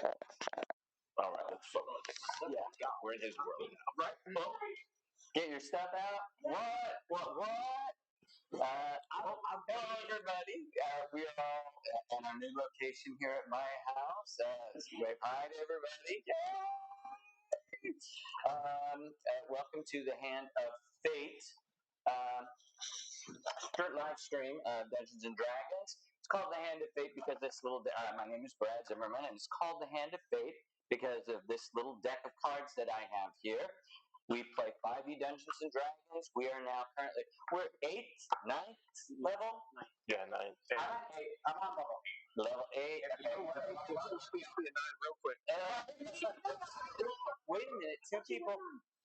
All right, let's focus. Yeah, we're in his world now. Right. Well, Get your stuff out. What? Hello, everybody. We are all at our new location here at my house. Wave hi to everybody. Welcome to the Hand of Fate short live stream of Dungeons and Dragons. It's called the Hand of Fate because this little. My name is Brad Zimmerman, and it's called the Hand of Fate because of this little deck of cards that I have here. We play 5e Dungeons and Dragons. We are now currently we're 9th level. Yeah, 9. I'm on level 8. Okay. Please be a 9 real quick. Wait a minute. 2 people.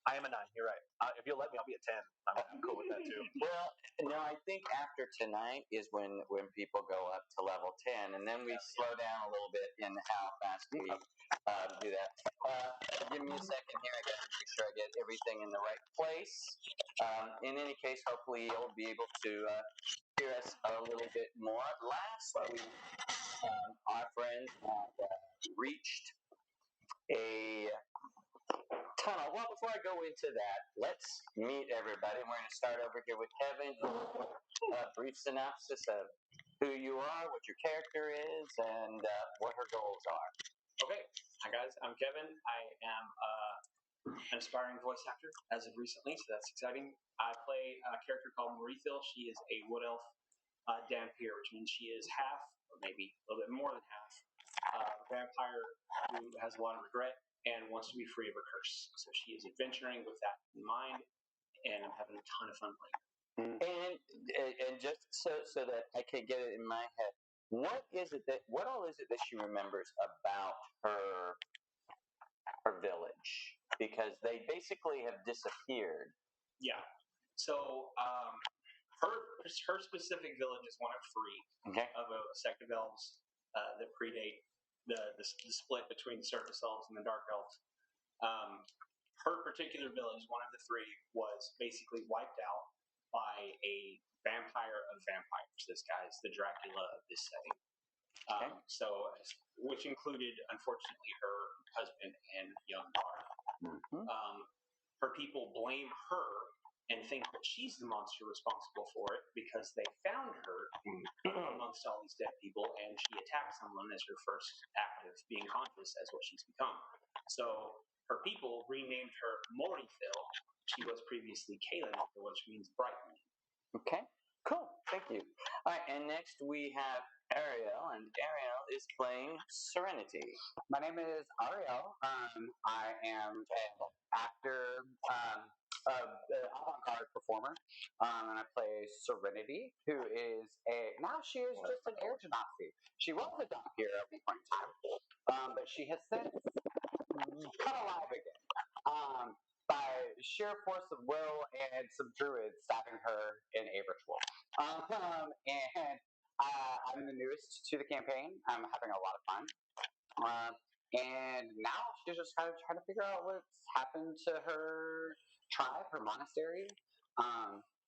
I am a 9. You're right. If you'll let me, I'll be a 10. I'm cool with that too. Well, no, I think after tonight is when people go up to level 10, and then we slow down a little bit in how fast we do that. Give me a second here. I got to make sure I get everything in the right place. In any case, hopefully you'll be able to hear us a little bit more. Last week, our friends had reached a tunnel. Well, before I go into that, let's meet everybody. We're going to start over here with Kevin. A brief synopsis of who you are, what your character is, and what her goals are. Okay. Hi, guys. I'm Kevin. I am an aspiring voice actor as of recently, so that's exciting. I play a character called Marithil. She is a wood elf Dhampir, which means she is half, or maybe a little bit more than half, vampire who has a lot of regret and wants to be free of her curse. So she is adventuring with that in mind, and I'm having a ton of fun playing. And just so that I can get it in my head, what all is it that she remembers about her village? Because they basically have disappeared. Yeah. So her specific village is one of 3 of a sect of elves that predate the split between the surface elves and the dark elves. Her particular village, one of the 3, was basically wiped out by a vampire of vampires. This guy is the Dracula of this setting. So, which included, unfortunately, her husband and young daughter. Mm-hmm. Her people blame her and think that she's the monster responsible for it because they found her amongst all these dead people, and she attacked someone as her first act of being conscious as what she's become. So her people renamed her Morithil. She was previously Kaelin, which means bright moon. Okay, cool. Thank you. All right, and next we have Ariel, and Ariel is playing Serenity. My name is Ariel. I am an actor, avant-garde performer, and I play Serenity, who is now she is just an air genasi. She was a Dhampir at one point in time, but she has since come alive again. By sheer force of will and some druids stabbing her in a ritual. And I'm the newest to the campaign. I'm having a lot of fun. And now she's just kind of trying to figure out what's happened to her tribe, her monastery.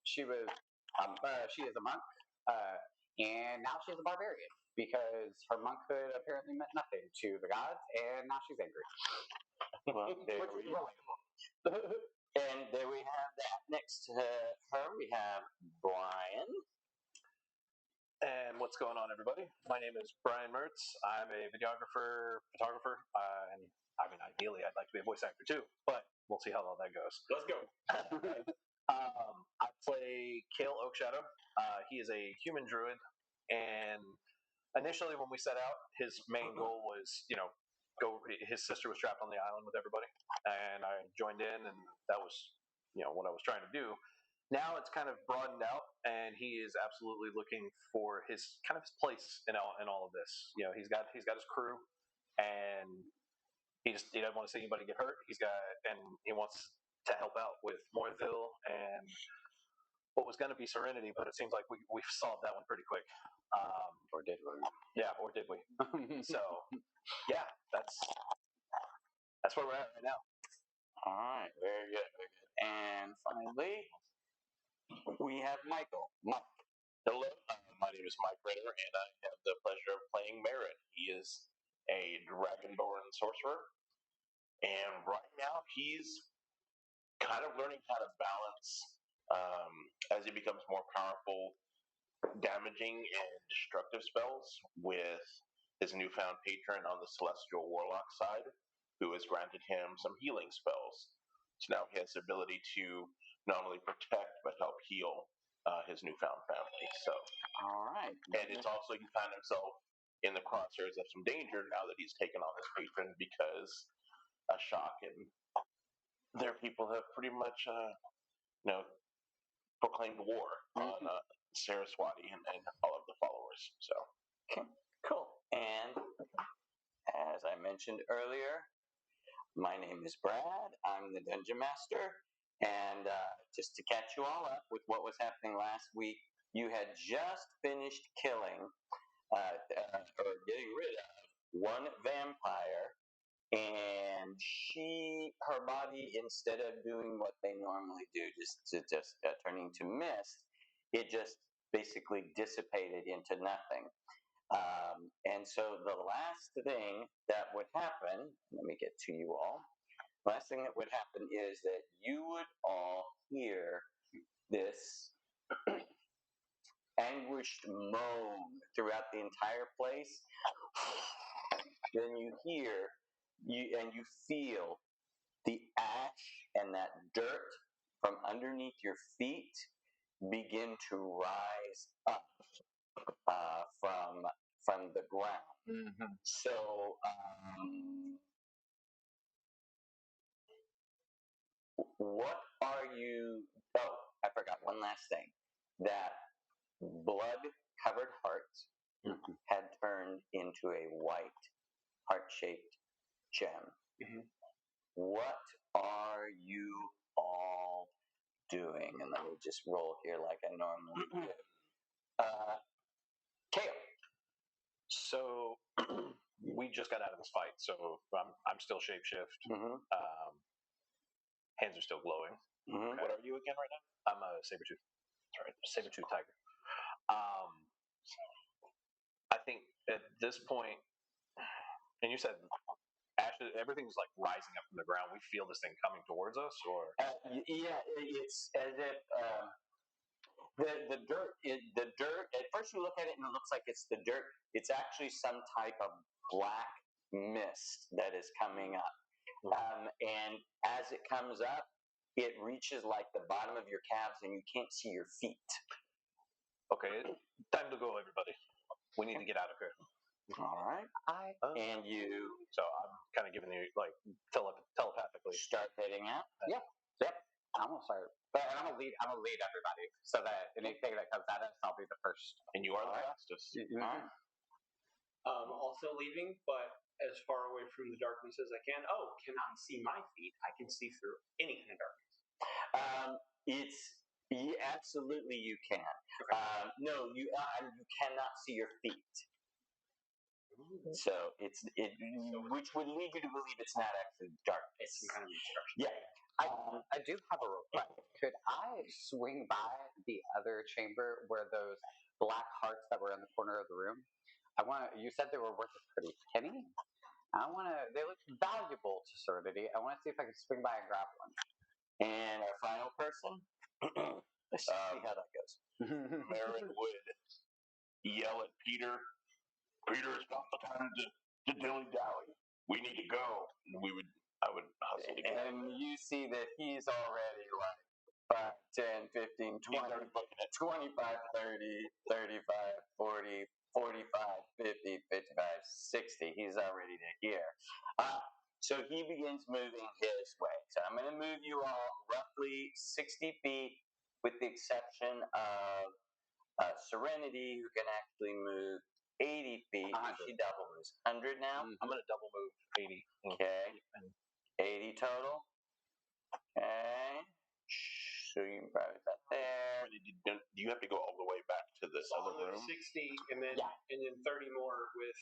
She is a monk, and now she's a barbarian because her monkhood apparently meant nothing to the gods, and now she's angry. Well, and there we have that. Next to her, we have Brian. And what's going on, everybody? My name is Brian Mertz. I'm a videographer, photographer, and I mean, ideally, I'd like to be a voice actor too, but we'll see how all that goes. Let's go. I play Kale Oakshadow. He is a human druid, and initially, when we set out, his main goal was, his sister was trapped on the island with everybody, and I joined in, and that was, what I was trying to do. Now it's kind of broadened out, and he is absolutely looking for his place in all of this. He's got his crew, and he doesn't want to see anybody get hurt. And he wants to help out with Morthil and what was going to be Serenity, but it seems like we've solved that one pretty quick. Or did we? Yeah, or did we? So, yeah, that's where we're at right now. All right, very good, very good. And finally, we have Michael. Mike. Hello, my name is Mike Ritter, and I have the pleasure of playing Merritt. He is a Dragonborn sorcerer, and right now he's kind of learning how to balance as he becomes more powerful, damaging and destructive spells with his newfound patron on the Celestial Warlock side, who has granted him some healing spells. So now he has the ability to not only protect but help heal his newfound family. So, All right. and it's also he found himself in the crosshairs of some danger now that he's taken on his patron because Ashok and their people have pretty much, proclaimed war on Saraswati and all of the followers. So, Okay, cool. And as I mentioned earlier, my name is Brad. I'm the Dungeon Master. And just to catch you all up with what was happening last week, you had just finished killing or getting rid of one vampire, and her body, instead of doing what they normally do, just turning to mist, it just basically dissipated into nothing. And so the last thing that would happen, let me get to you all. Last thing that would happen is that you would all hear this anguished moan throughout the entire place. Then you hear and you feel the ash and that dirt from underneath your feet begin to rise up from the ground. mm-hmm. So what are you? Oh, I forgot one last thing. That blood-covered heart had turned into a white heart-shaped gem. Mhm. What are you all doing? And let me just roll here like I normally do. Kale. So we just got out of this fight, so I'm still shapeshift. Mm-hmm. Hands are still glowing. Mm-hmm. What are you again right now? I'm a saber-tooth. That's right, saber-tooth tiger. I think at this point, and you said ashes, everything's like rising up from the ground. We feel this thing coming towards us, or Yeah, it's as if the dirt. At first, you look at it and it looks like it's the dirt. It's actually some type of black mist that is coming up, and as it comes up, it reaches like the bottom of your calves, and you can't see your feet. okay, time to go, everybody. We need to get out of here. All right. And you So I'm kind of giving you like telepathically. start heading out. Yep. I'm gonna start, but I'm gonna lead everybody so that anything that comes at us, I'll be the first. And you are the fastest. All right. Also leaving, but as far away from the darkness as I can. Oh, cannot see my feet. I can see through any kind of darkness. Absolutely you can. No, you cannot see your feet. So which would lead you to believe it's not actually darkness. It's some kind of obstruction. Yeah. I do have a request. Could I swing by the other chamber where those black hearts that were in the corner of the room? You said they were worth a pretty penny. They look valuable to Serenity. I want to see if I can swing by and grab one. And our final person, let's see how that goes. Marin would yell at Peter. Peter, it's not the time to dilly-dally. We need to go. And I would hustle to get And you see that he's already like 5, 10, 15, 20, 25, 30, 35, 40, 45, 50, 55, 60. He's already here. So he begins moving his way. So I'm going to move you all roughly 60 feet with the exception of Serenity, who can actually move 80 feet. She double moves. 100 now? I'm going to double move 80. Okay. 80 total. Okay. So you can probably put that there. Do you have to go all the way back to this So other room? 60 and then 30 more with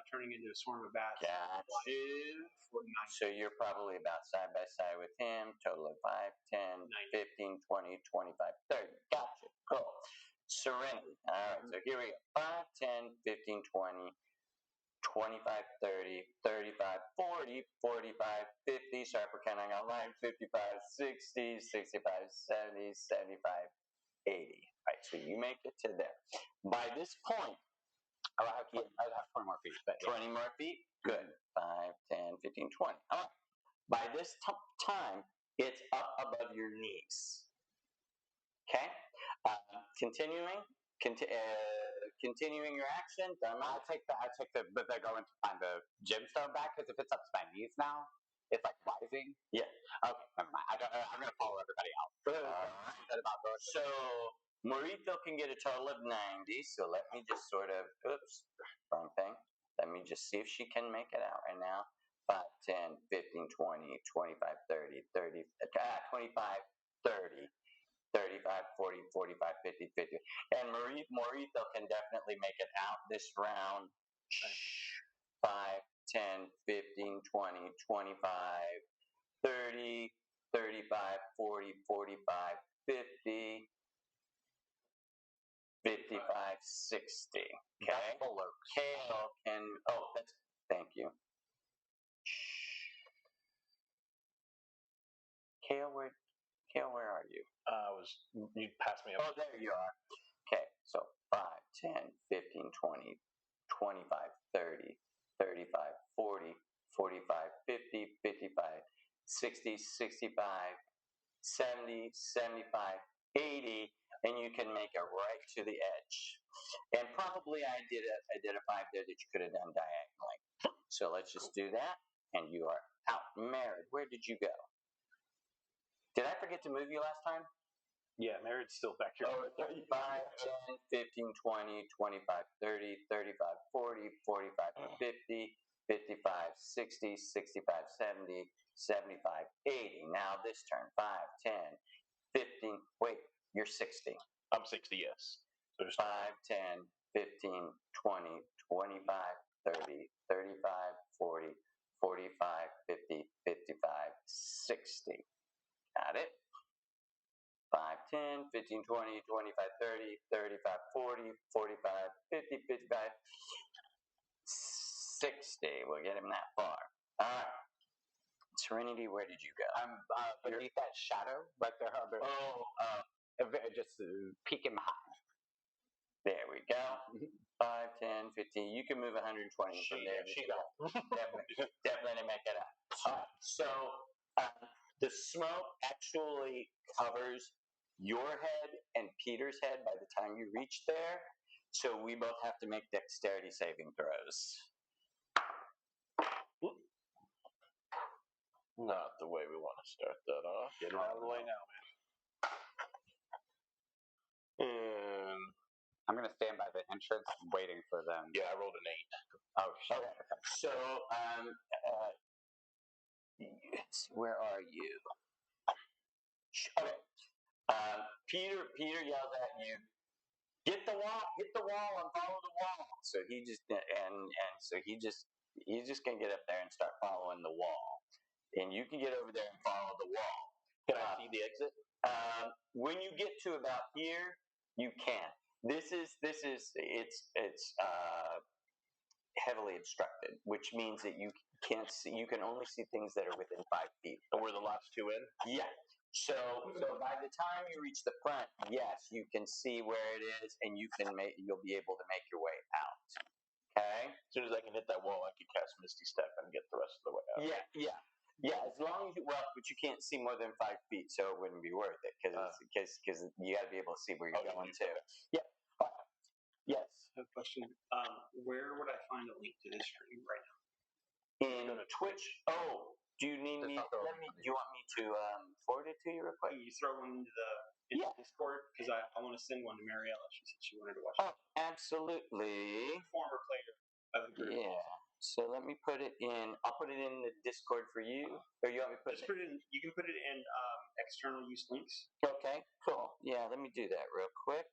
turning into a swarm of bats. Got you. 49. So you're probably about side by side with him. Total of 5, 10, 15, 20, 25, 30. Gotcha. Cool. Serenity. All right. So here we go. 5, 10, 15, 20, 25, 30, 35, 40, 45, 50. Start pretending online. 55, 60, 65, 70, 75, 80. Right, so you make it to there. By this point, I'd have 20 more feet. But 20 more feet? Good. 5, 10, 15, 20. All right. By this time, it's up above your knees. Okay? Continuing your action. I take but they're going to find the gemstone back because if it's up to my knees now, it's like rising. Yeah. Okay, never mind. I'm going to follow everybody else. So Morito can get a total of 90. So let me just sort of, wrong thing. Let me just see if she can make it out right now. 5, 10, 15, 20, 25, 30, 30, 25, 30. 35, 40, 45, 50, 50. And Morito can definitely make it out this round. 5, 10, 15, 20, 25, 30, 35, 40, 45, 50, 55, 60. Okay. Kale can, thank you. Kale, where are you? You passed me up. Oh, there you are. Okay, so 5, 10, 15, 20, 25, 30, 35, 40, 45, 50, 55, 60, 65, 70, 75, 80, and you can make it right to the edge. And probably I did a 5 there that you could have done diagonally. So let's just do that, and you are out. Married, where did you go? Did I forget to move you last time? Yeah, Married's still back here. 35, 10, 15, 20, 25, 30, 35, 40, 45, 50, 55, 60, 65, 70, 75, 80. Now this turn. 5, 10, 15. Wait, you're 60. I'm 60, yes. So 5, 10, 15, 20, 25, 30, 35, 40, 45, 50, 55, 60. Got it? 5, 10, 15, 20, 25, 30, 35, 40, 45, 50, 55, 60. We'll get him that far. All right. Serenity, where did you go? I'm beneath that shadow, right there. Just peeking behind. There we go. 5, 10, 15. You can move 120 from there. Definitely make it up. All right. So the smoke actually covers your head and Peter's head by the time you reach there. So we both have to make dexterity saving throws. Not the way we want to start that off. Get it out of the way now, man. And I'm going to stand by the entrance waiting for them. yeah, I rolled an 8. Oh, okay. So, where are you? Okay. Peter yells at you, hit the wall and follow the wall. So he's just gonna get up there and start following the wall. And you can get over there and follow the wall. Can I see the exit? When you get to about here, you can. This is heavily obstructed, which means that you can't see. You can only see things that are within 5 feet. And were the last 2 in? Yeah. So by the time you reach the front, yes, you can see where it is, and you'll be able to make your way out. Okay. As soon as I can hit that wall, I can cast Misty Step and get the rest of the way out. Yeah. As long as but you can't see more than 5 feet, so it wouldn't be worth it because you got to be able to see where you're going to. Yeah. Yes. I have a question. Where would I find a link to this stream right now? In Twitch. Oh, do you need me? Do you want me to forward it to you real quick? You throw one into the Discord because I want to send one to Mariella. She said she wanted to watch it. Oh, absolutely. Former player of the group. Yeah. So let me put it in. I'll put it in the Discord for you, or you want me to put it in? You can put it in external use links. Okay. Cool. Yeah. Let me do that real quick.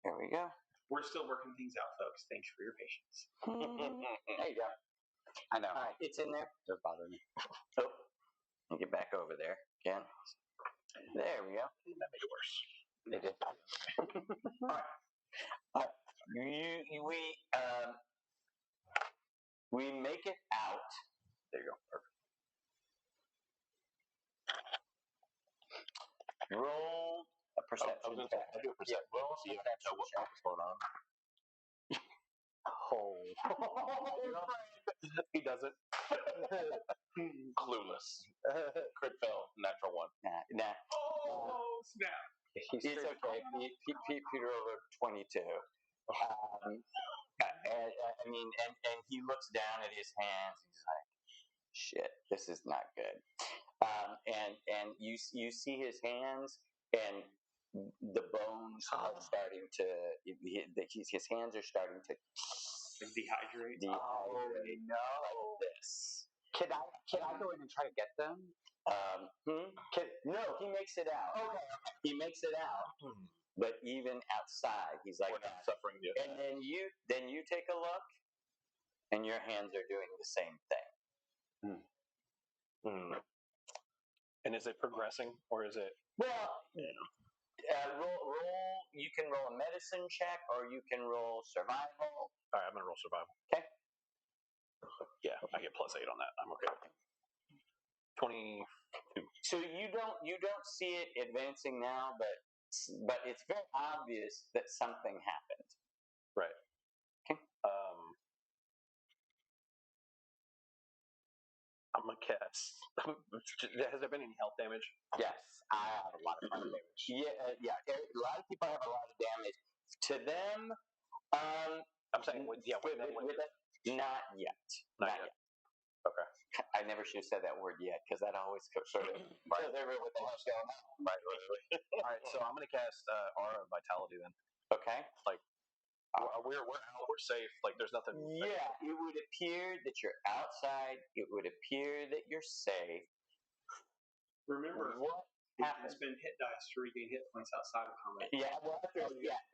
There we go. We're still working things out, folks. Thanks for your patience. There you go. I know. All right, it's in there. Doesn't bother me. Oh, let me get back over there again. There we go. That made it worse. They did. We make it out. There you go. Perfect. Roll a perception I was going to check. say, I do a perception roll, so you have to know what's going on. Oh. He doesn't. Clueless. Crit fail, natural one. Nah. Oh, snap. It's okay. Peter over 22. And he looks down at his hands. He's like, "Shit, this is not good." And you see his hands, and the bones are starting to. His hands are starting to Dehydrate. Oh no! like this. Can I go in and try to get them? No, he makes it out. Okay. He makes it out. But even outside, he's like, We're not suffering the and then you take a look, and your hands are doing the same thing. And is it progressing, or is it? Well, roll. You can roll a medicine check, or you can roll survival. All right, I'm gonna roll survival. Okay. Yeah, I get +8 on that. I'm okay. 20. So you don't see it advancing now, but it's very obvious that something happened. Right. Okay. I'm gonna cast. Has there been any health damage? Yes, I have a lot of fire damage. Yeah. A lot of people have a lot of damage to them. I'm saying, with not yet. Not yet. Okay. I never should have said that word yet, because that always sort of tells everyone what the hell's going on. Right. All right, so I'm gonna cast Aura of Vitality then. Okay. Like, we're out. We're safe. Like, there's nothing. Yeah, it would appear that you're outside. It would appear that you're safe. Remember, What you can happens? spend hit dice to regain hit points outside of combat. Yeah, well,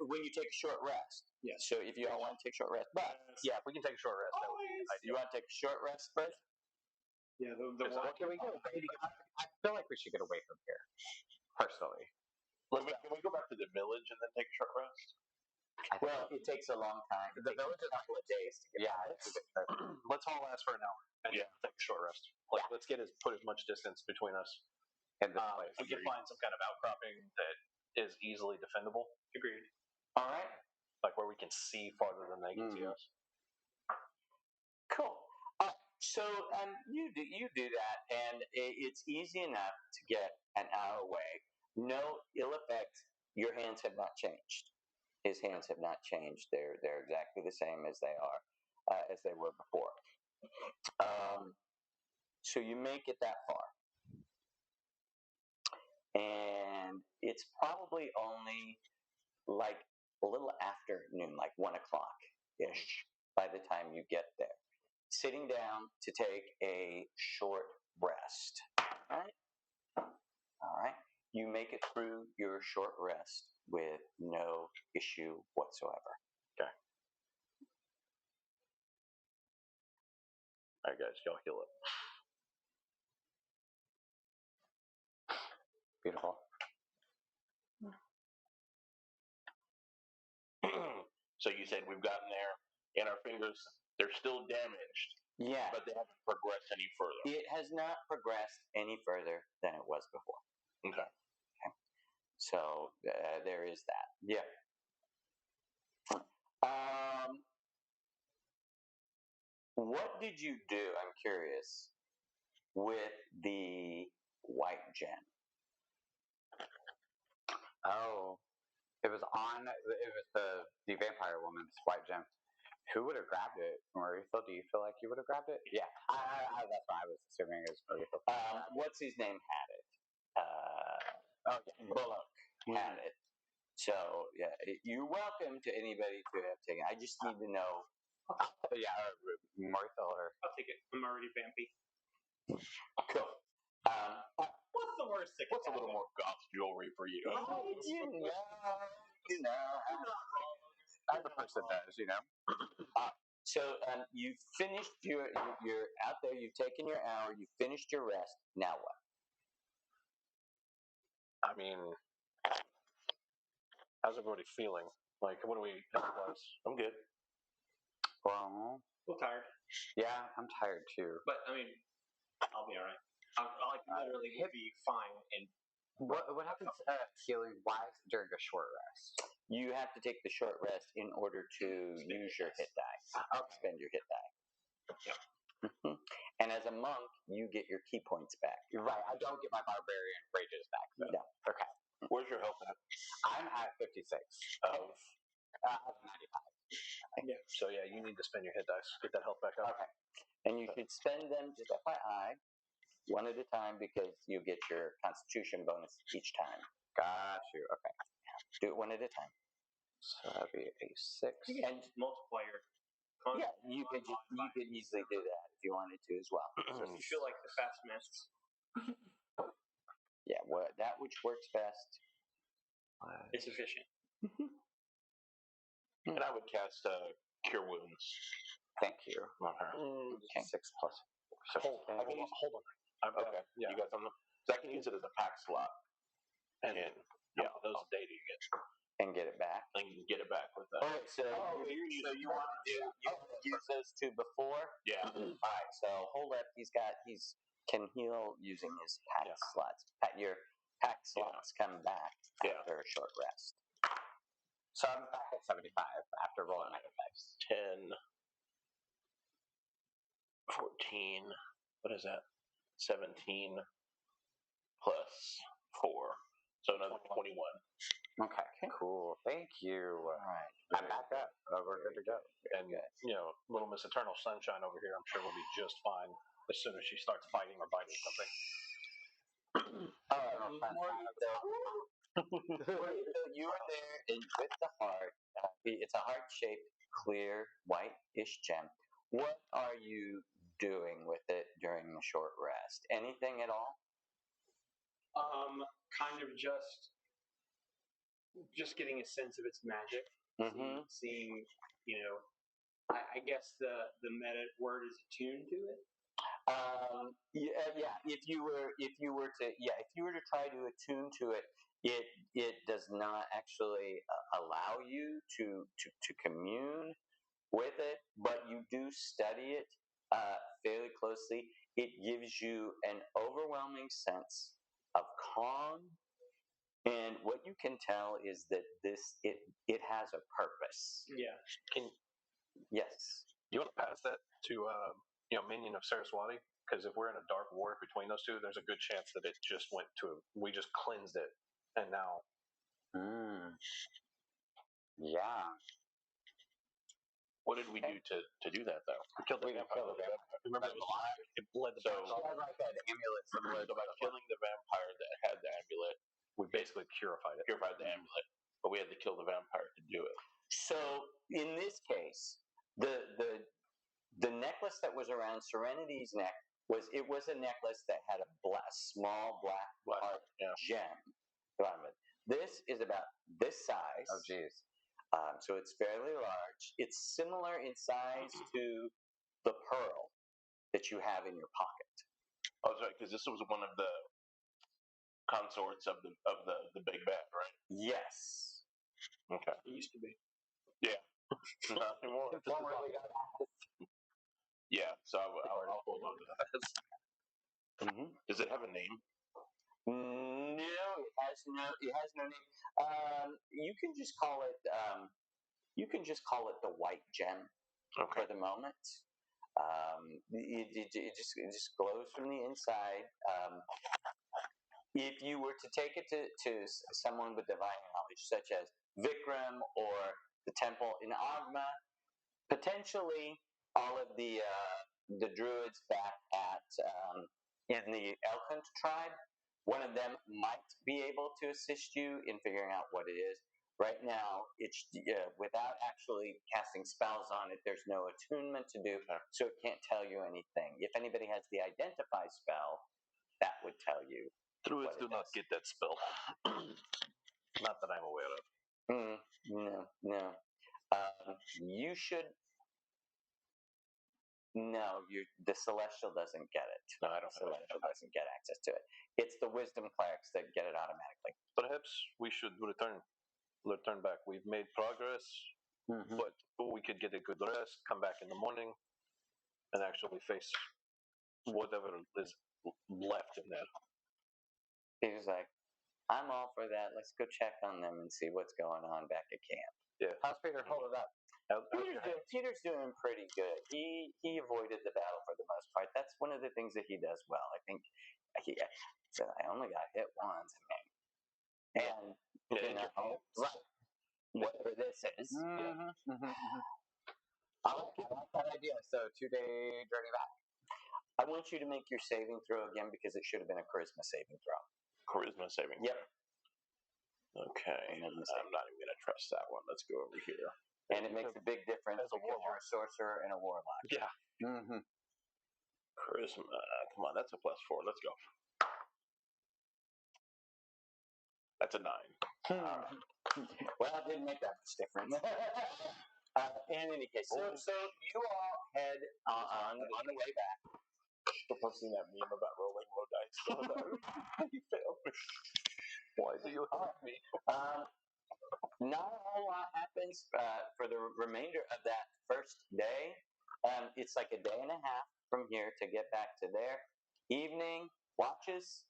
when you take a short rest. Yeah. So if you all want to take a short rest, but Yeah, if we can take a short rest. that would be Always. you want to take a short rest first? Yeah, the Can we get away? I feel like we should get away from here, personally. Can we go back to the village and then take a short rest? Well, it takes a long time. It takes a couple of days to get back. Let's all last for an hour and Yeah. take a short rest. Like, let's put as much distance between us. And this place. We can find some kind of outcropping that is easily defendable. Agreed. All right. Like where we can see farther than they can see us. Cool. So you do that, and it's easy enough to get an hour away. No ill effect. Your hands have not changed. His hands have not changed. They're exactly the same as they were before. So you make it that far, and it's probably only like a little after noon, like 1 o'clock ish, by the time you get there. Sitting down to take a short rest. All right. You make it through your short rest with no issue whatsoever. Okay. All right, guys, y'all heal up. Beautiful. So you said we've gotten there, and our fingers, they're still damaged, Yeah. but they haven't progressed any further. It has not progressed any further than it was before. Okay. So there is that. Yeah. What did you do? I'm curious. With the white gem. Oh, it was the vampire woman's white gem. Who would have grabbed it? Mauricio, do you feel like you would have grabbed it? Yeah, that's what I was assuming is Mauricio. What's his name had it? Bullock had it. So yeah, you're welcome to anybody to have taken. I just need to know. Yeah, Mauricio or I'll take it. I'm already vampy. Cool. What's the worst that What's a little more goth jewelry for you? You know. I'm the person that does, So you've finished you're out there. You've taken your hour. You've finished your rest. Now what? I mean, How's everybody feeling? Like, what do we otherwise? I'm good. Well, A little tired, yeah, I'm tired too. but I mean, I'll be all right. I literally will be fine. And What happens healing wise during a short rest? You have to take the short rest in order to use your hit die. Spend your hit die. Yep. Mhm. And as a monk, you get your key points back. Right, I don't get my barbarian rages back though. No. Okay. Where's your health at? I'm at 56 Of 95. So yeah, you need to spend your hit dice. Get that health back up. Okay. And you should spend them, just FYI, one at a time because you get your constitution bonus each time. Got you. Okay. Do it one at a time. So that'd be a 6. you can just multiply your. Yeah, you could easily do that if you wanted to as well. So if you feel like the fast myths, Yeah, that which works best. it's efficient. And I would cast Cure Wounds Thank you. on her. Okay. 6 plus. Hold on. I've got, Okay. yeah. You got something? So I can use it as a pack slot. And Yeah. those data you get. And get it back. And get it back with that. All right, so you want to use those two before? Yeah. All right, so hold up. He can heal using his pack Yeah. slots. Your pack slots come back after a short rest. So I'm back at 75 after rolling my dice. 10, 14, what is that? 17 plus 4. So another 21. Okay, cool. Thank you. All right. I'm back up. We're good to go. And little Miss Eternal Sunshine over here, I'm sure will be just fine as soon as she starts fighting or biting something. You are there with the heart. It's a heart-shaped, clear, white-ish gem. What are you doing with it during the short rest? Anything at all? Kind of just getting a sense of its magic. Mm-hmm. Seeing, I guess the meta word is attuned to it. Yeah. If you were to try to attune to it, it does not actually allow you to commune with it, but you do study it fairly closely. It gives you an overwhelming sense of calm, and what you can tell is that it has a purpose. Yeah. Yes. You want to pass that to Minion of Saraswati? Because if we're in a dark war between those two, there's a good chance that it just went to we just cleansed it, and now. Yeah. What did we do to do that, though? We killed the vampire. Remember, it bled the vampire. So, like an amulet similar So by killing the vampire that had the amulet, We basically purified it. purified the amulet, but we had to kill the vampire to do it. So in this case, the necklace that was around Serenity's neck was a necklace that had a small black heart gem around it. This is about this size. Oh, geez. So it's fairly large. It's similar in size to the pearl that you have in your pocket. Oh, sorry, because this was one of the consorts of the big bad, right? Yes. Okay. It used to be. Yeah. Not anymore. Yeah. So I'll hold on to that. Mm-hmm. Does it have a name? No, it has no name. You can just call it. You can just call it the white gem for the moment. It just glows from the inside. If you were to take it to someone with divine knowledge, such as Vikram or the temple in Agma, potentially all of the druids back at in the Elkhunt tribe, one of them might be able to assist you in figuring out what it is. Right now, it's without actually casting spells on it. There's no attunement to do, so it can't tell you anything. If anybody has the identify spell, that would tell you. Druids do not get that spell. Not that I'm aware of. No. You should. No, the Celestial doesn't get it. No, I don't. Celestial doesn't get access to it. It's the Wisdom clerics that get it automatically. Perhaps we should return. return back. We've made progress, Mm-hmm. but we could get a good rest, come back in the morning, and actually face whatever is left in there. He's like, I'm all for that. Let's go check on them and see what's going on back at camp. Yeah. How's Peter holding up? Peter's doing pretty good. He avoided the battle for the most part. That's one of the things that he does well. I think he said, I only got hit once, and you know, right, whatever this is. I like that idea. So 2-day journey back. I want you to make your saving throw again because it should have been a charisma saving throw. Charisma saving. Yep. Okay. I'm not even going to trust that one. Let's go over here. And it makes a big difference because you're a sorcerer and a warlock. Yeah. Charisma. Come on, that's a +4. Let's go. That's a 9. Well, it didn't make that much difference. In any case, so you all head on the way back. I've seen that meme about rolling low dice. You failed. Why do you hate me? Not a whole lot happens for the remainder of that first day. It's like a day and a half from here to get back to there. Evening watches.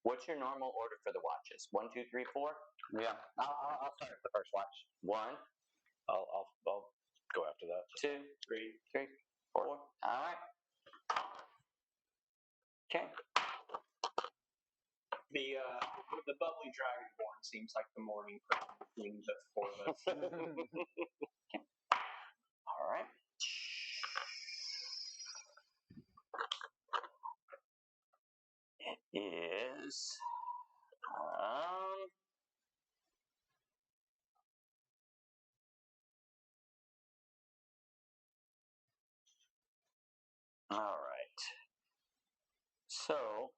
What's your normal order for the watches? 1, 2, 3, 4. Yeah, I'll start the first watch. 1. I'll go after that. 2, 3, 4. All right. Okay. The bubbly dragonborn seems like the morning person between the four of us. All right. It is. All right. So.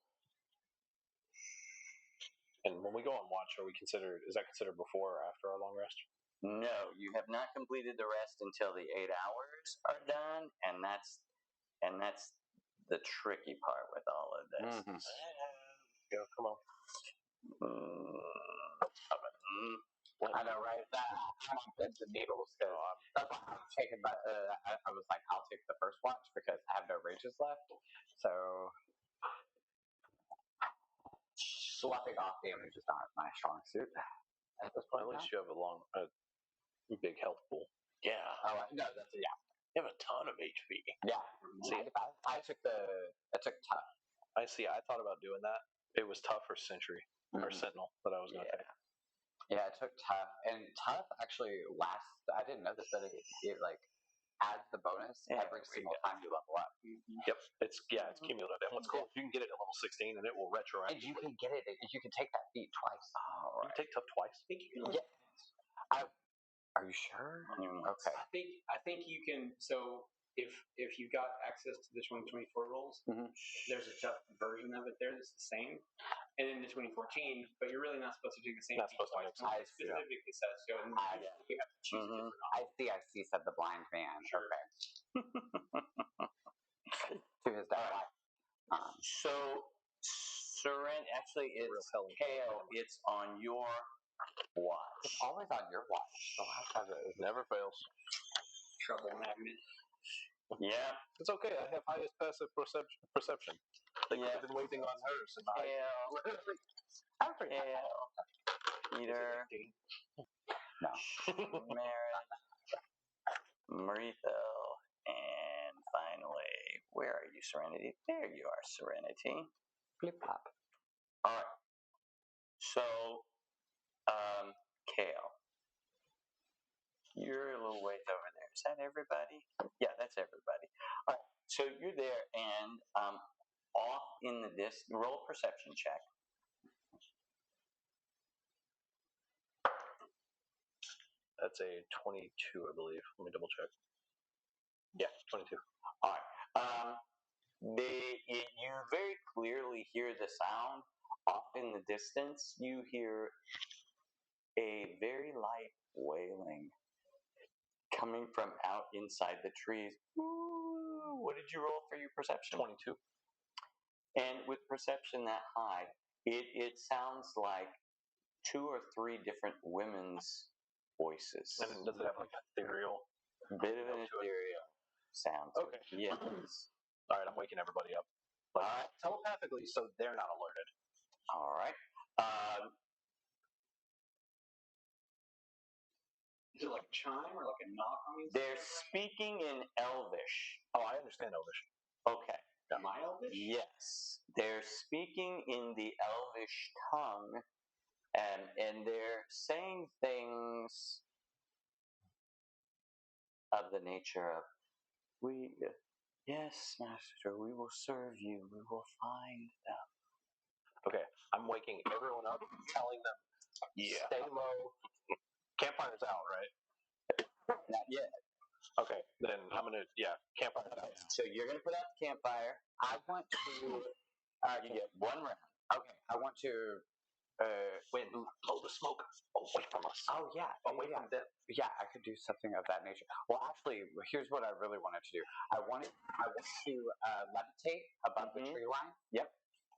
And when we go on watch, is that considered before or after our long rest? No, you have not completed the rest until the 8 hours are done, and that's the tricky part with all of this. Yeah, come on. I know, right? I'm on pins and needles because that's why I'm taking. But I was like, I'll take the first watch because I have no rages left. So sloughing off damage is not my strong suit. At this point, at least you have a big health pool. Yeah. Oh no, that's You have a ton of HP. Yeah. See, I took tough. I thought about doing that. It was tough or sentry or sentinel that I was going to take. Yeah, it took tough, and tough actually lasts. I didn't know this, but it like adds the bonus every single time you level up. Yep, it's cumulative. And what's cool is you can get it at level 16, and it will retroactively. And you can get it. You can take that feat twice. Oh, right. You can take tough twice. Yeah. Are you sure? Okay. I think you can. So if you got access to the 2024 rules, there's a tough version of it there that's the same. And then the 2014, but you're really not supposed to do the same thing twice. It specifically says so. And you have to choose a different option. I see, said the blind man. Sure. Okay. To his dad. So, Seren, actually, it's Kale. It's on your watch. It's always on your watch. It never fails. Trouble magnet. Yeah. It's okay. I have highest passive perception. They could have been waiting on hers. And Peter. No. Merritt. Maritho. And finally, where are you, Serenity? There you are, Serenity. Flip flop. All right. So, Kale. You're a little ways over there. Is that everybody? Yeah, that's everybody. All right. So you're there, and off in the distance, roll a perception check. That's a 22, I believe. Let me double check. Yeah, 22. All right. You very clearly hear the sound. Off in the distance, you hear a very light wailing coming from out inside the trees. Ooh, what did you roll for your perception? 22. And with perception that high, it sounds like 2 or 3 different women's voices. And does it have like an ethereal? Bit of an ethereal sound. Okay. Yes. All right, I'm waking everybody up. Like, telepathically, so they're not alerted. All right. Is it like a chime or like a knock on these? They're speaking in Elvish. Oh, I understand Elvish. Okay. My Elvish? Yes. They're speaking in the Elvish tongue, and they're saying things of the nature of, yes, master, we will serve you. We will find them. Okay, I'm waking everyone up, telling them, stay low. Campfire's out, right? Not yet. Okay, then I'm gonna, campfire's out. So you're going to put out the campfire. I want to, you get 1 round. Okay, I want to. Wait, blow the smoke away from us. Oh yeah, Away from them. yeah. I could do something of that nature. Well, actually, here's what I really wanted to do. I want to levitate above the tree line. Yep.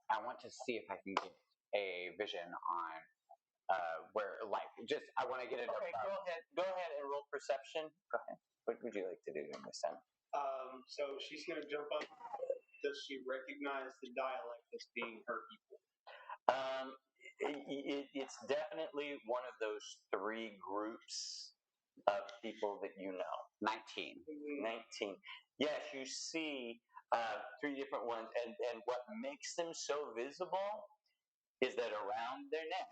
I want to see if I can get a vision on where, like, just I want to get it. Okay, go ahead and roll perception. Go ahead. What would you like to do in this time? So she's going to jump up. Does she recognize the dialect as being her people? It's definitely one of those 3 groups of people that you know. 19. 19. Yes, you see 3 different ones, and what makes them so visible is that around their neck,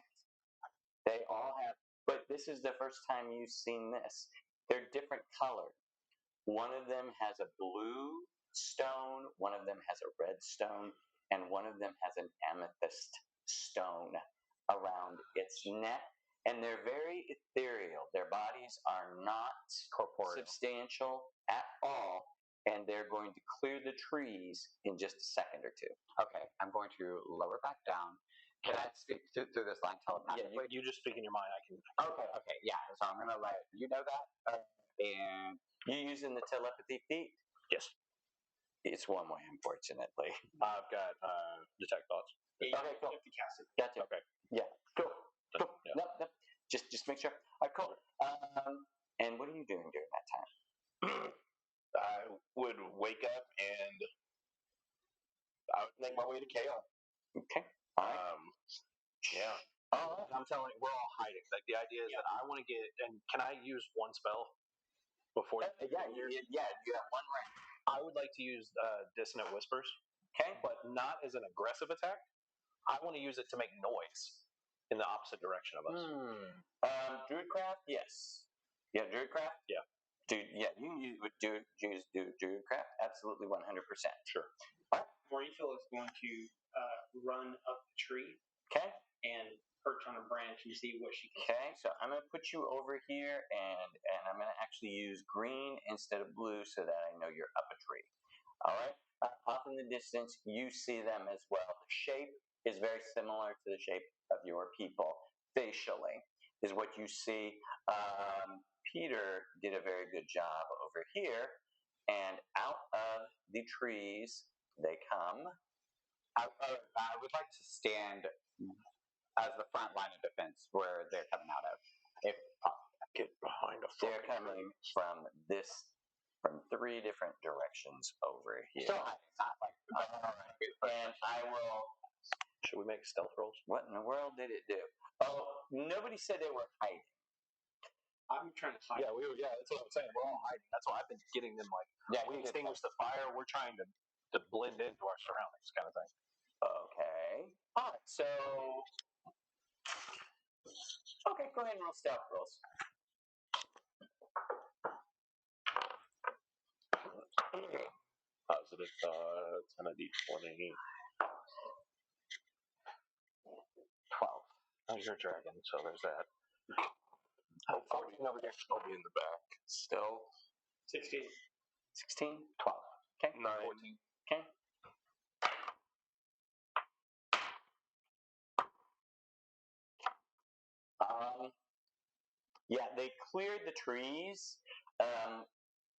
they all have, but this is the first time you've seen this. They're different colored. One of them has a blue stone, one of them has a red stone, and one of them has an amethyst stone around its neck. And they're very ethereal. Their bodies are not Corporeal. substantial at all, and they're going to clear the trees in just a second or 2. Okay, I'm going to lower back down. Can I speak through this line telepathically? Yeah, you just speak in your mind. I can. Okay, yeah. So I'm gonna let you know that, and You using the telepathy feat? Yes. It's 1 way, unfortunately. I've got detect thoughts. Yeah, Okay, cool. you have to cast it. Gotcha. Okay. Yeah. Cool. Cool. Yeah. Nope. Just make sure. All right, cool. And what are you doing during that time? I would wake up and I would make my way to KO. Okay. All right. Yeah. Oh, I'm telling you, we're all hiding. Like the idea is that I want to get. And can I use one spell before? Yeah. You have 1 round. I would like to use Dissonant Whispers. Okay. But not as an aggressive attack. I want to use it to make noise in the opposite direction of us. Druidcraft, yes. Yeah, Druidcraft? Yeah. Dude, yeah, you can use Druidcraft, absolutely 100%. Sure. Maureenfield is going to run up the tree Okay. and perch on a branch and see what she can. Okay, so I'm going to put you over here, and I'm going to actually use green instead of blue so that I know you're up a tree. All right? Off in the distance, you see them as well. The shape is very similar to the shape of your people. Facially is what you see. Peter did a very good job over here, and out of the trees they come. I would like to stand as the front line of defense where they're coming out of, if possible. Get behind a They're coming from 3 different directions over here. Still hiding, not like. And I will. Should we make stealth rolls? What in the world did it do? Oh, nobody said they were hiding. I'm trying to hide. Yeah, that's what I'm saying. We're all hiding. That's why I've been getting them we extinguished the fire. We're trying to blend into our surroundings, kind of thing. Okay. All right. So. Okay, go ahead and roll stealth rolls. Positive thoughts and a d20. 12. Oh, you're a dragon, so there's that. 14 over here. I'll be in the back. Stealth. 16. 16? 12. Okay. 9. 14. Okay. Yeah, they cleared the trees.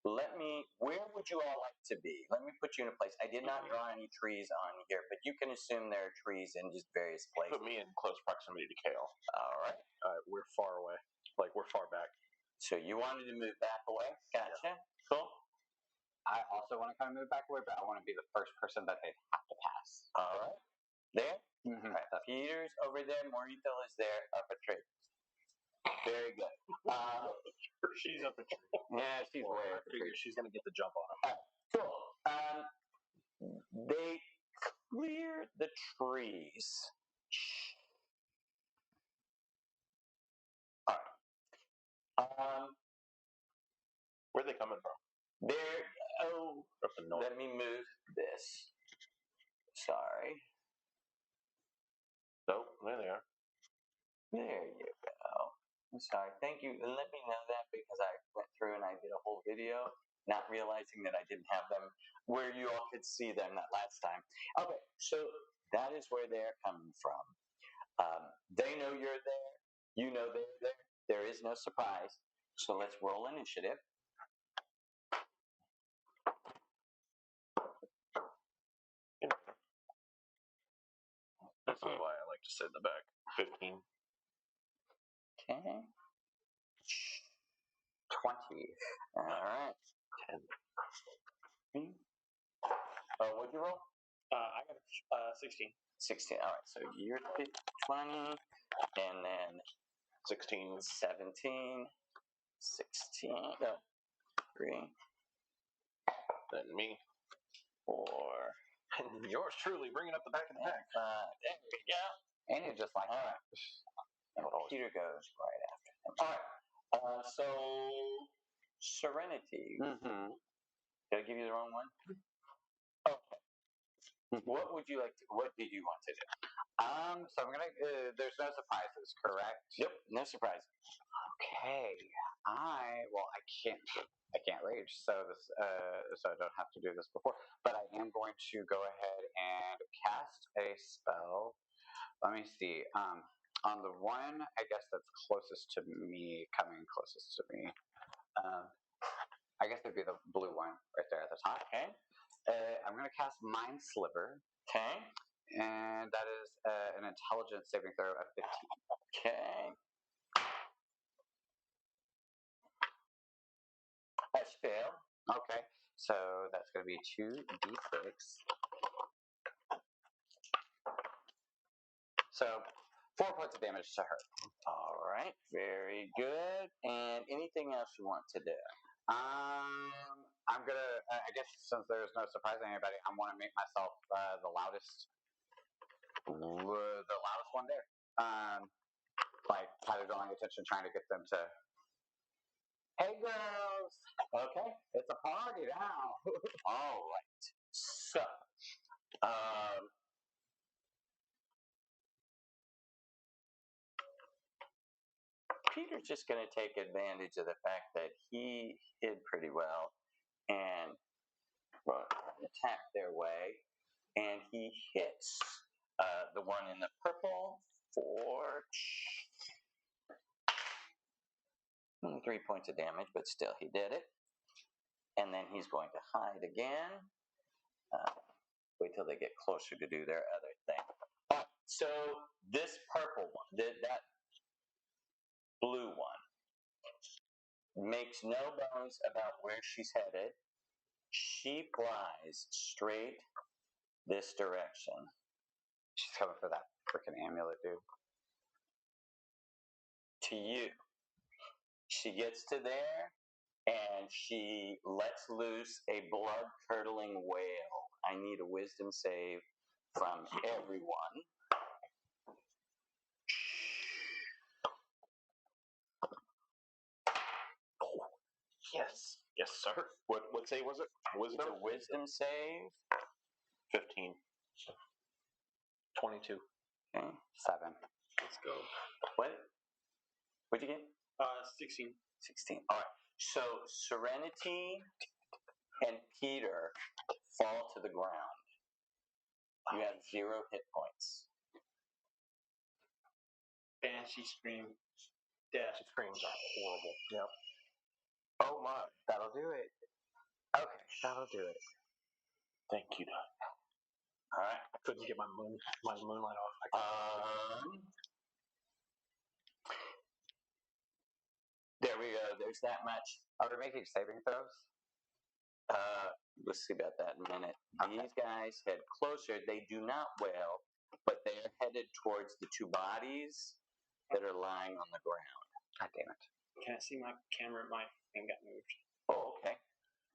Where would you all like to be? Let me put you in a place. I did not draw any trees on here, but you can assume there are trees in just various places. Put me in close proximity to Kale. All right. We're far away. Like, we're far back. So you wanted to move back away? Gotcha. Yeah. Cool. I also want to kind of move back away, but I want to be the first person that they have to pass. All right. There? Mm-hmm. All right. Peter's over there. Morito is there up a tree. Very good. She's up a tree. Yeah, she's way I up a figure tree. she's going to get the jump on him. Cool. They clear the trees. All right. Where are they coming from? Up the north. Let me move this. Sorry. Nope, there they are. There you go. I'm sorry. Thank you. And let me know that because I went through and I did a whole video, not realizing that I didn't have them where you all could see them that last time. Okay, so that is where they're coming from. They know you're there. You know they're there. There is no surprise. So let's roll initiative. This is why I like to sit in the back. 15. Okay. 20. All right. 10. What'd you roll? I got 16. 16. All right. So you're 20, and then 16. 17, 16. No, 3. Then me. 4. And yours truly bringing up the back of the pack. There we go. And you just like all right. And Peter goes right after him. All right. So Serenity. Mm-hmm. Did I give you the wrong one? Okay. What would you like to? What did you want to do? So I'm gonna. There's no surprises, correct? Yep. No surprise. Okay. I can't rage, so so I don't have to do this before. But I am going to go ahead and cast a spell. Let me see. On the one, I guess that's closest to me, coming closest to me. I guess it'd be the blue one right there at the top. Okay. I'm going to cast Mind Sliver. Okay. And that is an intelligence saving throw of 15. Okay. That's fail. Okay. So that's going to be 2d6. So 4 points of damage to her. All right. Very good. And anything else you want to do? I'm gonna. I guess since there's no surprising anybody, I want to make myself the loudest one there. Like kind of drawing attention, trying to get them to. Hey girls. Okay, it's a party now. All right. So, Peter's just going to take advantage of the fact that he hid pretty well and attack their way. And he hits the one in the purple for 3 points of damage, but still he did it. And then he's going to hide again. Wait till they get closer to do their other thing. So this purple one, that blue one, makes no bones about where she's headed. She flies straight this direction. She's coming for that freaking amulet, dude. To you. She gets to there, and she lets loose a blood-curdling wail. I need a wisdom save from everyone. Yes. Yes, sir. What save was it? Wisdom? It's a wisdom save. 15. 22. Okay. 7. Let's go. What'd you get? 16. 16. All right. So Serenity and Peter fall to the ground. You have 0 hit points. Banshee scream. Death. Screams are horrible. Yep. Oh my! That'll do it. Okay, that'll do it. Thank you, Doc. All right. I couldn't get my moonlight off. There we go. There's that much. Are we making saving throws? Let's see about that in a minute. These guys head closer. They do not wail, but they are headed towards the two bodies that are lying on the ground. God damn it. Can I see my camera? My thing got moved. Oh, okay.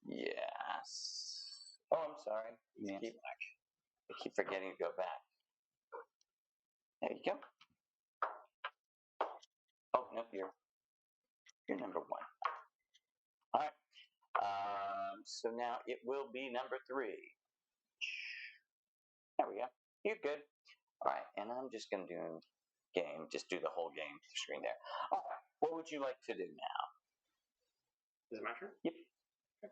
Yes. Oh, I'm sorry. Yeah. I keep forgetting to go back. There you go. Oh, no, you're number one. All right. So now it will be number 3. There we go. You're good. All right, and I'm just going to do game. Just do the whole game screen there. All right. What would you like to do now? Is it my turn? Yep. Okay.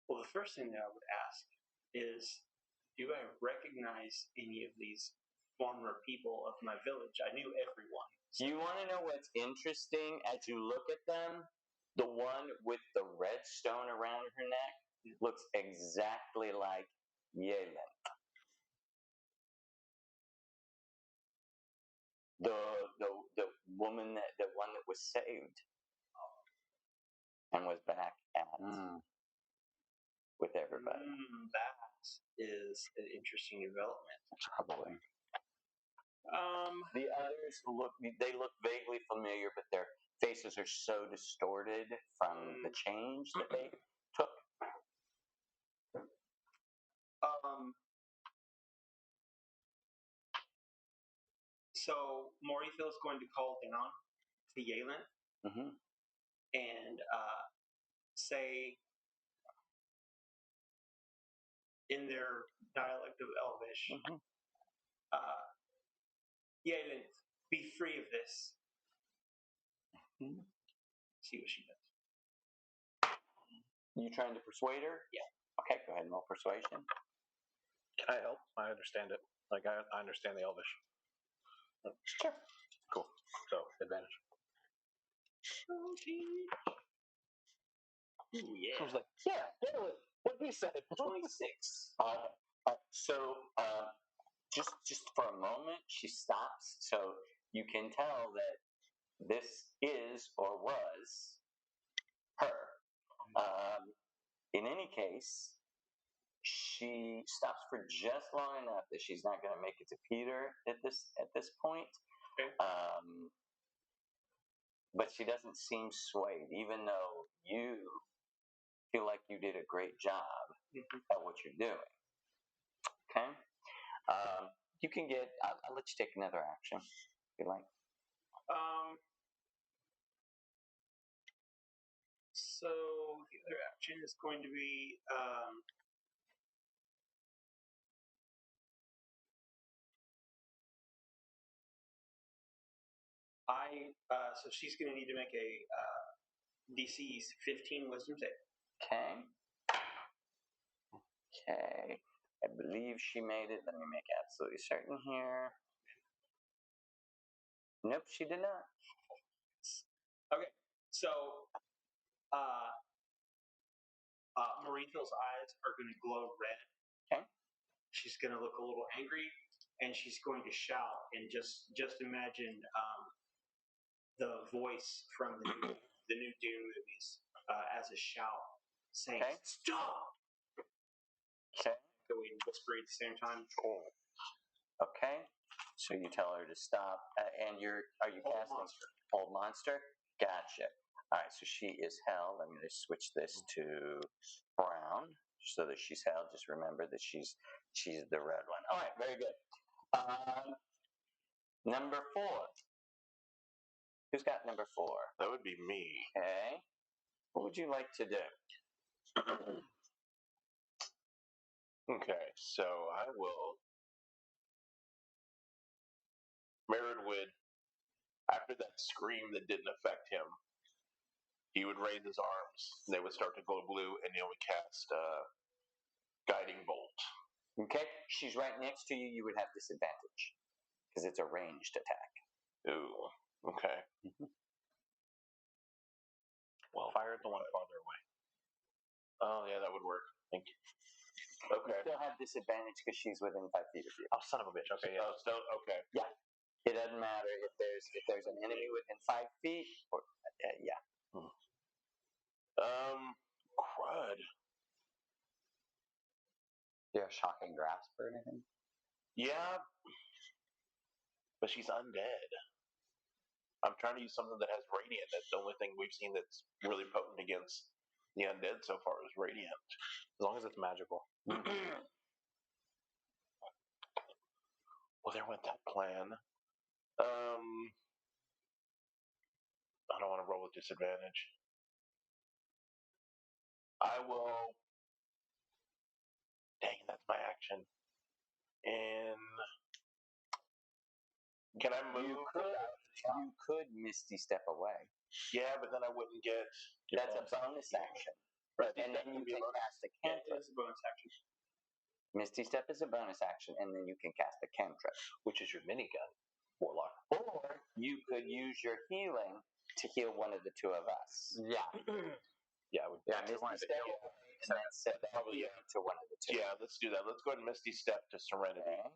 Well, the first thing that I would ask is, do I recognize any of these former people of my village? I knew everyone. You want to know what's interesting as you look at them? The one with the red stone around her neck looks exactly like Yelin. The woman the one that was saved and was back at with everybody. That is an interesting development. Probably. The others look vaguely familiar, but their faces are so distorted from the change that they took. So Morithil is going to call down to Yalen and say in their dialect of Elvish, Yalen, be free of this. See what she does. You trying to persuade her? Yeah. Okay, go ahead and roll persuasion. Can I help? I understand it. Like I understand the Elvish. Sure. Cool. So advantage. Ooh, yeah. I was like, yeah, do it. What he said. 26. Just for a moment, she stops, so you can tell that this is or was her. In any case, she stops for just long enough that she's not going to make it to Peter at this point. Okay. But she doesn't seem swayed, even though you feel like you did a great job at what you're doing. Okay. You can get. I'll let you take another action if you like. So the other action is going to be so she's going to need to make a DC 15 Wisdom save. Okay. Okay. I believe she made it. Let me make absolutely certain here. Nope, she did not. Okay, so Marithil's eyes are going to glow red. Okay. She's going to look a little angry, and she's going to shout. And just imagine the voice from the new Dune movies as a shout, saying, Okay. "Stop!" Okay. Going whispering at the same time. Okay. So you tell her to stop, and are you casting Monster. Hold Monster? Gotcha. All right, so she is held. I'm going to switch this to brown so that she's held. Just remember that she's the red one. All right, very good. Number 4. Who's got number 4? That would be me. Okay. What would you like to do? Okay, so I will. Merritt would, after that scream that didn't affect him, he would raise his arms, and they would start to glow blue, and he would cast Guiding Bolt. Okay, she's right next to you. You would have disadvantage because it's a ranged attack. Ooh. Okay. Well, fire at the one farther away. Oh yeah, that would work. Thank you. You Okay. still have disadvantage because she's within 5 feet of you. Oh, son of a bitch. Okay, yeah. Oh, still okay. It doesn't matter if there's an enemy within 5 feet. Or, yeah. Crud. Do you have shocking grasp or anything? Yeah, but she's undead. I'm trying to use something that has radiant. That's the only thing we've seen that's really potent against the undead so far is radiant. As long as it's magical. Well, there went that plan. I don't want to roll with disadvantage. I will. Dang, that's my action. And can I move? You could Misty Step away. Yeah, but then I wouldn't get. That's a bonus action. Right, And then you can cast a Yeah, cantrip. it's a bonus action. Misty Step is a bonus action, and then you can cast a cantrip. Which is your minigun, Warlock. Or you could use your healing to heal one of the two of us. Yeah. Yeah, I would. Yeah, Misty wanted to Step heal. away, and then set that Probably, healing to one of the two. Yeah, let's do that. Let's go ahead and Misty Step to Serenity. Okay.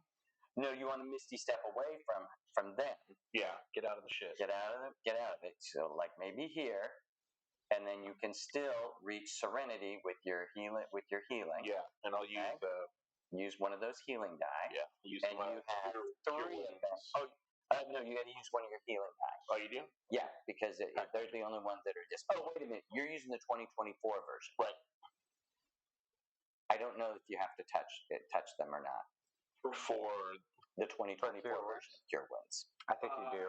No, you want to Misty Step away from them. Yeah. Get out of the shit. Get out of it. So like maybe here, and then you can still reach Serenity with your healing. Yeah, and I'll use Okay. Use one of those healing die. Yeah, use And you have three of them. Oh, no, you got to use one of your healing die. Oh, you do? Yeah, because they're the only ones that are just. Oh, wait a minute. You're using the 2024 version. Right. I don't know if you have to touch them or not. For The 2024 version of Cure Wounds. I think you do.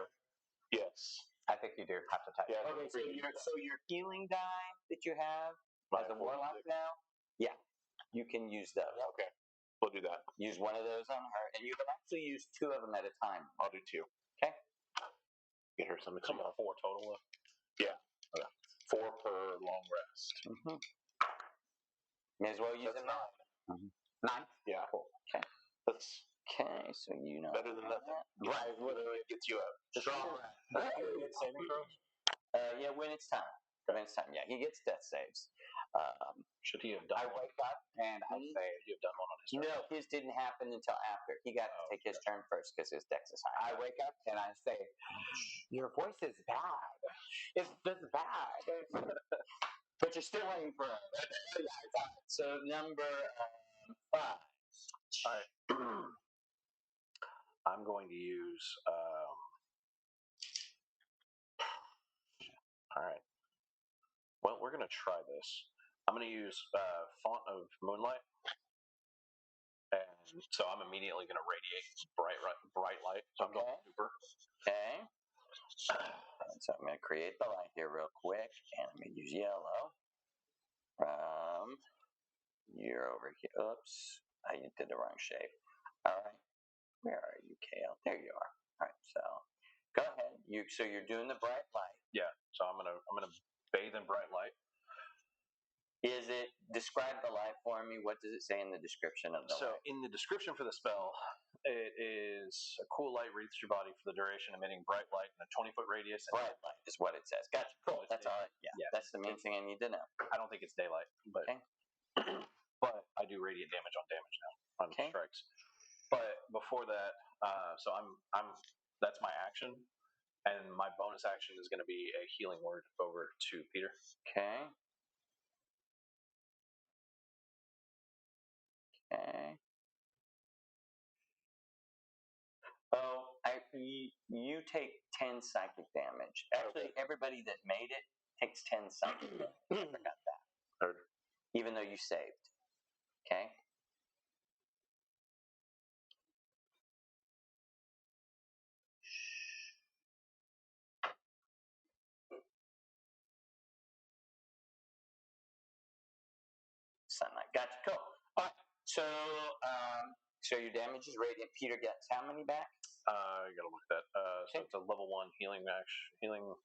yes. I think you do have to type. Yeah. Okay, so your healing die that you have as a warlock now, yeah, you can use those. Okay, we'll do that. Use one of those on her, and you can actually use 2 of them at a time. I'll do 2. Okay. Get her some. Come on, 4 total. Yeah. Okay. 4 per long rest. Mm-hmm. May as well use That's them now. 9. Yeah. Cool. Okay. That's Okay, so you know better than nothing. Right. Literally gets you a strong. Saving throws? Yeah, when it's time. When it's time. Yeah, he gets death saves. Should he have done I one? wake up and I Mhm. say, Should he have done one on his turn? No, his didn't happen until after. He got to take his turn first because his dex is high. I wake up and I say, your voice is bad. It's just bad. But you're still waiting for him. So number 5. All right. I'm going to use. All right. Well, we're going to try this. I'm going to use Font of Moonlight. And so I'm immediately going to radiate bright light. So I'm going super. Okay. So I'm going to create the light here real quick, and I'm going to use yellow. You're over here. Oops, I did the wrong shape. All right, where are you, Kale? There you are. All right, so go ahead. So you're doing the bright light. Yeah. So I'm gonna bathe in bright light. Is it describe the light for me? What does it say in the description of the light? In the description for the spell, it is a cool light wreaths your body for the duration, emitting bright light in a 20-foot radius. Bright light is what it says. Gotcha. Cool. That's all. Yeah. That's the main thing I need to know. I don't think it's daylight, but Okay. but I do radiant damage on damage now on strikes. But before that, so I'm that's my action, and my bonus action is going to be a healing word over to Peter. Okay. Okay. Oh, you take 10 psychic damage. Actually, everybody that made it takes 10 psychic damage. I forgot that. Heard. Even though you saved. Okay? Sunlight. Gotcha. Cool. All right. So your damage is radiant. Peter gets how many back? I gotta look at that. So it's a level 1 healing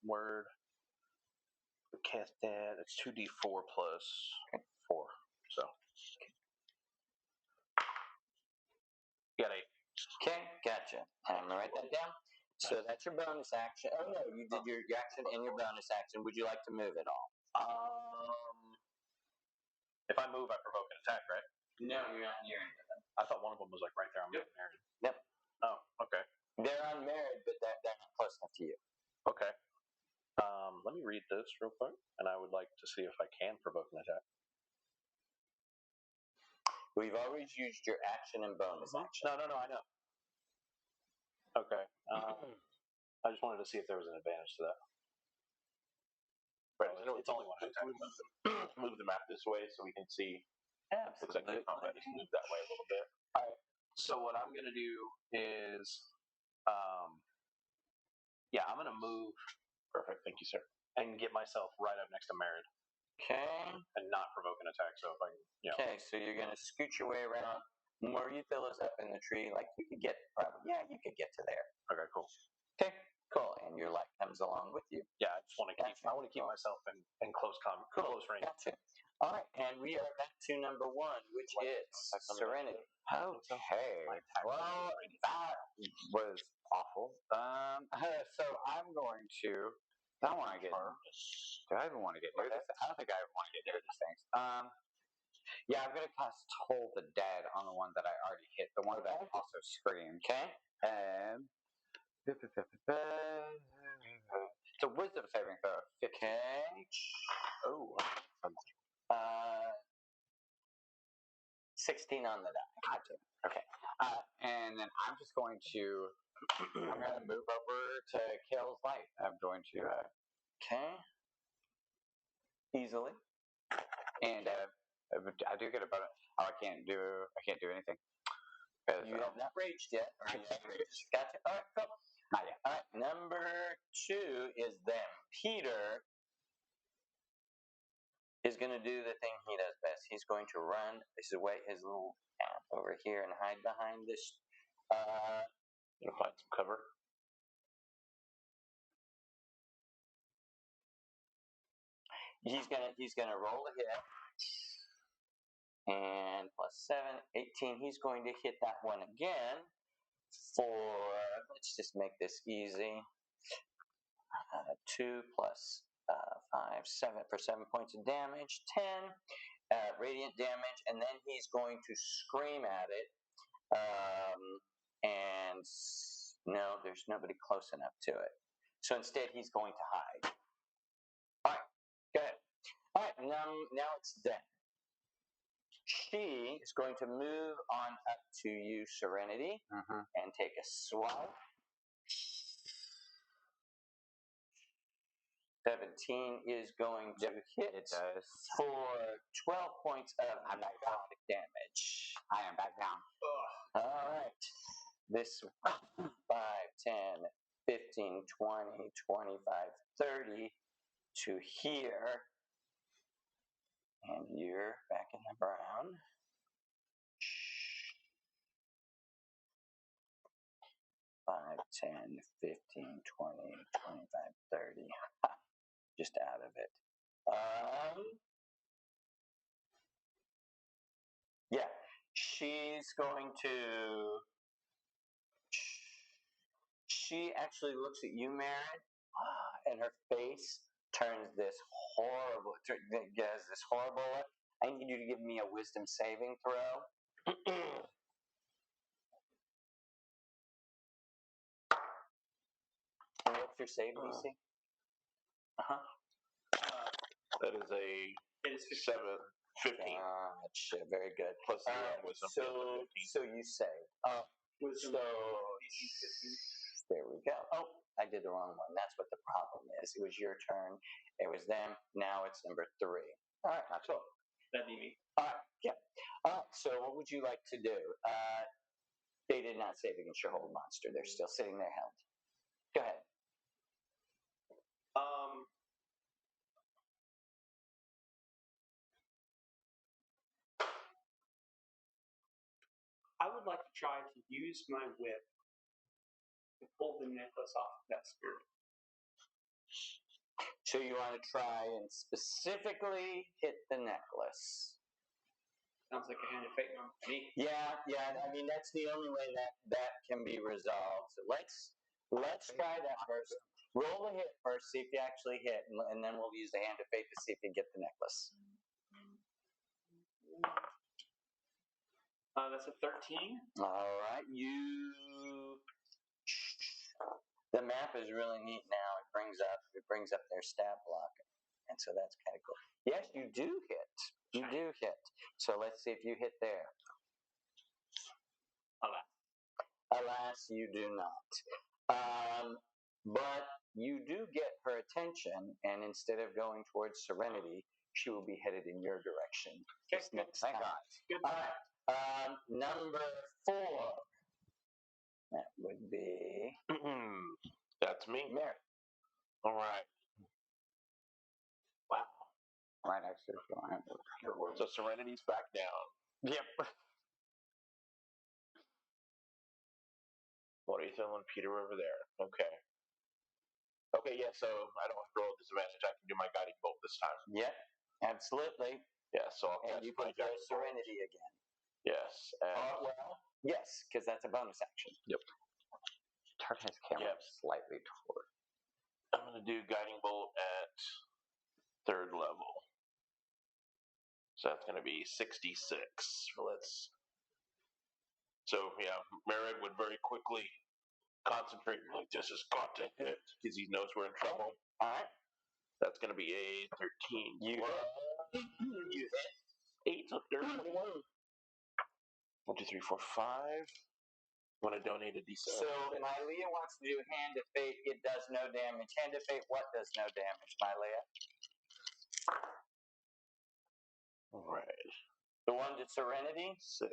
word. Cast that. It's 2d4 plus 4. So you got 8. Okay, gotcha. I'm gonna write that down. So that's your bonus action. Oh no, you did your action and your bonus action. Would you like to move at all? If I move, I provoke an attack, right? No, you're not near any of them. I thought one of them was like right there. I'm getting married. Yep. Oh, okay. They're unmarried, but they're not close enough to you. Okay. Let me read this real quick, and I would like to see if I can provoke an attack. We've always used your action and bonus action. No, I know. Okay. I just wanted to see if there was an advantage to that. Right, It's only one attack. Move the map this way so we can see Absolutely. executive combat. Just move that way a little bit. All right. So what I'm going to do is, I'm going to move. Perfect. Thank you, sir. And get myself right up next to Merid. Okay. And not provoke an attack. So if I can, Okay, so you're going to scoot your way around. Morutho is up in the tree. Like, you could get, you could get to there. Okay, cool. Okay, cool. And your light comes along with you. Yeah, I just want to keep. Gotcha. I want to keep myself in close range. Gotcha. All right, and we are back to number one, which is Serenity. Okay. Well, that was awful. So I'm going to. I don't want to get. Do I even want to get near this? I don't think I ever want to get near these things. Yeah, I'm gonna cast Toll the Dead on the one that I already hit, the one that also screamed. Okay. And it's a Wisdom saving throw. Okay. Oh. 16 on the die. Gotcha. Okay. And then I'm just going to. I'm going to move over to Kale's light. I'm going to. Okay. Easily. And I do get a bonus. Oh, I can't do anything. You have not raged yet. Or you have raged. Gotcha. All right, cool. Not yet. All right, number 2 is them. Peter is going to do the thing he does best. He's going to run his little path over here and hide behind this. Gonna find some cover. He's gonna roll a hit. And plus 7, 18. He's going to hit that one again for, let's just make this easy. 2 plus 5, 7 for 7 points of damage, 10 radiant damage, and then he's going to scream at it. And no, there's nobody close enough to it. So instead, he's going to hide. All right, go ahead. All right, now it's them. She is going to move on up to you, Serenity, and take a swat. 17 is going to hit. It does. For 12 points of necrotic damage. I am back down. All right. This 5, 10, 15, 20, 25, 30 to here. And you're back in the brown. Five, 10, 15, 20, 25, 30. Just out of it. Yeah, she's going to. She actually looks at you, Merid, and her face turns this horrible. Gets this horrible look. I need you to give me a wisdom saving throw. And what's your save, DC? That is a 15. Gotcha. Very good. Plus wisdom. So you save. Wisdom. There we go. Oh, I did the wrong one. That's what the problem is. It was your turn. It was them. Now it's number 3. All right. Cool. That'd be me. All right. Yeah. All right. So what would you like to do? They did not save against your hold monster. They're still sitting there held. Go ahead. I would like to try to use my whip to pull the necklace off of that spirit. So you want to try and specifically hit the necklace. Sounds like a hand of fate on me. Yeah. I mean, that's the only way that can be resolved. So let's Let's try that first. Roll a hit first, see if you actually hit, and then we'll use the hand of fate to see if you get the necklace. That's a 13. All right, The map is really neat now. It brings up their stat block, and so that's kind of cool. Yes, you do hit. You do hit. So let's see if you hit there. Alas, you do not. But you do get her attention, and instead of going towards Serenity, she will be headed in your direction. Just next Thank time. God. Good. All right. Number 4. That would be That's me. Mary. All right. Wow. Right next to the So Serenity's back down. Yep. What are you telling Peter over there? Okay. Okay, yeah, so I don't have to roll disadvantage. I can do my guiding bolt this time. Yep, absolutely. Yeah, so I'll And cast you my can throw guiding bolt. Serenity again. Yes. And Yes, because that's a bonus action. Turn his camera Yes. slightly toward. I'm going to do guiding bolt at 3rd level. So that's going to be 66. So yeah, Merrick would very quickly concentrate and like, this has got to hit because he knows we're in trouble. All right. That's going to be a 13. You hit. You hit. 8, so 21. 1, 2, 3, 4, 5. I'm going to donate a D7. So Mylea wants to do Hand of Fate. It does no damage. Hand of Fate, what does no damage, Mylea? All right. The one to Serenity? 6,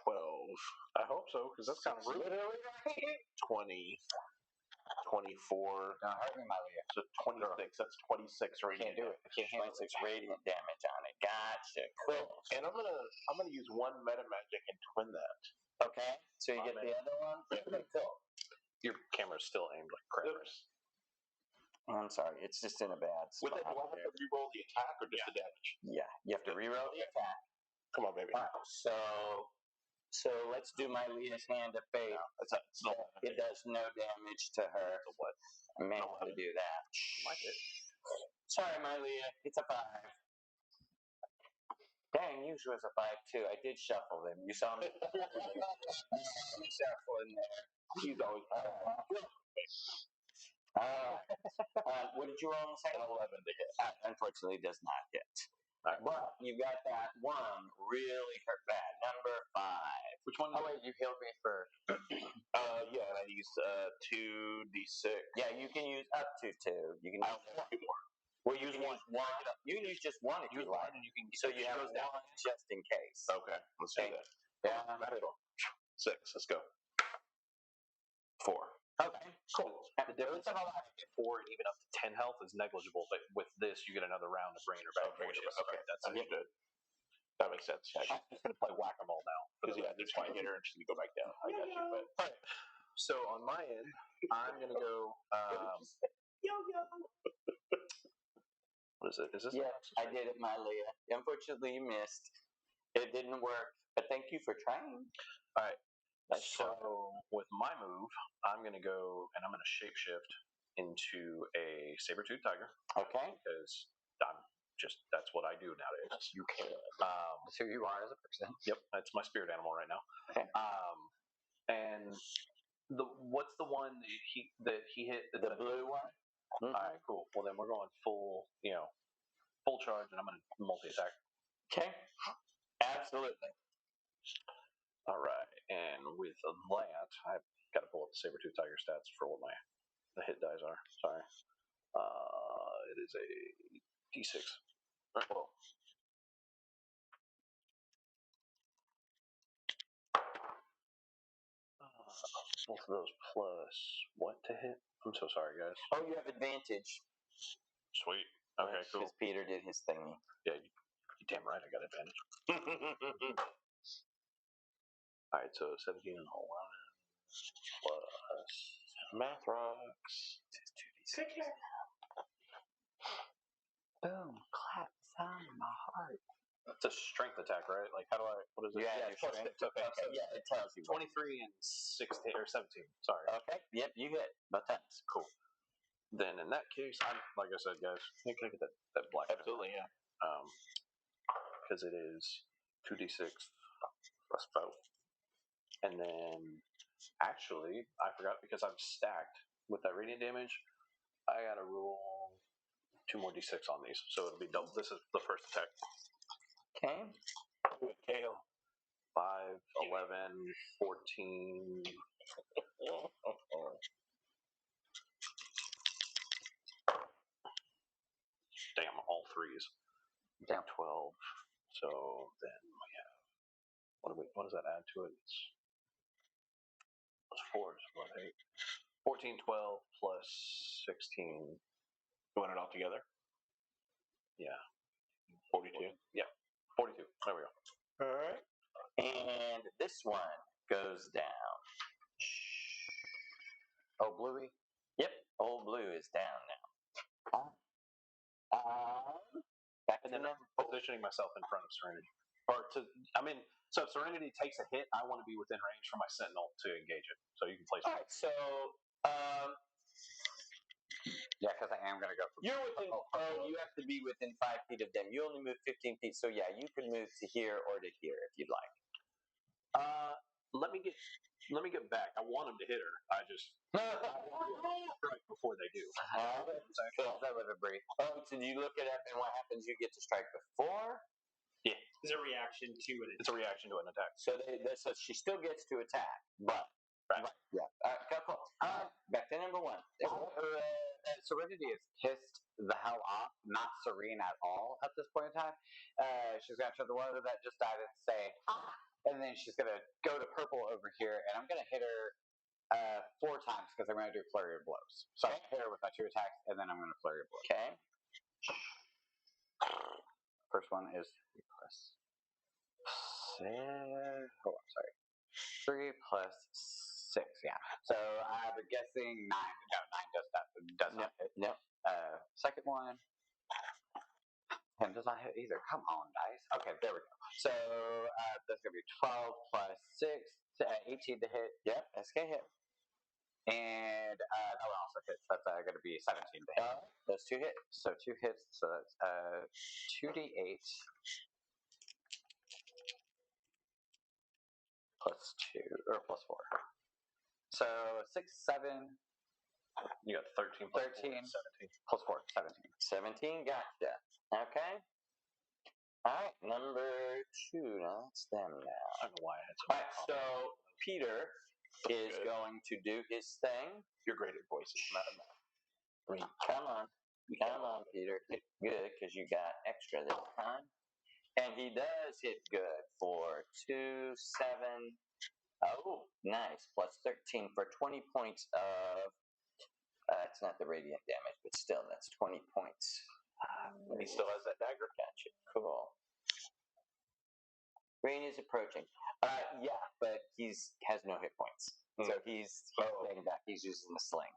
12. I hope so, because that's kind of rude. Literally right. 20, 24. Don't hurt me, Mylea. So 26. That's 26 radiant. Can't do it. I can't handle 26 radiant damage on it. Gotcha. Cool. And I'm gonna use one meta magic and twin that. Okay. So you get the other one? Okay, cool. Your camera's still aimed like crap. Oops. Oh, I'm sorry. It's just in a bad With spot. that, do I have to reroll the attack or just the damage? Yeah. You have to reroll the attack. Come on, baby. All right. So let's do Mylea's Hand of Fate. It's not. It does no damage to her. What? I may have to do that. Like it. Sorry, Mylea. It's a 5. Dang, yours was a 5 too. I did shuffle them. You saw me. Shuffle in there. He's always. What did you roll on the second? 11 to hit. Unfortunately, does not hit. Right. But you got that one really hurt bad. Number 5. Which one? Oh wait, you healed me for. Yeah, and I used 2d6. Yeah, you can use up to 2. You can I use only have 2 more. Well, you can use one. You can use just one if you like. and you can. So you have one just in case. Okay, let's do that. Yeah. 6. Let's go. 4. Okay. Cool. The difference of 4 and even up to 10 health is negligible, but with this you get another round of bringing her back. Okay, okay, That's understood. That makes sense. I'm just gonna play whack-a-mole now. Because yeah, there's my hitter and she's gonna go back down. I got you, but Alright. So on my end, I'm gonna go. What is it? Is this? Yeah, I did it, Mylea. Unfortunately, you missed. It didn't work, but thank you for trying. All right. That's So with my move, I'm gonna go and I'm gonna shapeshift into a saber-tooth tiger Okay. because that's what I do nowadays. you can. That's who you are as a person. Yep, that's my spirit animal right now. Okay. And what's the one that he hit? The blue one? All right, cool. Well, then we're going full charge, and I'm going to multi-attack. Okay. Absolutely. All right, and with that, I've got to pull up the saber-tooth tiger stats for what the hit dice are. Sorry. It is a D6. All right, well. Both of those plus what to hit? I'm so sorry, guys. Oh, you have advantage. Sweet. Okay, cool. Because Peter did his thingy. Yeah, you damn right I got advantage. All right, so 17 and 11 plus math rocks. Boom, clap, sound in my heart. It's a strength attack, right? Like, how do I? What is it? Yeah, Yeah, your it's plus strength. 6. Okay, so Yeah, it tells you. 23 and 16 or 17. Sorry. Okay. Yep, you hit both times. Cool. Then in that case, I'm like I said, guys. Can I get that black? Absolutely, yeah. Because it is 2d6 plus 5, and then actually I forgot because I'm stacked with that radiant damage. I gotta roll 2 more d6 on these, so it'll be double. This is the first attack. Okay. KO. 5, 11, 14. Damn, all threes. Damn. 12. So then we have what does that add to it? It's 4. It's what, 8? 14, 12 plus 16. Doing it all together? Yeah. 42. Yeah. 42. There we go. All right. And this one goes down. Oh, Bluey. Yep. Old Blue is down now. Back And to then number positioning myself in front of Serenity. So if Serenity takes a hit, I want to be within range for my Sentinel to engage it. So you can place. All right. So Yeah, because I am going to go for. you're within. You have to be within 5 feet of them. You only move 15 feet. So yeah, you can move to here or to here if you'd like. Let me get back. I want him to hit her. I just strike before they do. That would have brief. So do you look it up and what happens? You get to strike before. It's a reaction to it. It's a reaction to an attack. So so she still gets to attack, but Right. yeah. Cool. Back to number 1. Serenity is pissed the hell off, not serene at all at this point in time. She's going to turn to one of that just died and say, ah! And then she's going to go to purple over here, and I'm going to hit her 4 times because I'm going to do flurry of blows. So I'm going to hit her with my 2 attacks, and then I'm going to flurry of blows. Okay. First one is 3 plus 6. Oh, I'm sorry. 3 plus 6, yeah. So I'm guessing 9. No, 9 does not hit. No. Second one. 10 does not hit either. Come on, dice. Okay, there we go. So that's going to be 12 plus 6, 18 to hit. Yep. SK hit. And that one also hits. That's going to be 17 to hit. Those 2 hit. So 2 hits. So that's 2d8 plus 2, or plus 4. So 6, 7. You got 13 plus 13. 4, 17. Plus 4, 17. 17. Gotcha. Okay. All right. Number 2. Now that's them now. I don't know why I had so All much. right. So Peter is going to do his thing. You're great at voices, not a man. Come on. Come on, Peter. Hit good because you got extra this time. And he does hit good for 2, 7. Oh, nice. Plus 13 for 20 points of. It's not the radiant damage, but still, that's 20 points. And he still has that dagger. Gotcha. Cool. Rain is approaching. Yeah, but he's has no hit points. So he's staying back. He's using the sling.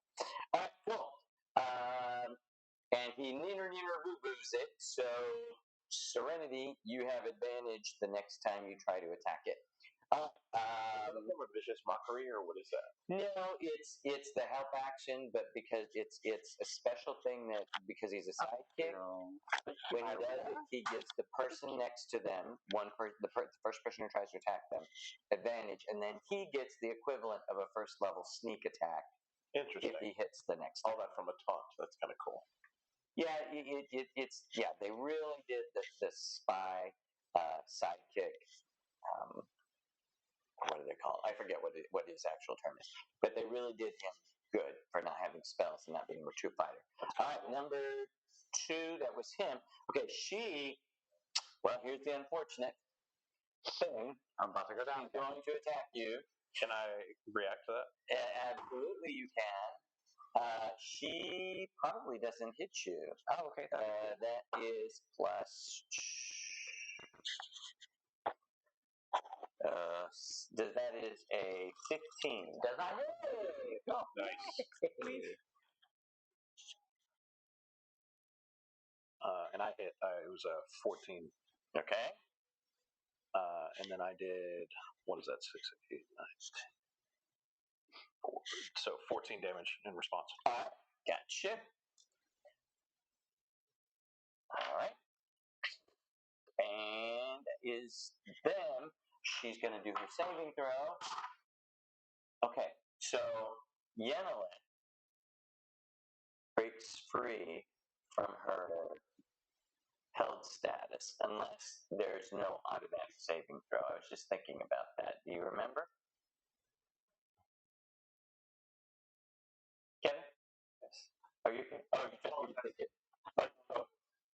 All right, cool. And he neener boo-boos it. So, Serenity, you have advantage the next time you try to attack it. Is that a vicious mockery, or what is that? No, it's the help action, but because it's a special thing that because he's a sidekick, when he does it, he gives the person next to them, the first person who tries to attack them, advantage, and then he gets the equivalent of a first level sneak attack Interesting. if he hits the next. All that from a taunt. That's kind of cool. Yeah, it's they really did the spy sidekick. What do they call it? I forget what his actual term is, but they really did him good for not having spells and not being a true fighter. All right, number 2, that was him. Okay, well, here's the unfortunate thing. I'm about to go down. She's going to attack you. Can I react to that? Absolutely, you can. She probably doesn't hit you. Oh, okay. That is plus. That is a 15. Does not hit. Go. Nice. And I hit. It was a 14. Okay. And then I did, what is that? 6, 8, 9, 10, 4. So 14 damage in response. All right. Gotcha. All right. And is then she's going to do her saving throw. Okay. So Yennelet breaks free from her held status unless there's no automatic saving throw. I was just thinking about that. Do you remember? Kevin? Yes. Are you okay? Oh, you think it.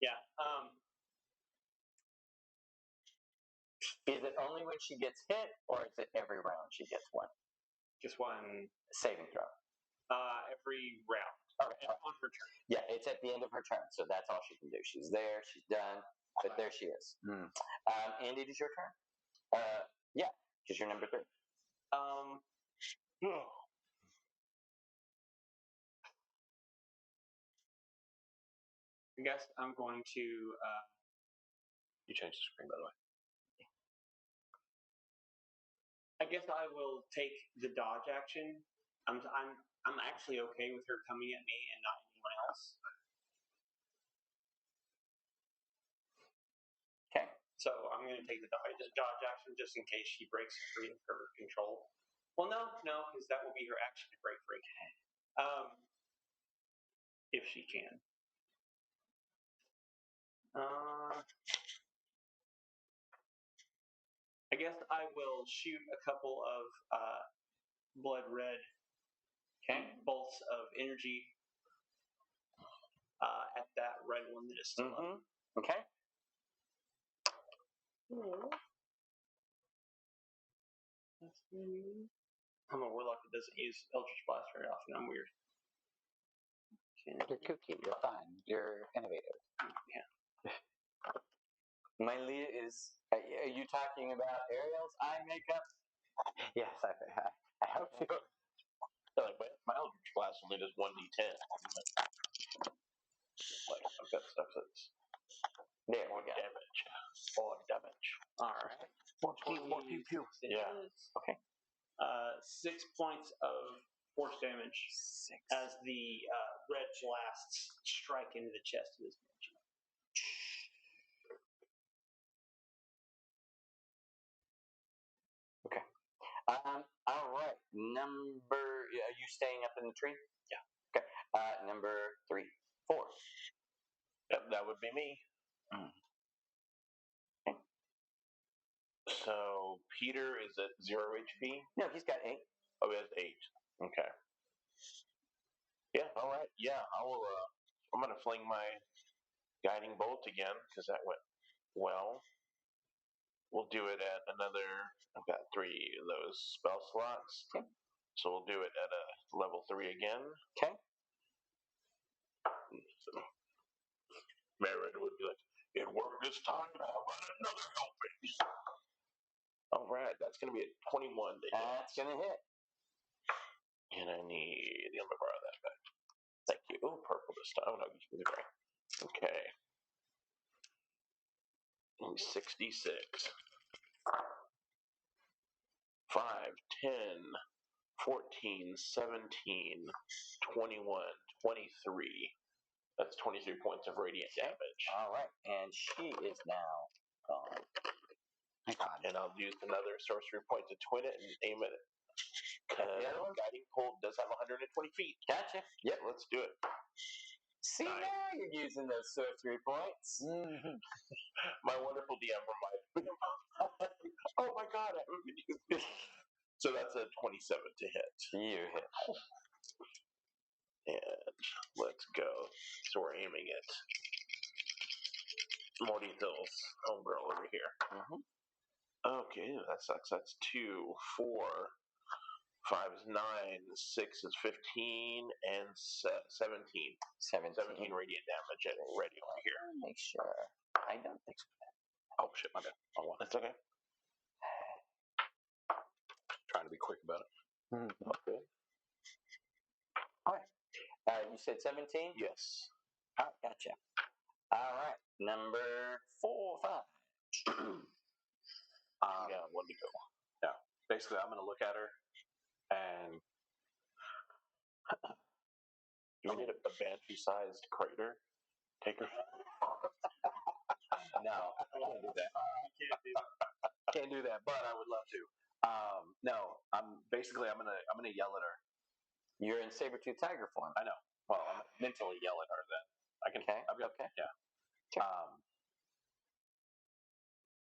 Yeah. Is it only when she gets hit, or is it every round she gets one Just one saving throw? every round. Okay. On her turn. Yeah, it's at the end of her turn, so that's all she can do. She's there, she's done, but there she is. Andy, it is your turn. Yeah, because you're number 3. I guess I'm going to. You changed the screen, by the way. I guess I will take the dodge action. I'm actually okay with her coming at me and not anyone else. Okay. So I'm going to take the dodge action just in case she breaks free of her control. Well, no, because that will be her action to break free. If she can. I guess I will shoot a couple of blood red bolts of energy at that red one that is still up. Okay. I'm a warlock that doesn't use Eldritch Blast very often. I'm weird. You're kooky. You're fun. You're innovative. Yeah. My lead is. Are you talking about Ariel's eye makeup? Yes, I hope so. Like my Eldritch Blast only does 1d10. Like I've got stuff that's There we more go. damage. More damage. All right. More pew pew. Yeah. Okay. 6 points of force damage as the red blasts strike into the chest of this man. Okay. All right. Are you staying up in the tree? Yeah. Okay. Number 3, 4. Yep, that would be me. Okay. So Peter is at 0 HP. No, he's got 8. Oh, he has 8. Okay. Yeah. All right. Yeah. I will. I'm gonna fling my guiding bolt again because that went well. We'll do it at another. I've got 3 of those spell slots. Okay. So we'll do it at a level 3 again. Okay. So Merritt would be like, "It worked this time. How about another helping?" All right, that's gonna be a 21 to hit. That's gonna hit. And I need. Let me borrow that back. Thank you. Oh, purple this time. Oh no, give me the gray. Okay. 66. 5, 10, 14, 17, 21, 23. That's 23 points of radiant damage. All right, and she is now gone. My God. And I'll use another sorcery point to twin it and aim it. Guiding bolt does have 120 feet. Gotcha. Yep, let's do it. See, now you're using those sorcery points. My wonderful DM reminded me. Oh my god, I haven't been using this. So that's a 27 to hit. You hit. And let's go. So we're aiming it. Morditos, homegirl over here. Okay, that sucks. That's 2, 4, 5 is 9, 6 is 15, and 17. 17 radiant damage already over here. Make sure. I don't think so. Oh shit, my bad. That's okay. Trying to be quick about it. Okay. All right. You said 17? Yes. All right, gotcha. All right. Number 4, 5. Yeah, one to go. Basically, I'm going to look at her and Do we need a banshee-sized crater? Take her. no, I can't do that. Can't do that, but I would love to. No, I'm gonna yell at her. You're in saber-tooth tiger form. I know. Well, I'm gonna mentally yell at her then. I can. Okay. I've got, Okay. Yeah. Sure.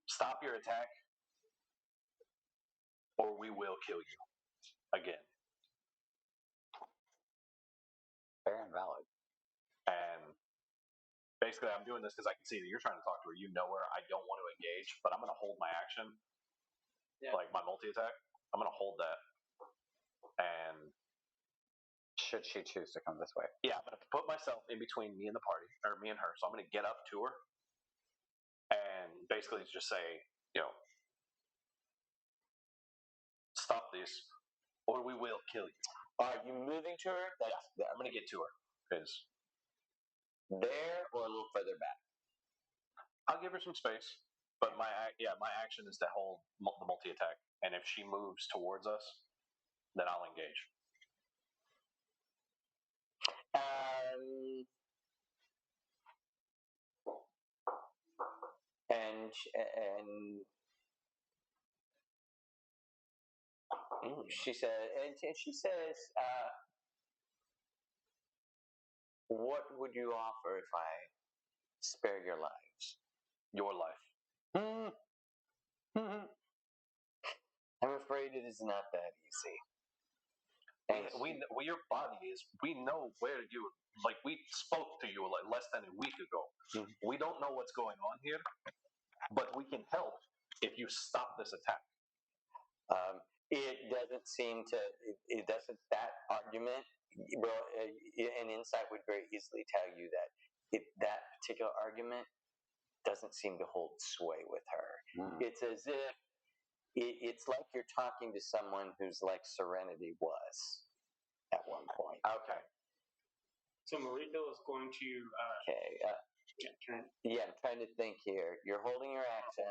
Stop your attack, or we will kill you again. Fair and valid. And basically, I'm doing this because I can see that you're trying to talk to her. You know her. I don't want to engage, but I'm going to hold my action, like my multi attack. I'm going to hold that, and Should she choose to come this way? yeah, I'm going to put myself in between me and the party, or me and her. So I'm going to get up to her, and basically just say, stop this, or we will kill you. Are you moving to her? I'm going to get to her because there or a little further back. I'll give her some space. But my action is to hold the multi attack, and if she moves towards us, then I'll engage. And she says, what would you offer if I spare your lives? Your life. I'm afraid it is not that easy. And your body is. We know where you. Like we spoke to you like less than a week ago. Mm-hmm. We don't know what's going on here, but we can help if you stop this attack. It doesn't seem to. It doesn't. That argument, well, an insight would very easily tell you that that particular argument doesn't seem to hold sway with her. It's as if it's like you're talking to someone who's like Serenity was at one point. Okay. So Marito is going to. I'm trying to think here. You're holding your action.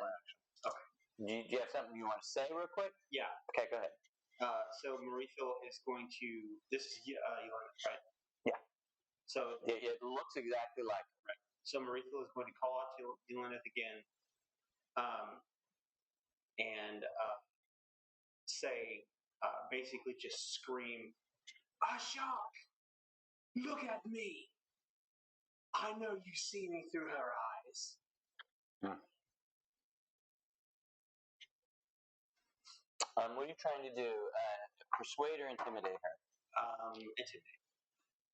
Okay. Do you have something you want to say real quick? Yeah. Okay, go ahead. So Marito is going to. This is Yelena, right? Yeah. So it looks exactly like it. Right. So Marito is going to call out to Yelena again, and say, basically, just scream, "Ashok, look at me! I know you see me through her eyes." What are you trying to do? Persuade or intimidate her? Intimidate.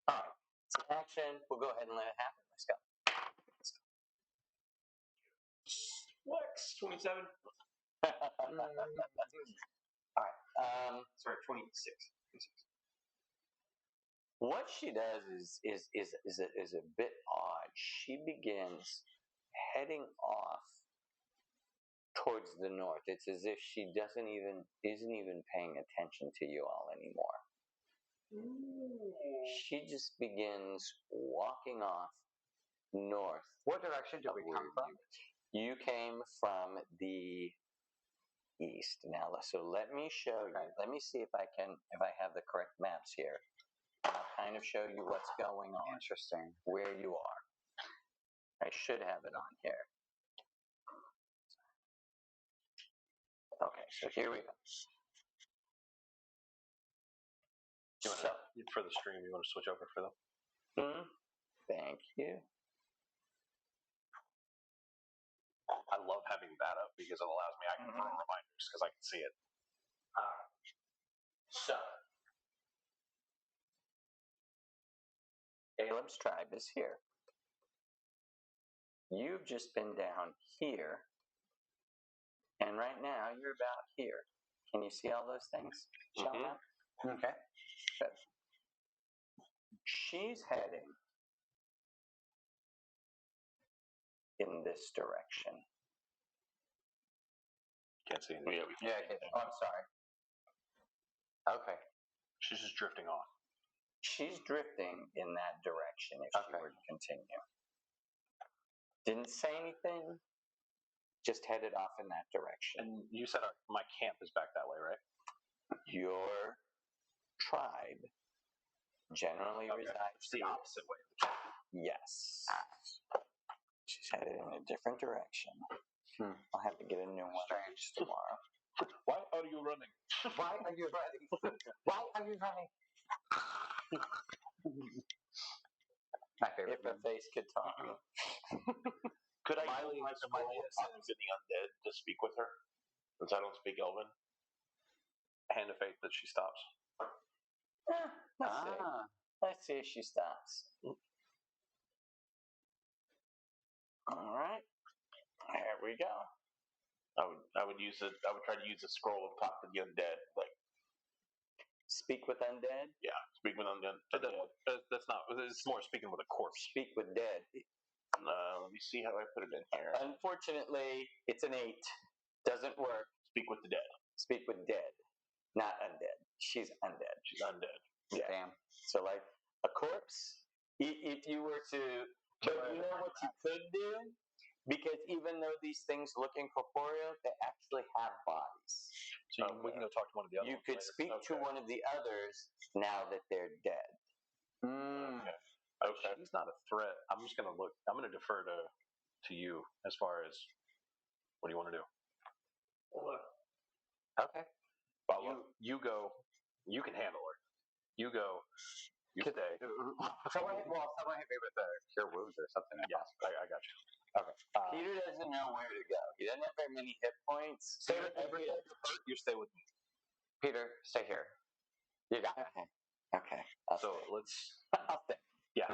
All right. It's an action. We'll go ahead and let it happen. Let's go. Flex 27. All right. Sorry, 26. What she does is a bit odd. She begins heading off towards the north. It's as if she isn't even paying attention to you all anymore. Ooh. She just begins walking off north. What direction do we come from? You came from the east. Now, so let me show you. Let me see if I have the correct maps here. I'll kind of show you what's going on. Interesting. Where you are. I should have it on here. Okay, so here we go. For the stream, you want to switch over for them? Thank you. I love having that up because it allows me. I can throw reminders because I can see it. So, Caleb's tribe is here. You've just been down here, and right now you're about here. Can you see all those things showing up? Okay. Good. She's heading in this direction. Can't see anything. Yeah, okay. Oh, I'm sorry. Okay. She's just drifting off. She's drifting in that direction if she were to continue. Didn't say anything, just headed off in that direction. And you said my camp is back that way, right? Your tribe generally resides It's the opposite way. Yes. She's headed in a different direction. I'll have to get a new one tomorrow. Why are you running? Why are you running? Why are you running? My favorite. If a face could talk. Could I Miley- use my scroll Miley of talking to the undead to speak with her? Since I don't speak Elven. Hand of fate that she stops. Let's see if she stops. All right. There we go. I would try to use the scroll of talk to the undead. Like, Speak with undead. speak with undead. That's not. It's more speaking with a corpse. Speak with dead. Let me see how I put it in here. Unfortunately, it's an 8. Doesn't work. Speak with the dead. Speak with dead, not undead. She's undead. She's undead. Yeah. Damn. So like a corpse. If you were to, but you know what you could do, because even though these things look incorporeal, they actually have bodies. So we can go talk to one of the other. You ones could later. speak to one of the others now that they're dead. Okay. She's not a threat. I'm just gonna look. I'm gonna defer to you as far as what do you want to do? Okay. You go. You can handle her. You go. You stay. Someone hit me with a cure wounds or something. Yeah, I got you. Okay. Peter doesn't know where to go. He doesn't have very many hit points. Stay with every hurt. You stay with me. Peter, stay here. You got it. Okay. So let's. I'll stay. Yeah.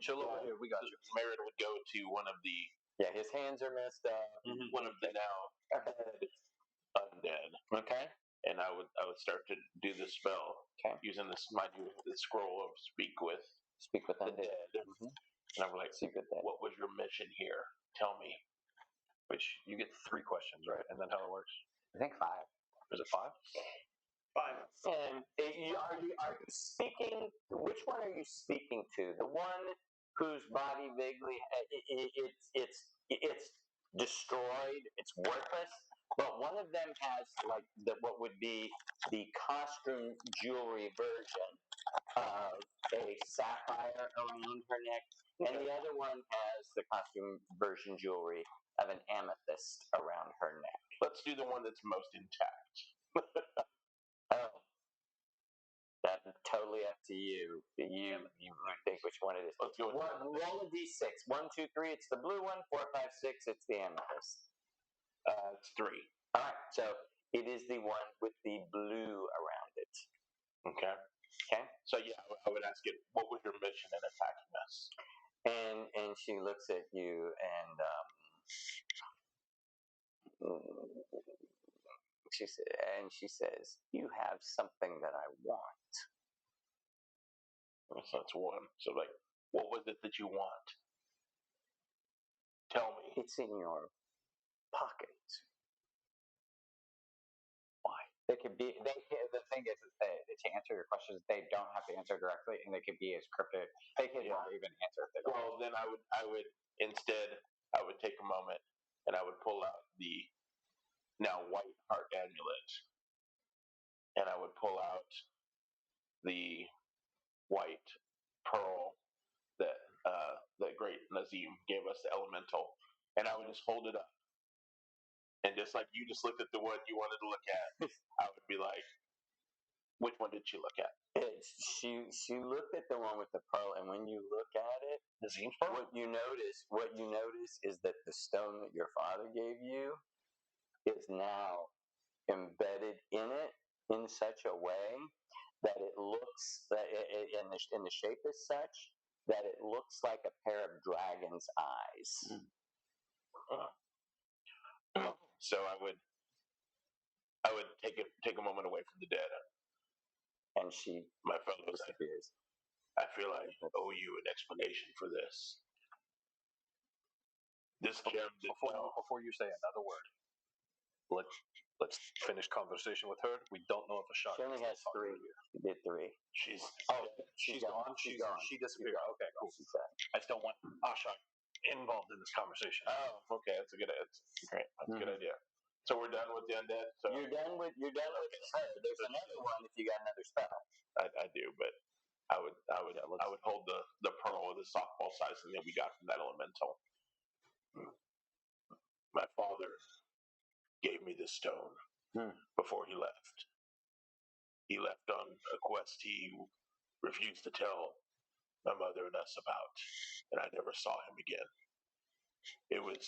Chill over here. We got you. Merritt would go to one of the Yeah, his hands are messed up. one of the now undead. Okay. And I would start to do the spell using the scroll of speak with Speak with the undead. dead. And I'm like, Speak with dead. what was your mission here? Tell me. Which you get 3 questions, right? And then how it works. I think 5. Is it 5? 5. And are you speaking? Which one are you speaking to? The one whose body vaguely it's destroyed, it's worthless, but one of them has like what would be the costume jewelry version of a sapphire around her neck, and the other one has the costume version jewelry of an amethyst around her neck. Let's do the one that's most intact. Oh. That's totally up to you. You think which one it is. Let's go with Roll a d6. 1, 2, 3, it's the blue one. 4, 5, 6, it's the amethyst. it's 3. All right, so it is the one with the blue around it. Okay. Okay? So yeah, I would ask it, what was your mission in attacking us? And she looks at you and she says, "You have something that I want." So that's 1. So like, what was it that you want? Tell me. It's in your pocket. Why? They could be. The thing is that to answer your questions, they don't have to answer directly, and they could be as cryptic. They could not even answer if they don't. Well, then I would instead take a moment and I would pull out the now white heart amulet, and I would pull out the white pearl that the great Nazim gave us, the elemental, and I would just hold it up, and just like you just looked at the one you wanted to look at, I would be like, which one did she look at? She looked at the one with the pearl, and when you look at it, Nazim's pearl? what you notice is that the stone that your father gave you is now embedded in it in such a way that it looks and the shape is such that it looks like a pair of dragon's eyes. So I would take a moment away from the dead. And she My fellows, disappears. I feel I owe you an explanation for this. This gem did well. Before you say another word, let's finish conversation with her. We don't know if a shot. She only has 3. She did 3. She's She's gone. She's gone. She disappeared. Okay, cool. She's dead. I still want Ashok. involved in this conversation. Oh, okay. That's great. That's a good idea. So we're done with the undead. So You're done with her. There's another one if you got another spell. I do, but I would hold the pearl with a softball size thing that we got from that elemental. My father gave me this stone before he left. He left on a quest he refused to tell my mother and us about, and I never saw him again. It was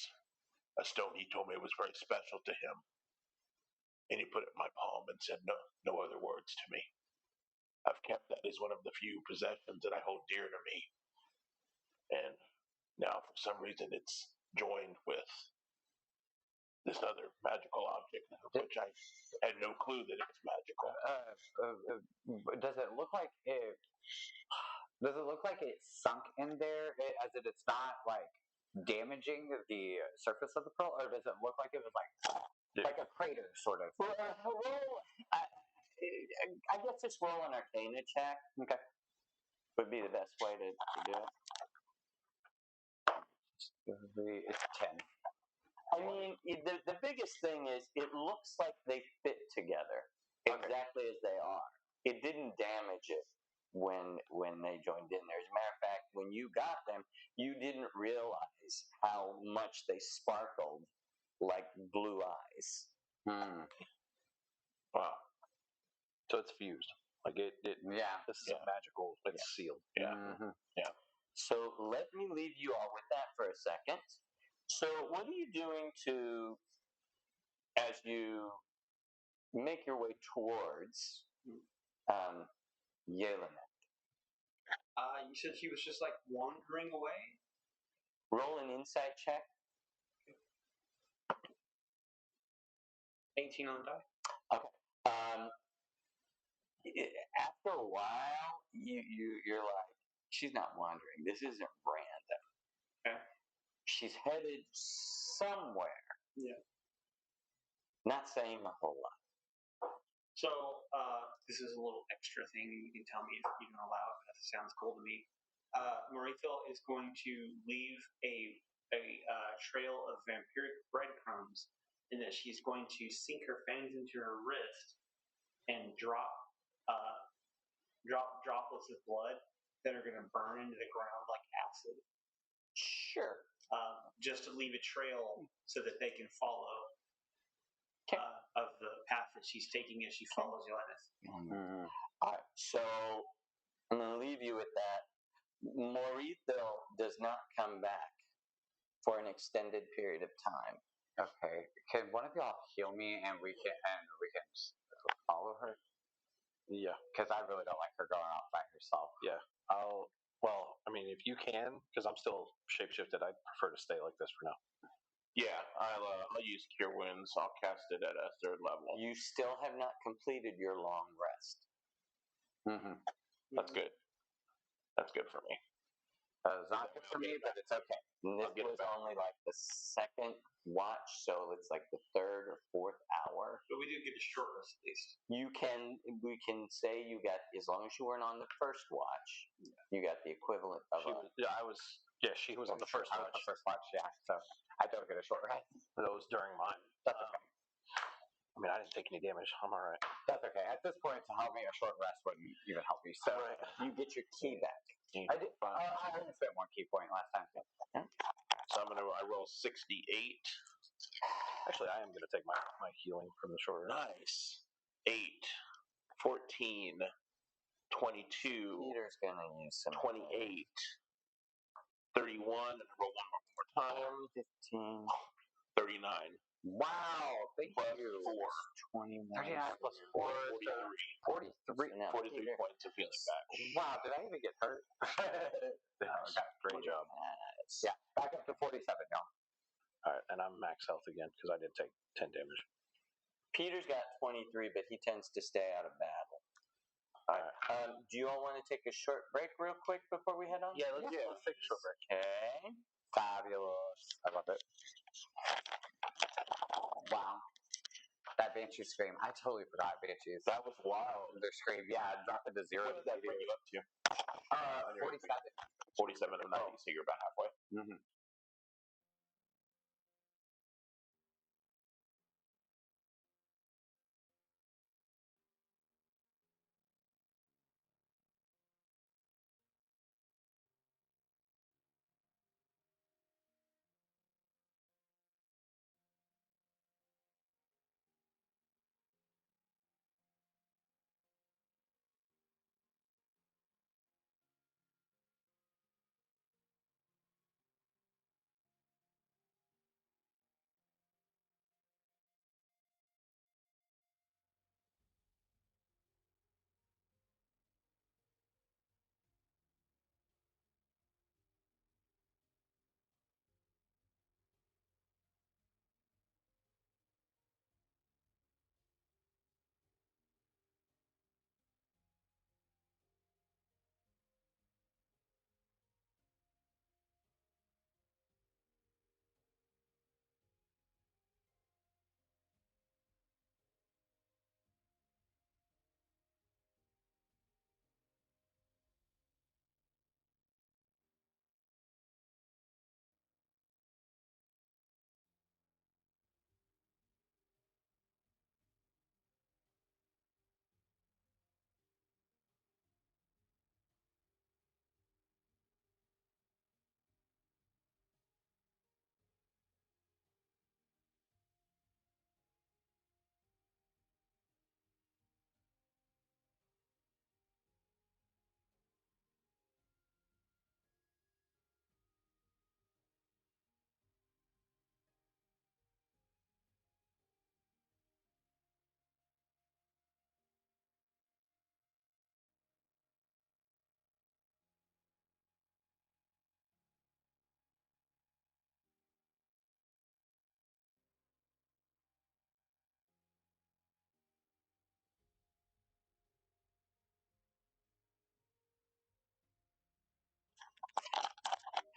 a stone he told me was very special to him, and he put it in my palm and said no other words to me. I've kept that as one of the few possessions that I hold dear to me, and now for some reason it's joined with this other magical object, which I had no clue that it was magical. Does it look like it? Does it look like it sunk in there, as it's not like damaging the surface of the pearl, or does it look like it was like a crater sort of? Well, I guess just roll an Arcana check. Okay. Would be the best way to do it. It's 10. I mean, the biggest thing is it looks like they fit together exactly as they are. It didn't damage it when they joined in there. As a matter of fact, when you got them, you didn't realize how much they sparkled like blue eyes. Wow. So it's fused. Like it Yeah. This is a magical. It's sealed. Yeah. Yeah. So let me leave you all with that for a second. So what are you doing as you make your way towards Yelena? You said he was just like wandering away? Roll an insight check. 18 on the die. Okay. After a while, you're like, she's not wandering. This isn't random. Okay. She's headed somewhere. Yeah. Not saying a whole lot. So this is a little extra thing. You can tell me if you don't allow it. That sounds cool to me. Marithel is going to leave a trail of vampiric breadcrumbs, in that she's going to sink her fangs into her wrist and drop droplets of blood that are going to burn into the ground like acid. Sure. Just to leave a trail so that they can follow of the path that she's taking as she follows Yelena. All right. So I'm going to leave you with that. Morito does not come back for an extended period of time. Okay. Can one of y'all heal me and we can follow her? Yeah. Because I really don't like her going off by herself. Yeah. Well, I mean, if you can, because I'm still shapeshifted, I'd prefer to stay like this for now. Yeah, I'll use Cure Wounds. I'll cast it at a 3rd level. You still have not completed your long rest. That's good. That's good for me. It's not good for me, but it's okay. This was only like the 2nd watch, so it's like the 3rd or 4th hour. But we do get a short rest at least. We can say you got, as long as you weren't on the 1st watch, you got the equivalent of she was on the first watch. The first watch, yeah. So I don't get a short rest. That was during mine. That's okay. I mean, I didn't take any damage. I'm all right. That's okay. At this point, to help me, a short rest wouldn't even help me. So you get your key back. I did. I only spent 1 key point last time. So I roll 68. Actually, I am going to take my healing from the short rest. Nice. 8, 14, 22, Peter's gonna use some 28, 31, and I roll one more time. 15, 39. Wow, thank Plus you. 4. 21, 39 plus 4. 43. No, 43 Peter. points of healing back. Wow, did I even get hurt? Great job. Yeah, back up to 47 now. All right, and I'm max health again because I did take 10 damage. Peter's got 23, but he tends to stay out of battle. All right. Do you all want to take a short break real quick before we head on? Yeah, let's take a short break. Okay. Fabulous. I love it. Wow. That Banshee scream. I totally forgot Banshees. That was wild. Their scream. Yeah, drop it to 0. What did that bring you up to? 47. 47 of 90, so you're about halfway.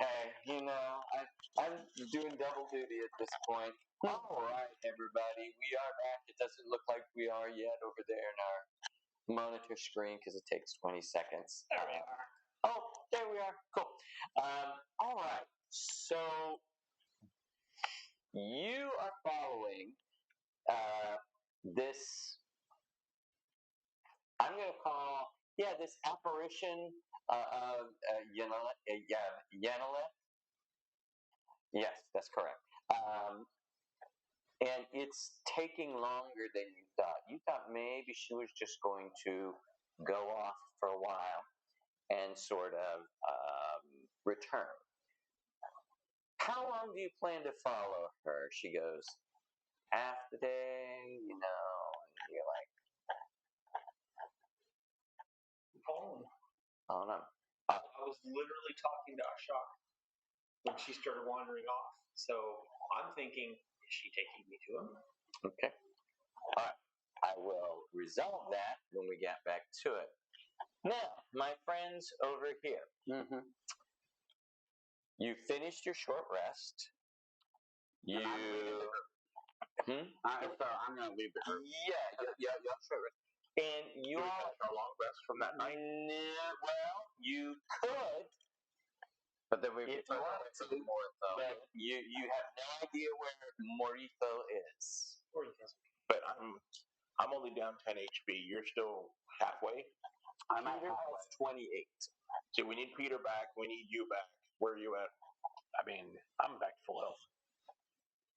Hey, I'm doing double duty at this point. All right, everybody, we are back. It doesn't look like we are yet over there in our monitor screen because it takes 20 seconds. There we are. Oh, there we are. Cool. All right. So you are following this. I'm going to call this apparition of Yanela. Yes, that's correct. And it's taking longer than you thought. You thought maybe she was just going to go off for a while and sort of return. How long do you plan to follow her? She goes, half the day, and you're like, oh no. I was literally talking to Ashok when she started wandering off. So I'm thinking, is she taking me to him? Okay. All right. I will resolve that when we get back to it. Now, my friends over here, you finished your short rest. You. So I'm going to leave the group. Yeah, short rest. And you Did we all. catch our long rest from that night? Well, you could. But then we If you want to, but you have no idea where Morito is. But I'm only down 10 HP. You're still halfway. I'm at Peter halfway. has 28. So we need Peter back. We need you back. Where are you at? I mean, I'm back to full health.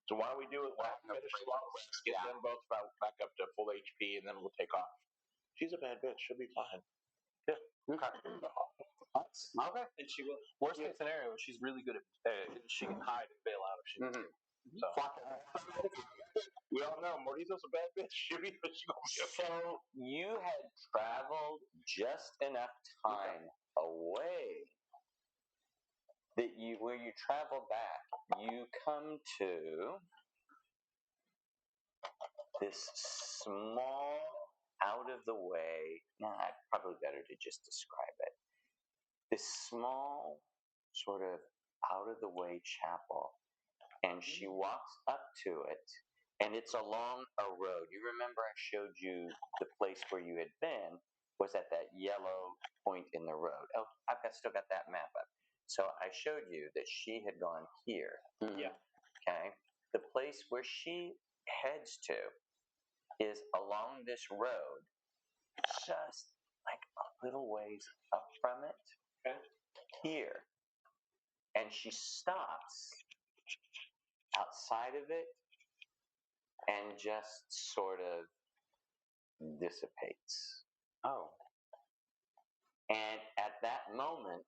So why don't we do it? Why don't we finish the long rest, get them both back up to full HP, and then we'll take off. She's a bad bitch. She'll be fine. Yeah. Okay. Okay. And she will. Worst case scenario, she's really good at. She can hide and bail out if she needs to. So We all know Morito's a bad bitch. She'll be So you had traveled just enough time away that where you travel back, you come to this small, out of the way. Probably better to just describe it. This small, sort of out of the way chapel, and she walks up to it, and it's along a road. You remember I showed you the place where you had been was at that yellow point in the road. Oh, still got that map up. So I showed you that she had gone here. Yeah. Okay. The place where she heads to is along this road, just like a little ways up from it. Okay. Here. And she stops outside of it and just sort of dissipates. Oh. And at that moment,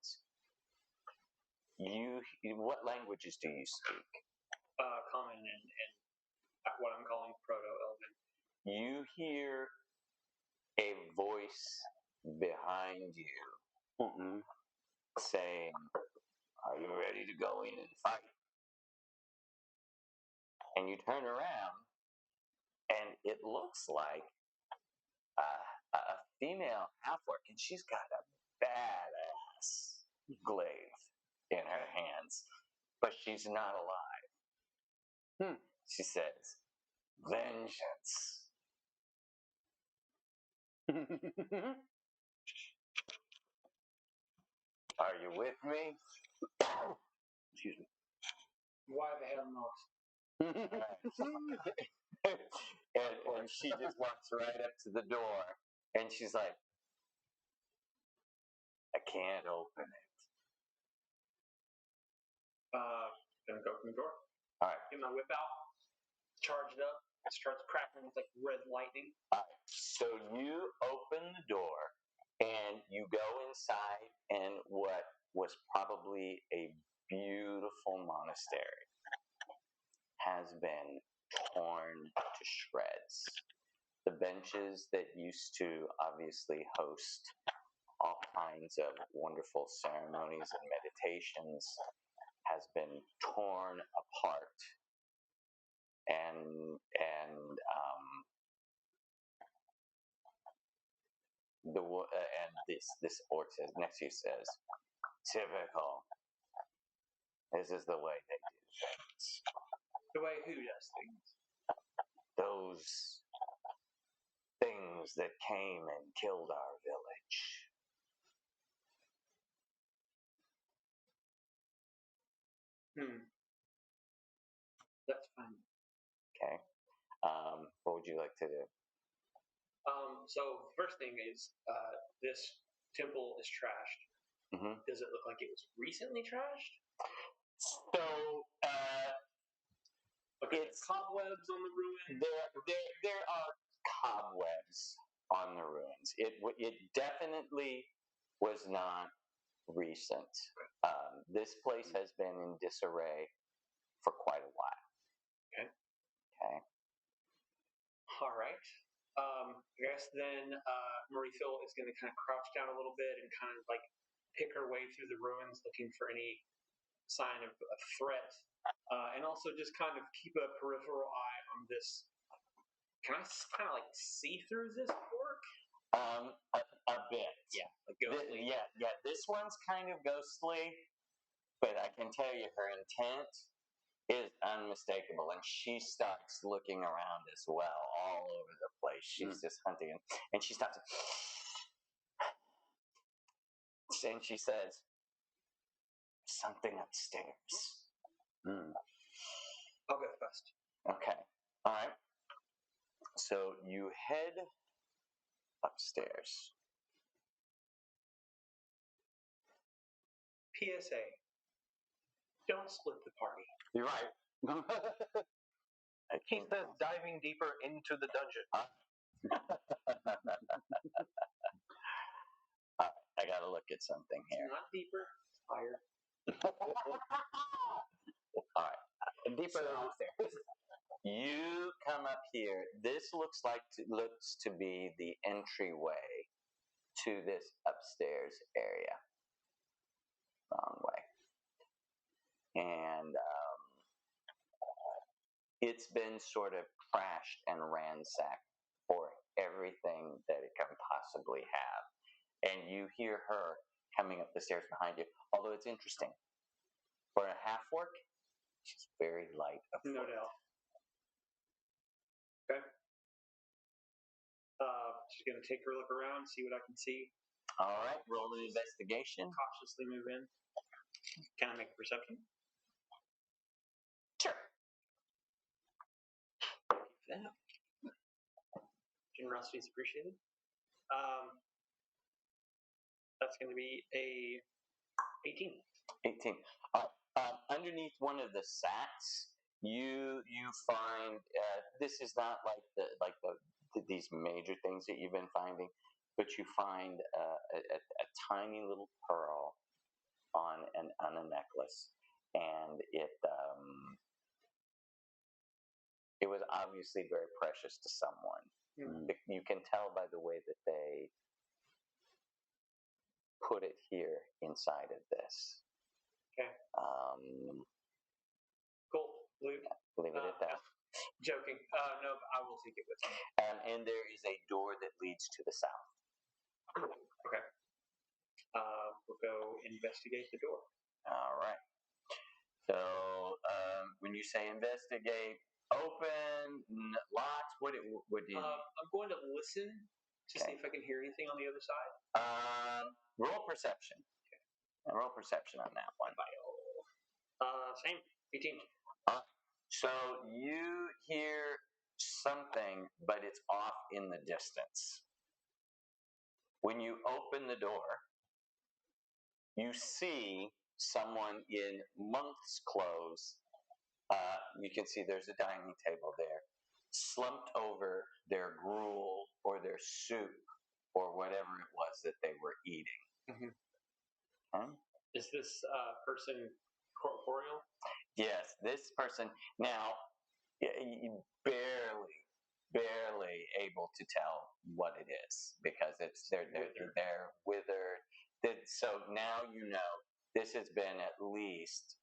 what languages do you speak? Common and what I'm calling Proto-Elven. You hear a voice behind you saying, "Are you ready to go in and fight?" And you turn around, and it looks like a female half-orc, and she's got a badass glaive in her hands, but she's not alive. She says, "Vengeance." Are you with me? Excuse me. Why the hell not? and she just walks right up to the door, and she's like, "I can't open it." Gonna go from the door. All right. Get my whip out, charge it up. It starts crackling with like red lightning. All right. So you open the door, and you go inside, and what was probably a beautiful monastery has been torn to shreds. The benches that used to obviously host all kinds of wonderful ceremonies and meditations has been torn apart, and this orc says next to you says, "Typical. This is the way they do things. The way who does things? Those things that came and killed our village. That's fine. Okay. What would you like to do? So first thing is this temple is trashed. Mm-hmm. Does it look like it was recently trashed? So, It's cobwebs on the ruins. There are cobwebs on the ruins. It definitely was not recent. This place has been in disarray for quite a while. Okay. Okay. All right. I guess then Marie Phil is going to kind of crouch down a little bit and kind of like pick her way through the ruins, looking for any sign of a threat, and also just kind of keep a peripheral eye on this. Can I kind of like see through this orc? A bit. Yeah, like ghostly. Yeah. This one's kind of ghostly, but I can tell you her intent is unmistakable, and she starts looking around as well, all over the place. She's just hunting, and she stops, and she says, "Something upstairs." I'll go first. Okay. All right. So you head upstairs. PSA: don't split the party. You're right. He says diving deeper into the dungeon. I gotta look at something here. It's not deeper. It's higher. All right. Deeper than upstairs. You come up here. This looks to be the entryway to this upstairs area. Wrong way. And it's been sort of trashed and ransacked for everything that it can possibly have. And you hear her coming up the stairs behind you. Although it's interesting. For a half-orc, she's very light of foot. No doubt. Okay. Just gonna take her look around, see what I can see. All right, roll an investigation. Cautiously move in. Can I make a perception? Sure. Yeah. Generosity is appreciated. That's going to be a 18. 18. Underneath one of the sacks, you find this is not like these major things that you've been finding, but you find a tiny little pearl on a necklace, and it was obviously very precious to someone. Mm-hmm. You can tell by the way that they put it here inside of this. Okay. Cool. Leave it at that. Joking. No, I will take it with me. And there is a door that leads to the south. Okay. We'll go investigate the door. All right. So when you say investigate, open, locked, what do you? I'm going to listen to see if I can hear anything on the other side. Roll perception. Okay. Roll perception on that one. Same. 18. So you hear something, but it's off in the distance. When you open the door, you see someone in monk's clothes. You can see there's a dining table there, slumped over their gruel or their soup or whatever it was that they were eating. Mm-hmm. Okay? Is this person corporeal? Yes, this person. Now, barely able to tell what it is because they're withered. So now you know this has been at least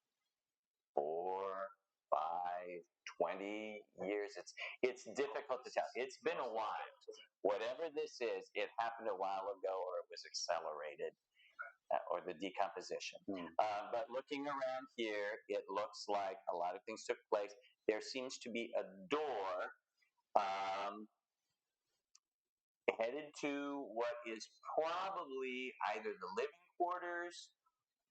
4, 5, 20 years. It's difficult to tell. It's been a while. Whatever this is, it happened a while ago or it was accelerated. or the decomposition. But looking around here, it looks like a lot of things took place. There seems to be a door headed to what is probably either the living quarters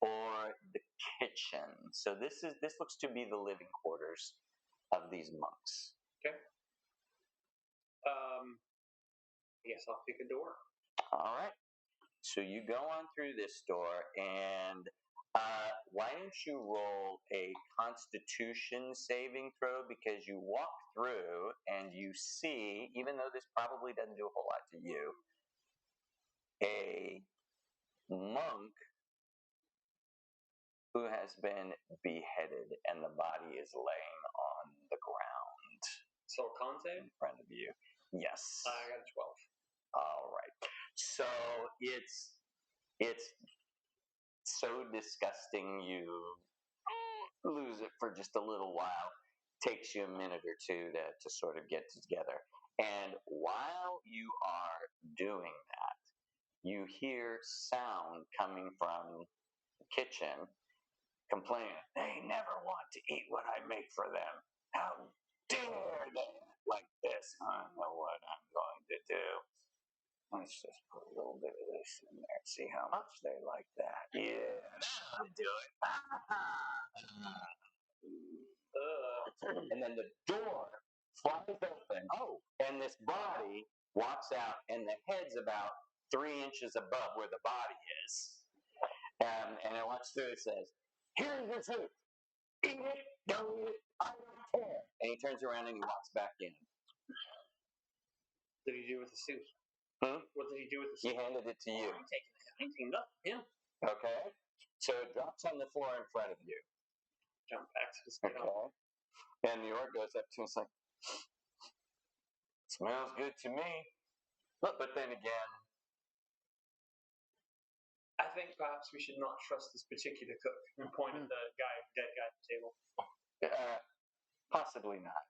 or the kitchen. So this looks to be the living quarters of these monks. Okay. I guess I'll pick a door. All right. So you go on through this door, and why don't you roll a Constitution saving throw, because you walk through and you see, even though this probably doesn't do a whole lot to you, a monk who has been beheaded, and the body is laying on the ground So a con save? in front of you. Yes. I got a 12. All right. So it's so disgusting you lose it for just a little while. Takes you a minute or two to sort of get together. And while you are doing that, you hear sound coming from the kitchen, complaining, they never want to eat what I make for them. How dare they act like this? I know what I'm going to do. Let's just put a little bit of this in there. See how much they like that. Yeah, that'll do it. And then the door flies open. Oh, and this body walks out, and the head's about 3 inches above where the body is. And it walks through. It says, "Here's your food. Eat it. Don't eat it. I don't care." And he turns around and he walks back in. What did he do with the suit? What did he do with the He suit? handed it to you. I'm taking it. I'm taking it up. Yeah. Okay. So it drops on the floor in front of you. Jump back to the spit. Okay. And New York goes up to him and is like, smells good to me. But then again, I think perhaps we should not trust this particular cook. And point at the dead guy at the table. possibly not.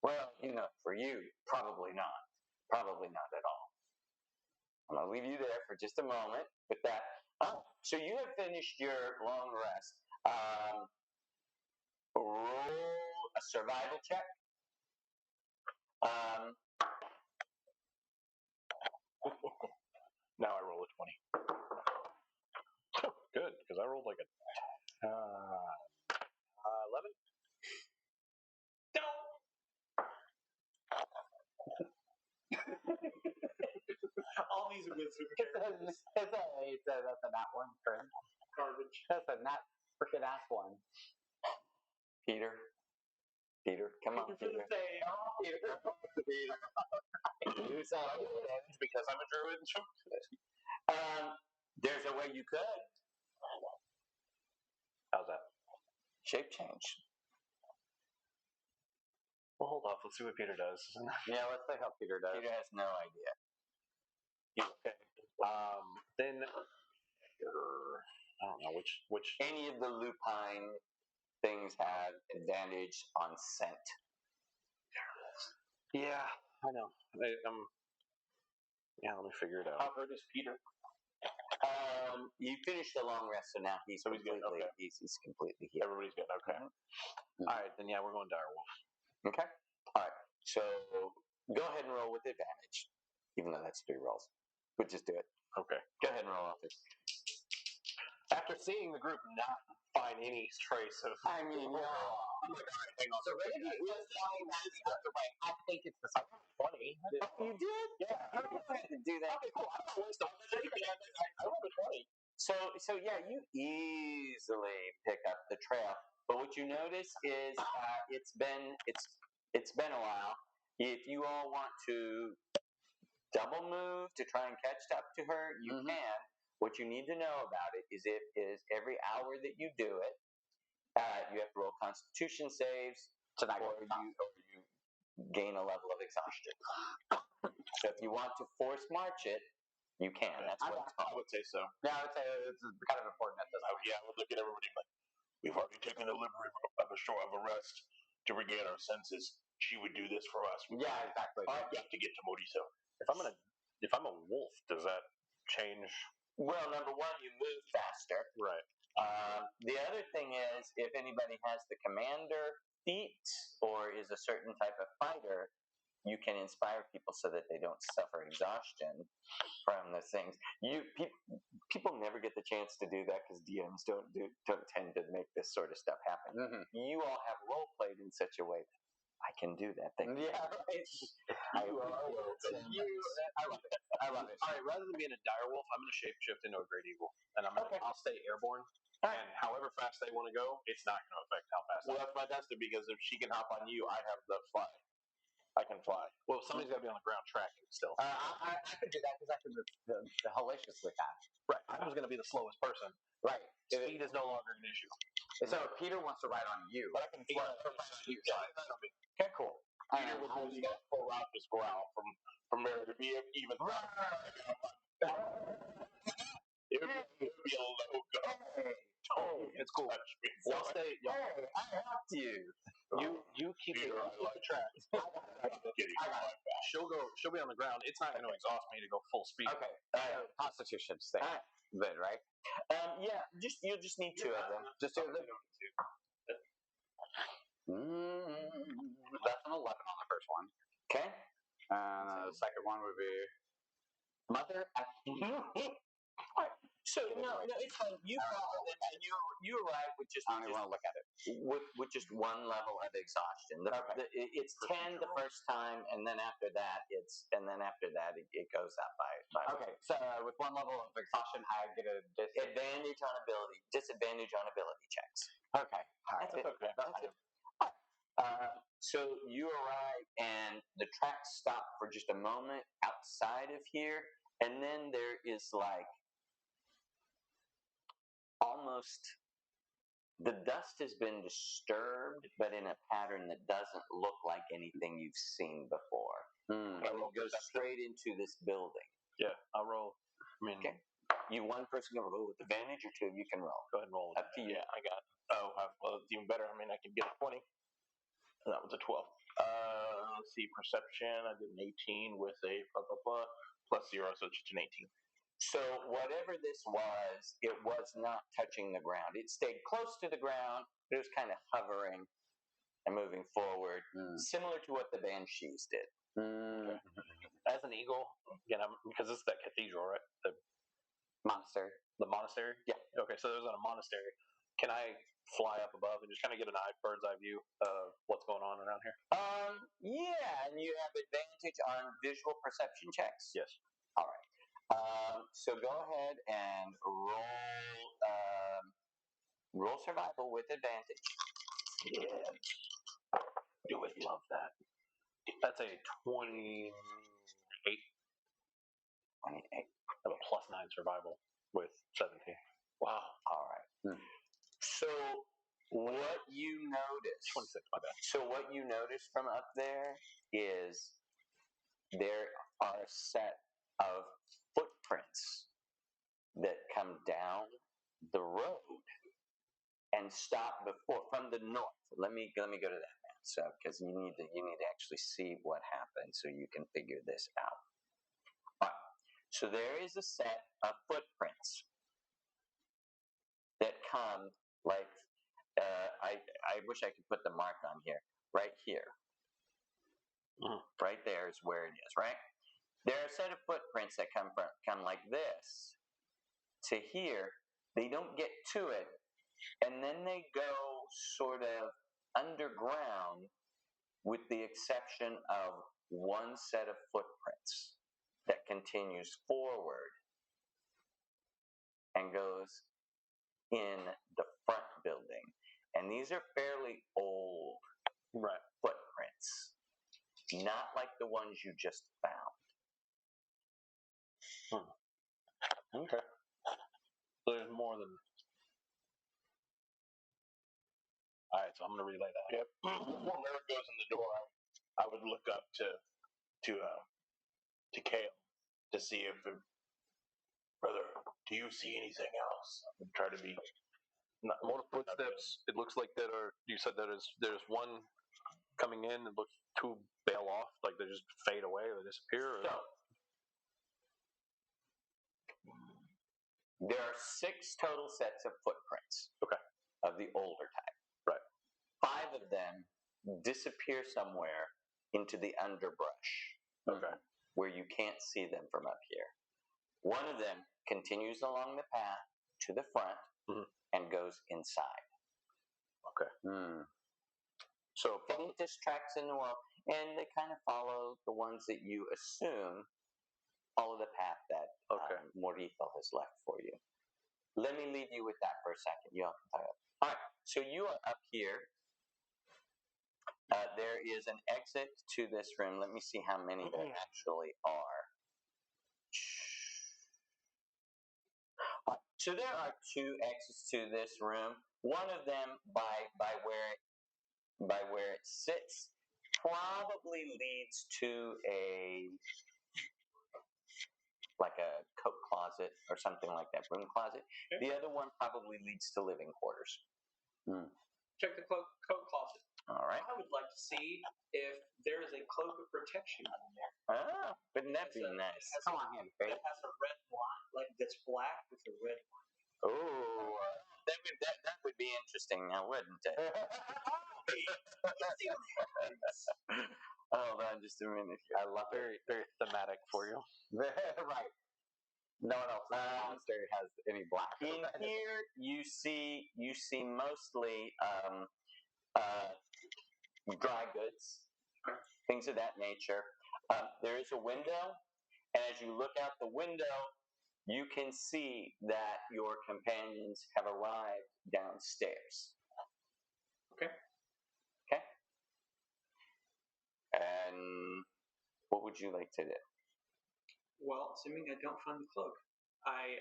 Well, for you, probably not. Probably not at all. I'm going to leave you there for just a moment with that. So you have finished your long rest. Roll a survival check. Now I roll a 20. Good, because I rolled like a 11. All these are wisdom That's a not one turn. garbage. That's a not freaking ass one. Peter, come on, Peter. Peter. Do something. Because I'm a druid. There's a way you could. How's that? Shape change. Well, hold off. Let's see what Peter does. Yeah, let's see how Peter does. Peter has no idea. Okay. Then, I don't know which. Any of the lupine things have advantage on scent. Yeah, I know. Yeah, let me figure it out. How hurt is Peter? You finished the long rest, so now he's completely he's completely healed. Everybody's good. Okay. All right, then yeah, we're going direwolf. Okay. All right. So go ahead and roll with advantage, even though that's 3 rolls. We'll just do it. Okay. Go ahead and roll off it. After seeing the group not find any trace of. I mean, no. I'm like, all right, hang on. So Randy was flying back the other way. I think it's the same. 20. You did? Yeah. You don't have to do that. Okay, cool. I don't waste all this. I rolled a 20. So yeah, you easily pick up the trail. But what you notice is it's been a while. If you all want to double move to try and catch up to her, you can. What you need to know about it is every hour that you do it, you have to roll Constitution saves, or you gain a level of exhaustion. So if you want to force march it, you can. That's what it's called. I would say so. Yeah, I would say it's kind of important at this point. Yeah, I would look at everybody like, we've already taken the liberty of a rest to regain our senses. She would do this for us. Yeah, exactly. We have to get to Modiso. If I'm a wolf, does that change Well, number one, you move faster. Right. The other thing is, if anybody has the commander feat or is a certain type of fighter, you can inspire people so that they don't suffer exhaustion from the things. People never get the chance to do that because DMs don't tend to make this sort of stuff happen. Mm-hmm. You all have role played in such a way that I can do that thing. Yeah, right. I love it. I love it. All right, rather than being a direwolf, I'm going to shapeshift into a great eagle, and I'll stay airborne. Right. And however fast they want to go, it's not going to affect how fast. Well, that's fantastic because if she can hop on you, I have the fly. I can fly. Well, somebody's got to be on the ground tracking still. I could do that because I could the hellaciously fast. Right. I was going to be the slowest person. Right. Speed is no longer an issue. So Peter wants to ride on you. But I can fly. Okay, cool. Peter would lose that full out just growl from there to be even. It would be a low go. It's cool. Y'all stay. Hey, I helped you. You keep Peter, I like the track. She'll be on the ground. It's not going to exhaust me to go full speed. Okay. Constitution thing. Then, right? Yeah, you'll just need two of them. Just do them. That's an 11 on the first one. Okay. The second one would be Mother. So no, it's fine. You follow them, and you arrive with just. I don't even want to look at it. With just one level of exhaustion. It's 10 the first time, and then after that it goes up by. Okay, so with one level of exhaustion, I get a disadvantage on ability checks. Okay, all right. That's okay. That's it. So you arrive, and the tracks stop for just a moment outside of here, and then there is like almost the dust has been disturbed, but in a pattern that doesn't look like anything you've seen before. And it goes straight into this building. Yeah, I'll roll. Okay. You one person can roll with advantage, or two of you can roll. Go ahead and roll. Up to you. Yeah, I got. Well, it's even better. I mean, I can get a 20. And that was a 12. Let's see, perception. I did an 18 with a plus 0, so it's just an 18. So whatever this was, it was not touching the ground. It stayed close to the ground, but it was kind of hovering and moving forward, similar to what the banshees did. Okay. As an eagle, again, because this is that cathedral, right? The monastery. The monastery? Yeah. Okay, so there's a monastery. Can I fly up above and just kind of get bird's eye view of what's going on around here? Yeah, and you have advantage on visual perception checks? Yes. All right. So go ahead and roll survival with advantage. Yeah. You would love that. That's a 28. 28. I have a +9 survival with 17. Wow. All right. So what you notice? 26. My bad. So what you notice from up there is there are a set of footprints that come down the road and stop from the north. Let me go to that map, so because you need to actually see what happened so you can figure this out. All right. So there is a set of footprints that come like I wish I could put the mark on here. Right here. Right there is where it is, right? There are a set of footprints that come like this to here. They don't get to it, and then they go sort of underground, with the exception of one set of footprints that continues forward and goes in the front building. And these are fairly old footprints, not like the ones you just found. Okay. So there's more than. All right, so I'm going to relay that. Yep. Before Merrick goes in the door, I would look up to Kale to see if, brother, do you see anything else? I would try to be. More footsteps. It looks like you said that there's one coming in. It looks two bail off, like they just fade away or disappear. Or? So There are 6 total sets of footprints. Okay. Of the older type. Right. 5 of them disappear somewhere into the underbrush. Okay. Where you can't see them from up here. One of them continues along the path to the front and goes inside. Okay. So faintest tracks in the world, and they kind of follow the ones that you assume follow the path that Morito has left for you. Let me leave you with that for a second. You all can talk. All right, so you are up here. There is an exit to this room. Let me see how many there actually are. So there are 2 exits to this room. One of them by where it sits probably leads to a coat closet or something like that, broom closet. Okay. The other one probably leads to living quarters. Check the coat closet. All right. I would like to see if there is a cloak of protection in there. Ah, wouldn't that be nice? Come on, that has a red line, that's black with a red line. Oh, that would be interesting now, wouldn't it? Hold on just a minute here. I love it. Very thematic for you. Right. No one else downstairs has any black. In here, you see mostly dry goods, things of that nature. There is a window, and as you look out the window, you can see that your companions have arrived downstairs. Okay. Okay. And what would you like to do? Well, assuming I don't find the cloak, I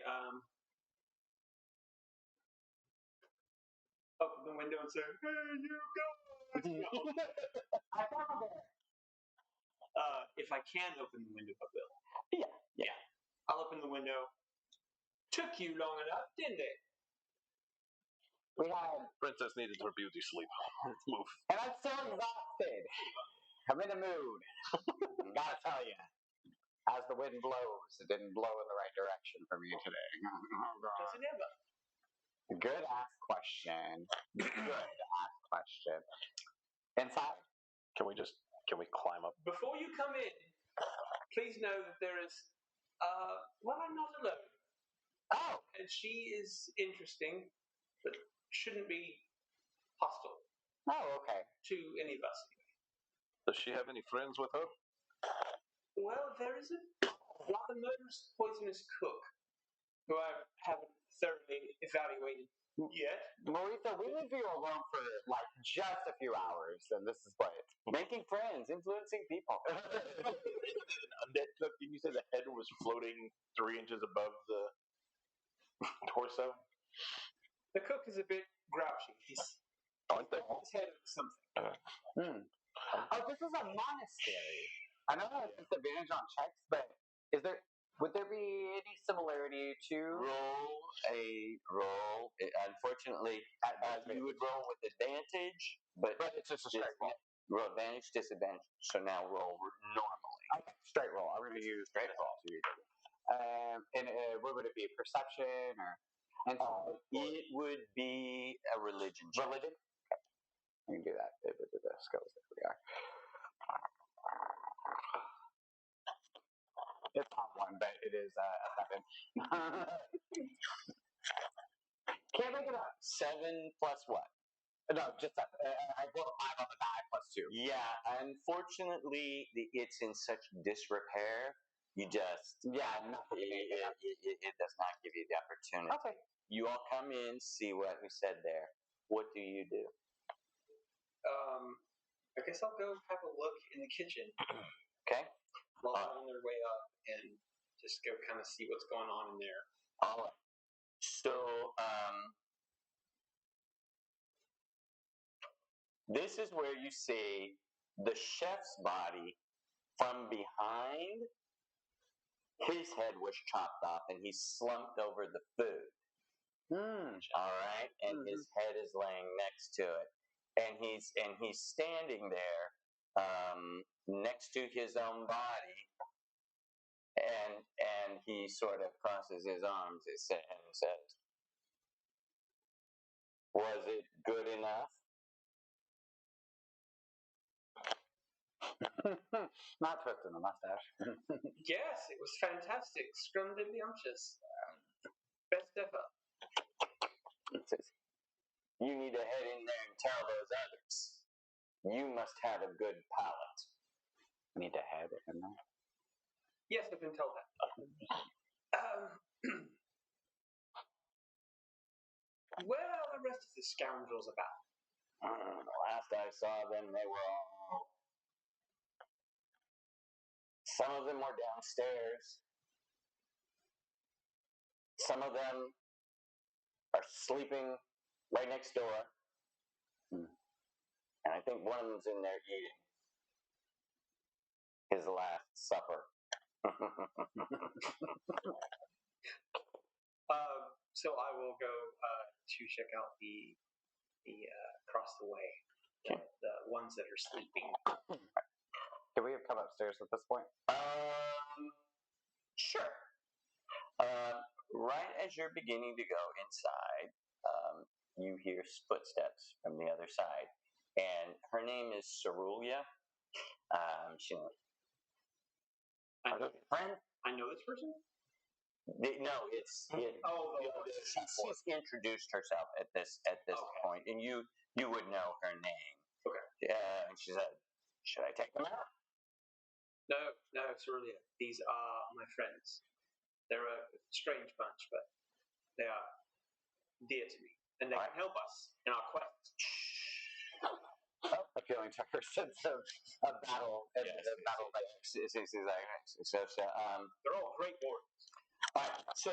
open the window and say, "Hey, you guys!" I found it. If I can open the window, I will. Yeah. I'll open the window. Took you long enough, didn't it? We had Princess needed her beauty sleep. Let's move. And I'm so exhausted. I'm in a mood. Gotta tell you. As the wind blows, it didn't blow in the right direction for me today. Oh, God. Does it ever? Good ass question. Good ass question. Inside? Can we climb up? Before you come in, please know that there is, I'm not alone. Oh! And she is interesting, but shouldn't be hostile. Oh, okay. To any of us. Does she have any friends with her? Well, there is a rather murderous, poisonous cook who I haven't thoroughly evaluated yet. Marisa, we leave you alone for just a few hours, and this is what Making friends, influencing people. Undead cook, didn't you say the head was floating 3 inches above the torso? The cook is a bit grouchy. His head is something. Oh, this is a monastery. I know that it's disadvantage on checks, but would there be any similarity to roll? Unfortunately, you would roll with advantage, but it's just a straight roll. Roll advantage, disadvantage. So now roll normally. Okay, straight roll. I'm going to use straight roll. And what would it be? Perception or? It would be a religion check. Religion? Okay. We can do that. The skills. There we are. It's not 1, but it is a 7. Can't make it up. 7 plus what? No, just 7. I rolled a 5 on the die plus 2. Yeah, unfortunately, it's in such disrepair. You just it does not give you the opportunity. Okay. You all come in, see what we said there. What do you do? I guess I'll go have a look in the kitchen. Okay. While they're on their way up, and just go kind of see what's going on in there. All right. So, this is where you see the chef's body from behind. His head was chopped off, and he slumped over the food. All right, and his head is laying next to it, and he's standing there next to his own body, And he sort of crosses his arms and says, "Was it good enough?" Not twisting the mustache. Yes, it was fantastic. Scrumdiddlyumptious. Best ever. He says, "You need to head in there and tell those others. You must have a good palate." Need to head in there. Yes, I've been told that. Where are the rest of the scoundrels about? Last I saw them, they were all. Some of them were downstairs. Some of them are sleeping right next door. And I think one of them's in there eating his last supper. So I will go to check out the across the way, the ones that are sleeping. Could we have come upstairs at this point? Sure. Right as you're beginning to go inside, you hear footsteps from the other side, and her name is Cerulia. She. I know, Friend? I know this person. No, she's introduced herself at this point, and you would know her name. Okay. And she said, "Should I take them out?" No, Cerulia. These are my friends. They're a strange bunch, but they are dear to me, and they can help us in our quest. Appealing to her sense of battle and battle. They're all great warriors. All right, so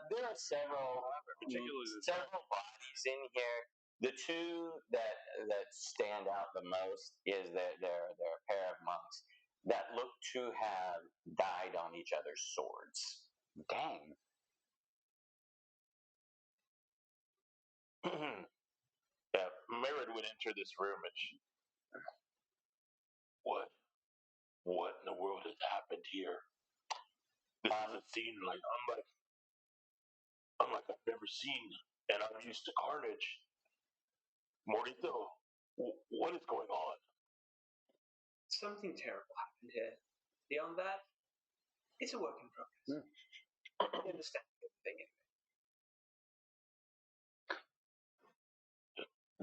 there are several bodies in here. The two that stand out the most is that they're a pair of monks that look to have died on each other's swords. Dang. Yeah, Merid would enter this room and what in the world has happened here? This is a scene unlike I've never seen, and I'm used to carnage. Morito, what is going on? Something terrible happened here. Beyond that, it's a work in progress. I understand everything anyway.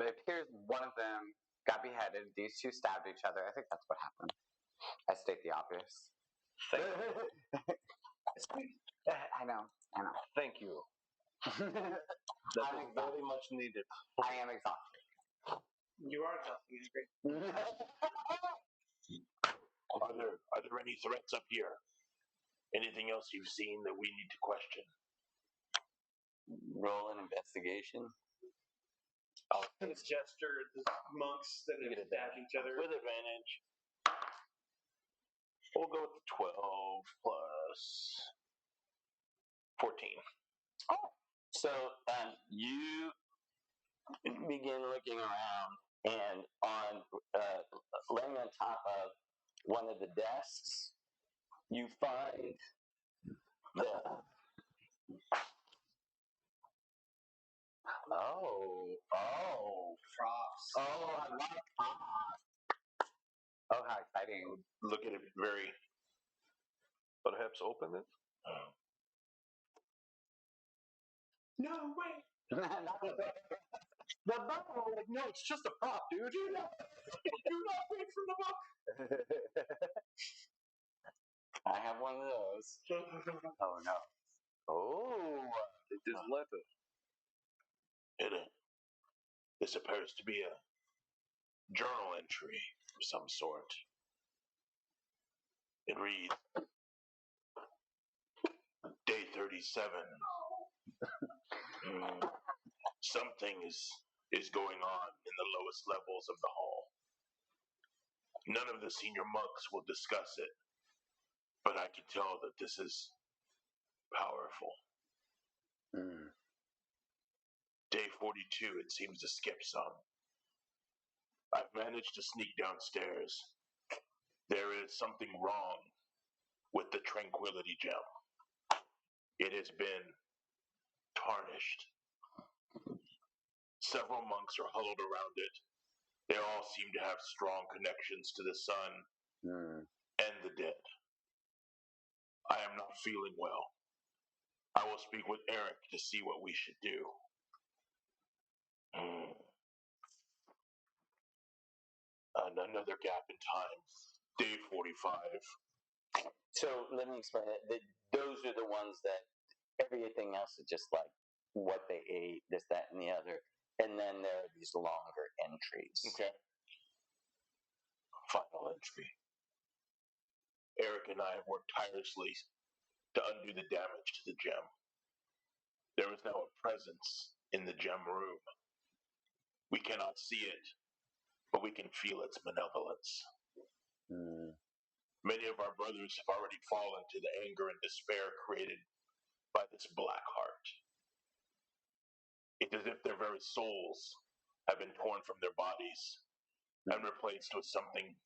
It appears one of them got beheaded. These two stabbed each other. I think that's what happened. I state the obvious. I know. Thank you. That was very much needed. I am exhausted. You are exhausting, I agree. Are there any threats up here? Anything else you've seen that we need to question? Roll an investigation. His gesture, the monks that have stabbed each other. With advantage. We'll go with 12 plus 14. Oh. So you begin looking around, and laying on top of one of the desks, you find the. Props. I like props. Oh, how exciting. Look at it very. Perhaps open it? No way. The bottle, no, it's just a prop, dude. Do not wait for the book. I have one of those. Oh, no. Oh. It is letter. This appears to be a journal entry of some sort. It reads, Day 37. Something is going on in the lowest levels of the hall. None of the senior monks will discuss it, but I can tell that this is powerful. Day 42, it seems to skip some. I've managed to sneak downstairs. There is something wrong with the Tranquility Gem. It has been tarnished. Several monks are huddled around it. They all seem to have strong connections to the sun and the dead. I am not feeling well. I will speak with Eric to see what we should do. Another gap in time. Day 45. So let me explain it. Those are the ones that everything else is just like what they ate, this, that, and the other. And then there are these longer entries. Okay. Final entry. Eric and I have worked tirelessly to undo the damage to the gem. There is now a presence in the gem room. We cannot see it, but we can feel its malevolence. Many of our brothers have already fallen to the anger and despair created by this black heart. It's as if their very souls have been torn from their bodies and replaced with something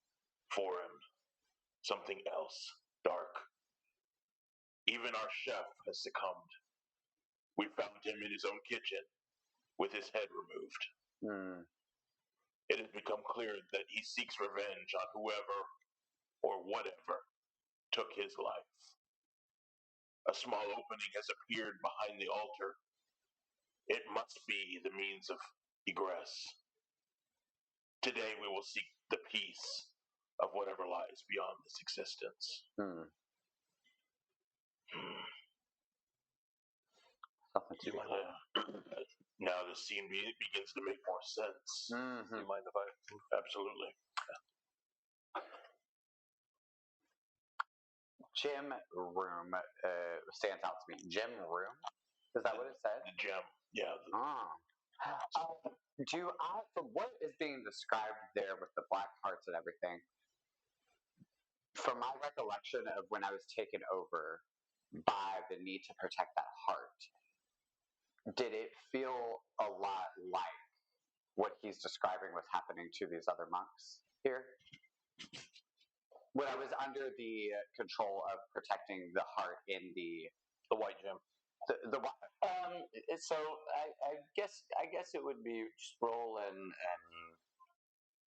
foreign, something else, dark. Even our chef has succumbed. We found him in his own kitchen with his head removed. It has become clear that he seeks revenge on whoever or whatever took his life. A small opening has appeared behind the altar. It must be the means of egress. Today we will seek the peace of whatever lies beyond this existence. Now the scene begins to make more sense. Do you mind if I? Absolutely. Gem room stands out to me. Gem room? Is that what it said? The gem. Yeah. From what is being described there with the black hearts and everything, from my recollection of when I was taken over by the need to protect that heart, did it feel a lot like what he's describing was happening to these other monks here? When I was under the control of protecting the heart in the white gem. The So I guess it would be just roll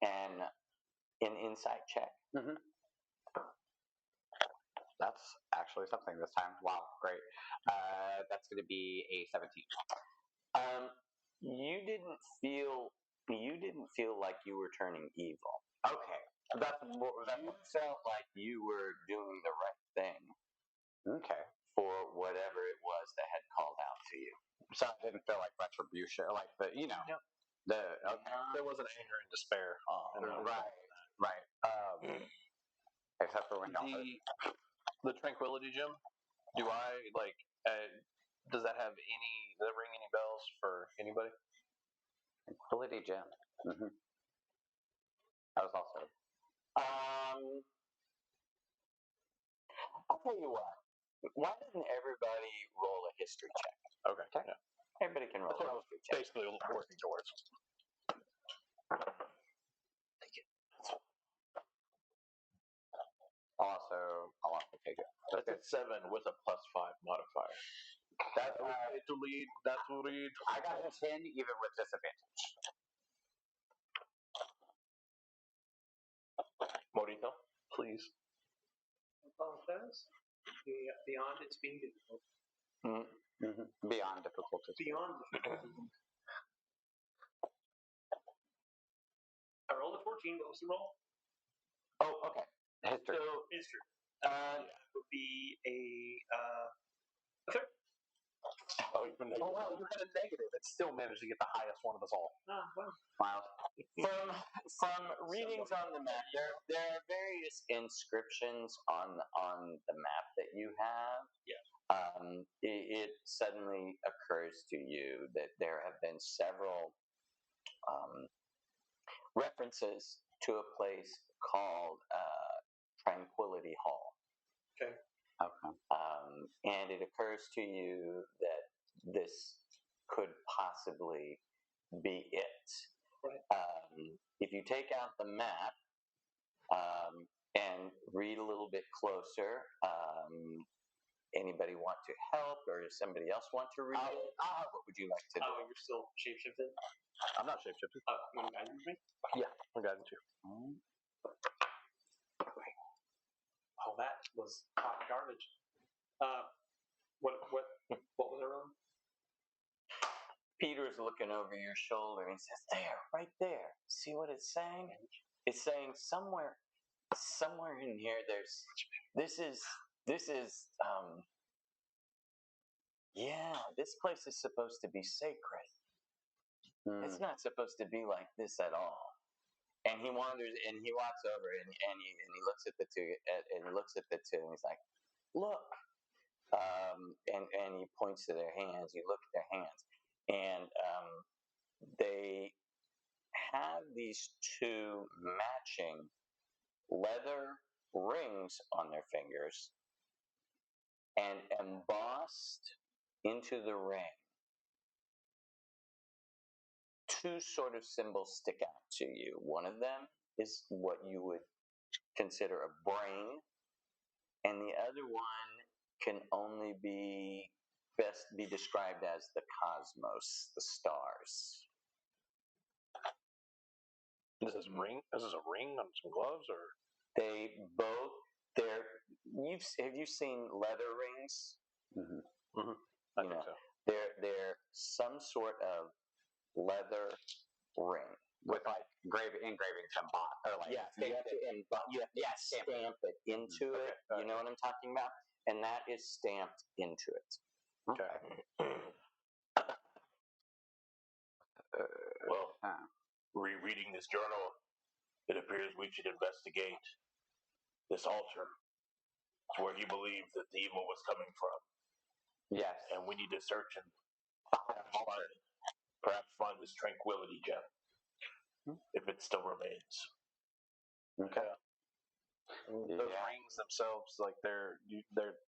and an insight check. That's actually something this time. Wow, great. That's going to be a 17. You didn't feel like you were turning evil. Okay, that's what You felt like you were doing the right thing. Okay. For whatever it was that had called out to you. So it didn't feel like retribution, like the Yep. There wasn't anger and despair. Right. Except for when the Tranquility Gem. Do I like? Does that have any? Does that ring any bells for anybody? Tranquility Gem. That was also. I'll tell you what. Why doesn't everybody roll a history check? Okay. Yeah. Everybody can roll That's what I a was history check. basically working towards. I'll also take it. That's a 7 with a +5 modifier. That's to lead. That's to lead. I got a 10 even with disadvantage. Morito, please. Apologize. Beyond its being difficult. Beyond difficulty. Beyond difficulty. I rolled a 14. What was the roll? Oh, okay. History. So history. Would be a third. Oh, well, you had a negative. It still managed to get the highest one of us all. Wow. From readings on the map, there are various inscriptions on the map that you have. Yeah. It suddenly occurs to you that there have been several references to a place called Tranquility Hall. Okay. And it occurs to you that this could possibly be it. Right. If you take out the map and read a little bit closer. Anybody want to help, or does somebody else want to read it? What would you like to do? Oh, you're still shapeshifted? I'm not shapeshifted. Oh, you want to guide me? Yeah, I'm guiding you. Oh, that was hot garbage. What was I rolling? Peter's looking over your shoulder and he says, "There, right there. See what it's saying? It's saying somewhere in here. This is. This place is supposed to be sacred. It's not supposed to be like this at all." And he wanders and he walks over and he looks at the two and he's like, "Look." And he points to their hands. You look at their hands, and they have these two matching leather rings on their fingers, and embossed into the ring, two sort of symbols stick out to you. One of them is what you would consider a brain, and the other one can only best be described as the cosmos, the stars. This is a ring on some gloves, or Have you seen leather rings? Mm-hmm. I think so. They're some sort of leather ring with like engravings embossed, or like you have to stamp it into it. You know what I'm talking about? And that is stamped into it. Okay. Well, rereading this journal, it appears we should investigate this altar. It's where he believed that the evil was coming from. Yes. And we need to search and perhaps find this tranquility gem, if it still remains. Okay. Those rings themselves, like they're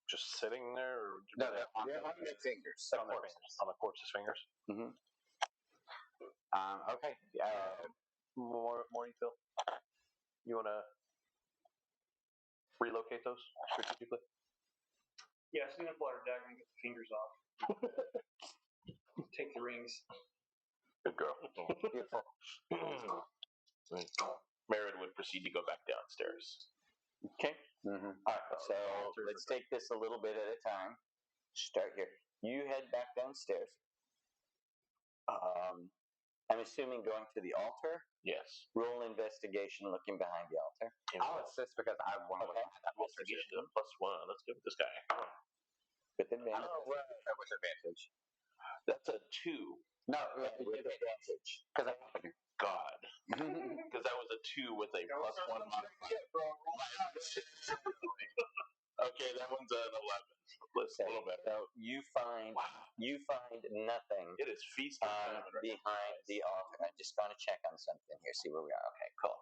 just sitting there, or No, they're on their fingers. on the corpse's fingers. Mm-hmm. Okay. Morning, Phil. You want to relocate those strategically? Yeah, as soon as I pull out her dagger and get the fingers off. Take the rings. Good girl. Beautiful. Merritt would proceed to go back downstairs. Okay. Mm-hmm. All right. So let's take this a little bit at a time. Start here. You head back downstairs. I'm assuming going to the altar. Yes. Roll investigation, looking behind the altar. I'll assist because I want to look at that Investigation is a +1. Let's give it this guy. With advantage. with advantage. That's a 2. No, with advantage. Because God. Because that was a 2 with a +1 modifier. Okay, that one's an 11. A little bit. So you find nothing. It is feast behind the altar. I'm just going to check on something here, see where we are. Okay, cool.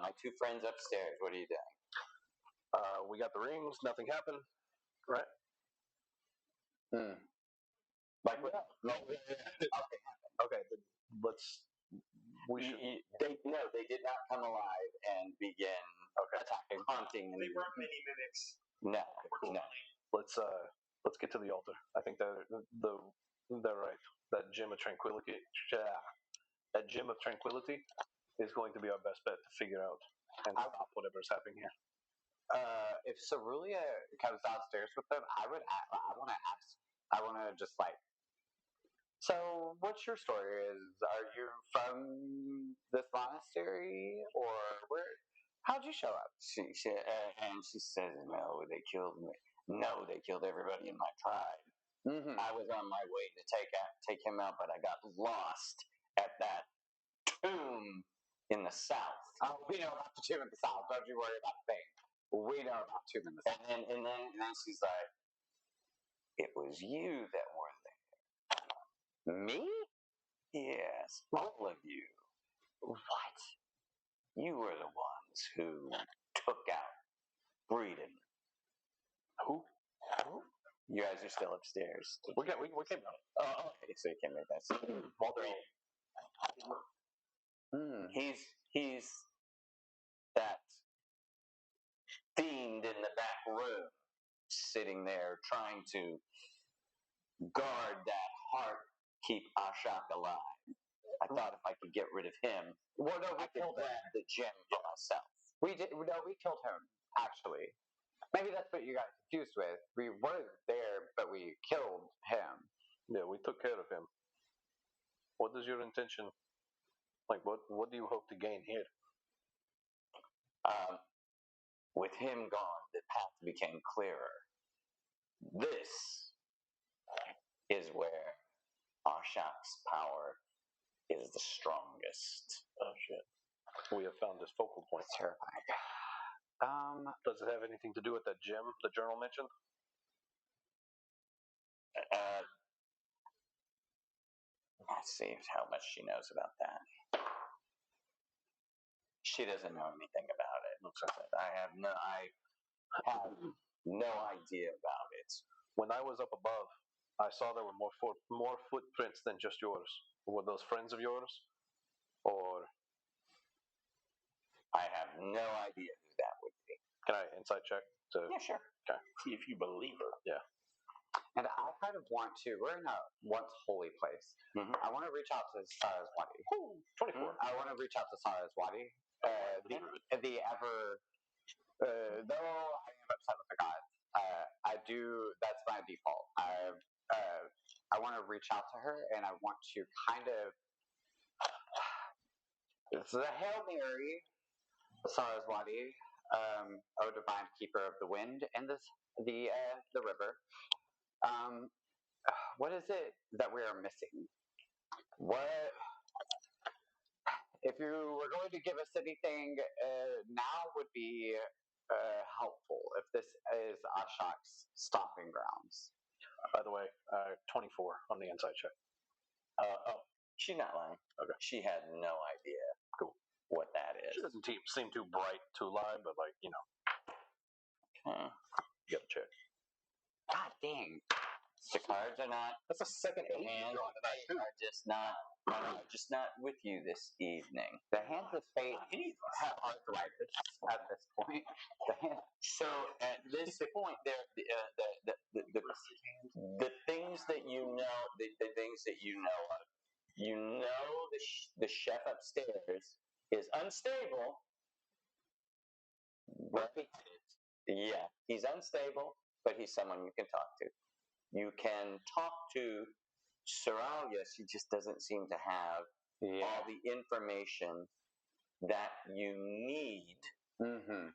My two friends upstairs, what are you doing? We got the rings. Nothing happened, right? Like what? No. Okay. They did not come alive and begin attacking, haunting. They weren't mini mimics. No. Let's get to the altar. I think they're right. That gem of tranquility. That gem of tranquility is going to be our best bet to figure out and stop whatever's happening here. If Cerulia comes downstairs with them, I want to ask. I want to just like. So, what's your story? Are you from this monastery, or where? How'd you show up? She says, "No, they killed me. No, they killed everybody in my tribe. Mm-hmm. I was on my way to take him out, but I got lost at that tomb in the south." Oh, we know about the tomb in the south. Don't you worry about a thing. We know about tomb in the south. And then she's like, "It was you that were there." Me? Yes, all of you. What? You were the ones who took out Breeden. Who? You guys are still upstairs. We came down. Oh, okay. So you came with us. Walter. He's that sitting there trying to guard that heart, keep Ashok alive. I thought if I could get rid of him, Well, no, we I could killed him. grab the gem for myself. We killed him, actually. Maybe that's what you got confused with. We weren't there, but we killed him. Yeah, we took care of him. What is your intention? Like, what do you hope to gain here? With him gone, the path became clearer. This is where Ashok's power is the strongest. Oh shit! We have found this focal point. It's terrifying. Does it have anything to do with that gem the journal mentioned? Let's see how much she knows about that. She doesn't know anything about it. I have no idea about it. When I was up above, I saw there were more footprints than just yours. Were those friends of yours, or I have no idea who that would be. can I insight check to? Yeah, sure. Okay. See if you believe her. Yeah. And I kind of want to. We're in a once holy place. Mhm. I want to reach out to Saraswati. 24. I want to reach out to Saraswati. The ever. Though I am upset with the gods, I do. That's my default. I want to reach out to her, and I want to kind of. It's the Hail Mary, Saraswati, O divine keeper of the wind and the river. What is it that we are missing? What if you were going to give us anything? Now would be helpful if this is Ashok's stomping grounds. By the way, 24 on the insight check. She's not lying. Okay. She had no idea. Cool. What that is. She doesn't seem too bright to lie, but like you gotta check. God dang! The cards are not. That's a second The hands are just not with you this evening. The hands of fate have arthritis at this point. So at this point, the things that you know, the things that you know of, you know the chef upstairs is unstable. Right? Yeah, he's unstable, but he's someone you can talk to. You can talk to Soralius. He just doesn't seem to have all the information that you need. Mm-hmm.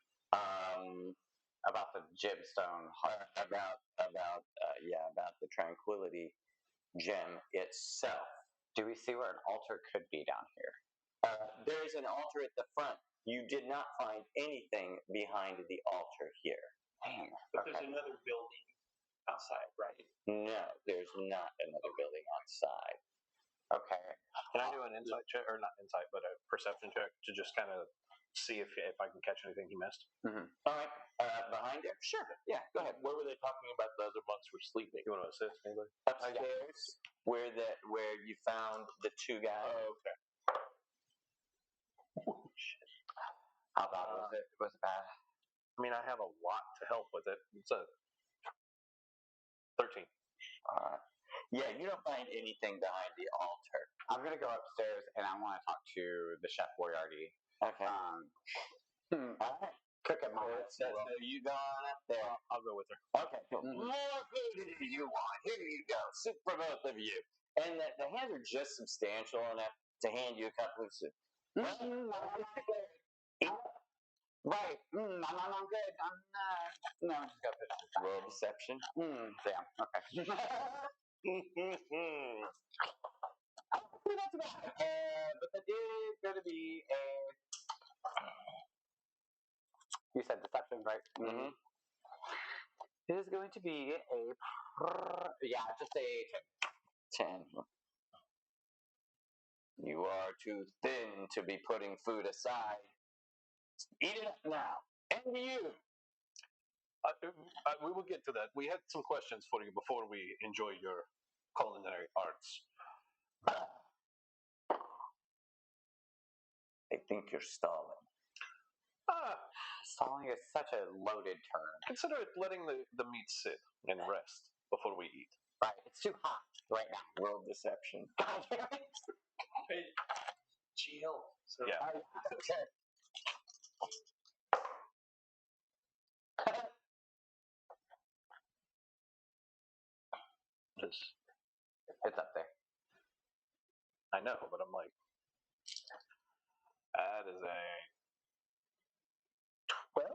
About the gemstone, about the tranquility gem itself. Do we see where an altar could be down here? There is an altar at the front. You did not find anything behind the altar here. Dang. But there's another building outside, right? No, there's not another building outside. Okay. Can I do an insight check, or not insight, but a perception check to just kind of see if I can catch anything he missed? Mm-hmm. All right, behind it. Sure. Yeah, go ahead. Where were they talking about the other monks were sleeping? You want to assist anybody? Upstairs, where you found the two guys. Oh, okay. How bad was it? Was it bad? I mean, I have a lot to help with it. It's a 13. Yeah, you don't find anything behind the altar. I'm gonna go upstairs and I want to talk to the chef Boyardee. Okay. All right. Cook at my house. So you going up there? I'll go with her. Okay. Cool. More food do you want? Here you go. Soup for both of you. And the hands are just substantial enough to hand you a cup of soup. Right. I'm good. No, I'm just gonna put it back. Roll deception. Damn. Okay. That's bad. But that is going to be a. You said deception, right? Mm-hmm. It is going to be a. Yeah, just a 10. You are too thin to be putting food aside. Eat it up now. And you. We will get to that. We had some questions for you before we enjoy your culinary arts. I think you're stalling. Stalling is such a loaded term. Consider it letting the meat sit and rest before we eat. Right. It's too hot right now. World deception. God damn it. Hey, chill. So Yeah. Okay. It's up there. I know, but I'm like, that is a 12?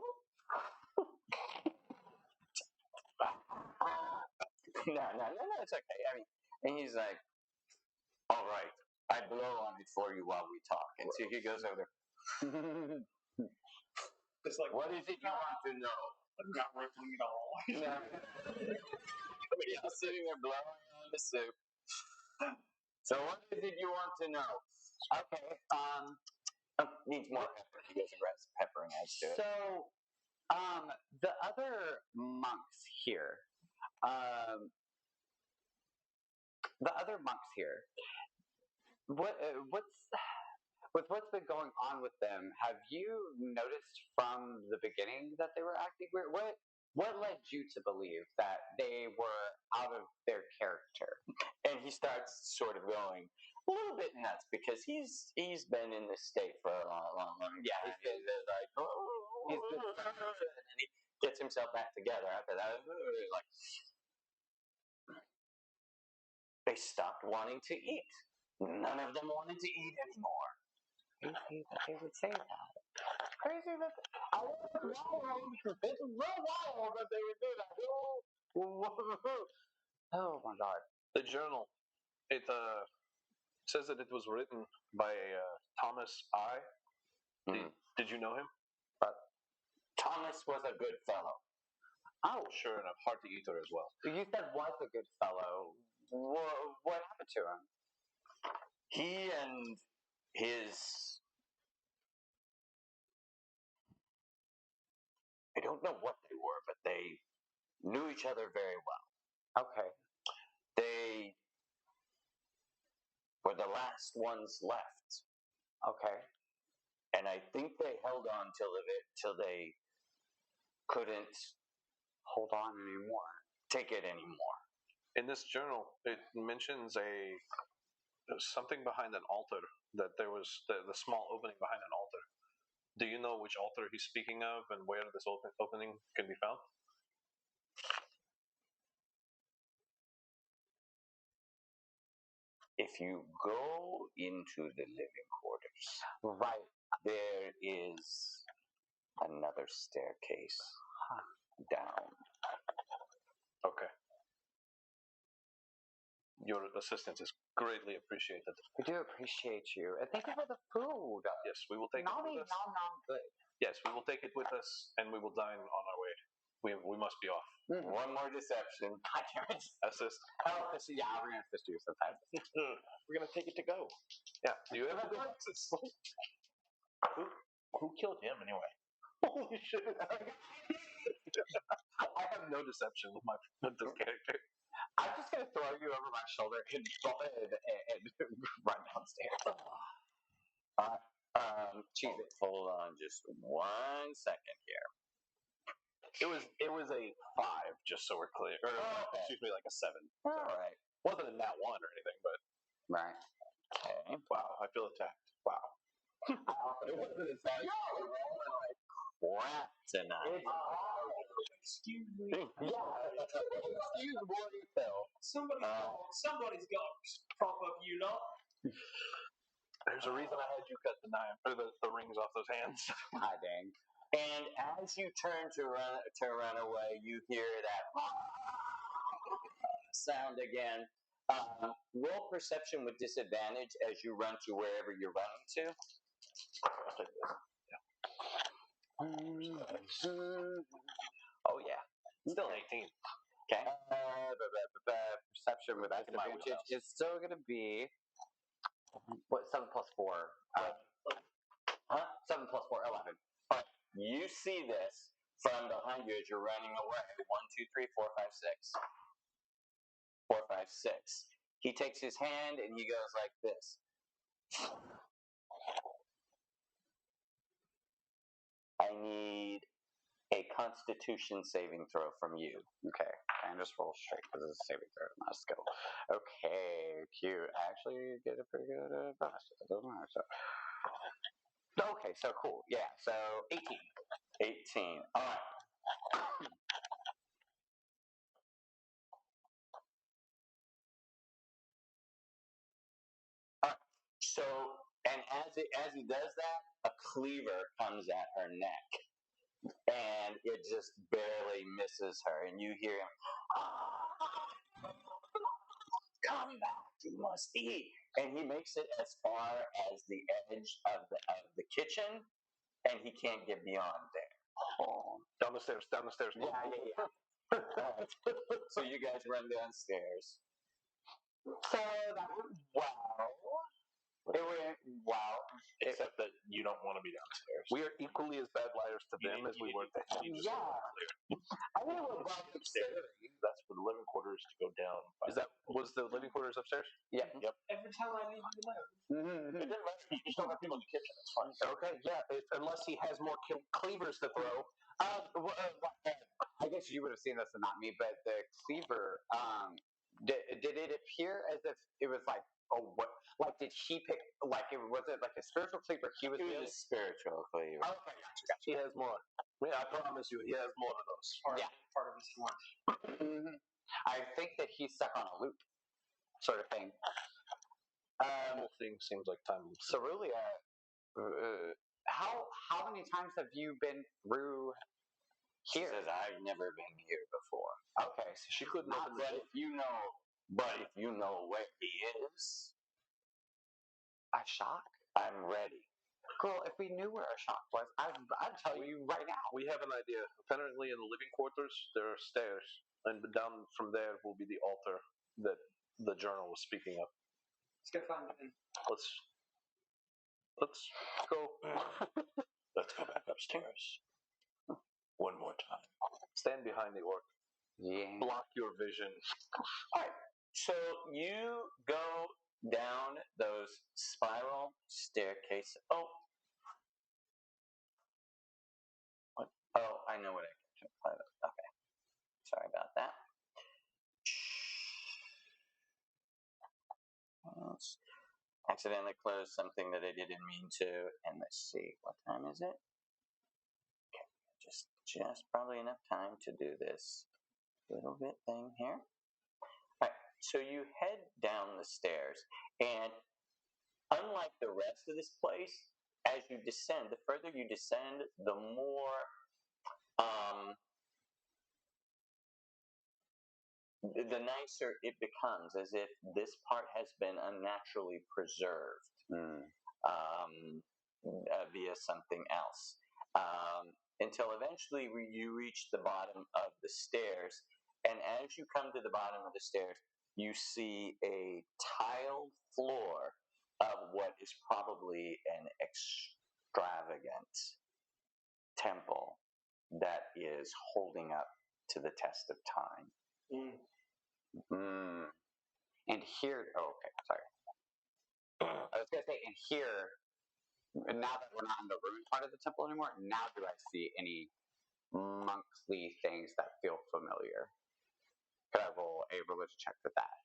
No, it's okay. I mean, and he's like, all right, I blow on it for you while we talk. And so he goes over there. it's like, What is it you want to know? I'm not ripping it all. No. He's sitting there blowing on the soup. So what is it you want to know? Okay. Needs more pepper. He goes and grabs some pepper and adds to it. So, the other monks here, what's been going on with them? Have you noticed from the beginning that they were acting weird? What led you to believe that they were out of their character? And he starts sort of going a little bit nuts because he's been in this state for a long time. Yeah, He's been like, and then he gets himself back together after that. Like, they stopped wanting to eat. None of them wanted to eat anymore. Crazy that they would say that. Crazy that I was wrong. It's so wild that they would do that. Oh my god. the journal. It says that it was written by Thomas I. Did you know him? Thomas was a good fellow. Oh, Sure enough, hearty eater as well. you said was a good fellow. What happened to him? He and his, I don't know what they were, but they knew each other very well. Okay. They were the last ones left. Okay. And I think they held on till they couldn't Hold on anymore. take it anymore. In this journal, it mentions something behind an altar. That there was the small opening behind an altar. Do you know which altar he's speaking of and where this opening can be found? If you go into the living quarters, Right. there is another staircase down. Okay. Your assistance is greatly appreciated. We do appreciate you. And thank you for the food. Yes, we will take it Nom with us. nom good. Yes, we will take it with us, and we will dine on our way. We must be off. One more deception. God damn it. Assist. Oh, yeah, we're gonna assist you sometimes. We're gonna take it to go. Yeah. Do you have a access? Who killed him anyway? Holy shit! I have no deception with this character. I'm just gonna throw you over my shoulder and run downstairs. Cheese it. Hold on just 1 second here. It was a 5, just so we're clear. Or excuse me, like a 7. All right. Wasn't a nat 1 or anything, but Right. Okay. wow, I feel attacked. Wow. It wasn't a sign. You're rolling like crap tonight. Excuse me. Yeah. Excuse boy, Phil. Somebody's got to prop up you, not. There's a reason I had you cut the knife or the rings off those hands. Ah, dang. And as you turn to run away, you hear that sound again. Roll perception with disadvantage as you run to wherever you're running to. Oh yeah, still an 18. Okay. Perception with Back in my disadvantage wheelhouse. is still gonna be what? 7 plus 4. 7 plus 4, 11. You see this from behind you as you're running away. 1, 2, 3, 4, 5, 6. 4, 5, 6. He takes his hand and he goes like this. I need Constitution saving throw from you. Okay, and just roll straight because it's a saving throw, not a skill. Okay, cute. I actually get a pretty good bonus. It doesn't matter. So. Okay, so cool. Yeah, so 18. 18. All right. So, and as he does that, a cleaver comes at her neck, and it just barely misses her, and you hear him, "Come back, you must eat," and he makes it as far as the edge of the kitchen, and he can't get beyond there. Oh. Down the stairs. Yeah. So you guys run downstairs. So that went well. It went well. Except that you don't want to be downstairs. We are equally as bad liars to them as we were to him. Yeah. I mean, it went well Upstairs. That's for the living quarters to go down. Was the living quarters upstairs? Yeah. Yep. Every time I need you to know. Mm-hmm. It doesn't matter. You still have people in the kitchen. It's fine. Okay, yeah. Unless he has more cleavers to throw. I guess you would have seen this and not me, but the cleaver, did it appear as if it was like, what? Like, did he pick? Like, was it like a spiritual cleaver? He was It really was a spiritual cleaver. okay. Gotcha. He has more. I promise you, he has more of those. Yeah. Part of his lunch. Mm-hmm. I think that he's stuck on a loop, sort of thing. The whole thing seems like time loops. Cerulia, how many times have you been through She here? says, "I've never been here before." Okay, so She couldn't Not open the that door. if you know where he is, a shock. I'm ready. Girl, if we knew where a shock was, I'd tell you right now. We have an idea. Apparently, in the living quarters, there are stairs, and down from there will be the altar that the journal was speaking of. Let's go find him. Let's go. Let's go back upstairs. One more time. Stand behind the orc. Yeah. Block your vision. All right. So you go down those spiral staircases. Oh. What? Oh, I know what I can play with. Okay. Sorry about that. Accidentally closed something that I didn't mean to. And let's see, what time is it? Okay, just probably enough time to do this little bit thing here. All right, so you head down the stairs, and unlike the rest of this place, as you descend, the further you descend, the more the nicer it becomes, as if this part has been unnaturally preserved via something else. Until eventually you reach the bottom of the stairs, and as you come to the bottom of the stairs, you see a tiled floor of what is probably an extravagant temple that is holding up to the test of time. And here, okay, sorry. I was going to say, and here, now that we're not in the ruined part of the temple anymore, now do I see any monthly things that feel familiar? Could I roll a religion check for that?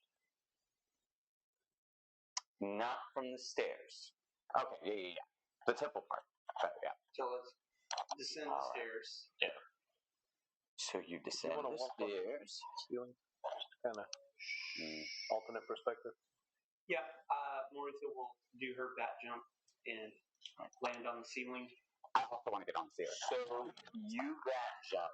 Not from the stairs. Okay, yeah. The temple part. But, yeah. So let's descend the stairs. Yeah. So you descend the stairs. Ceiling. Kind of alternate perspective. Yeah, Maritha will do her bat jump and land on the ceiling. I also want to get on the ceiling. So you bat jump.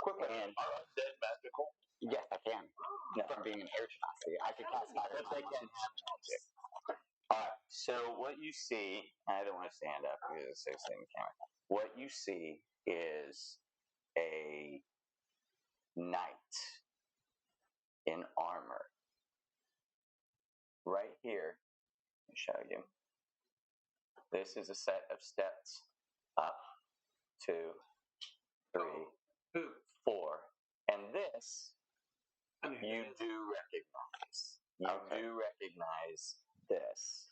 Quick And are undead magical? Yes, I can. No. From being an air genasi, I can cast fire. But they can have magic. All right. So what you see, I don't want to stand up because it's in the camera. What you see is a knight in armor. Right here, let me show you. This is a set of steps up, 2, 3, Who? 4, and this I mean, you do recognize. You do recognize this.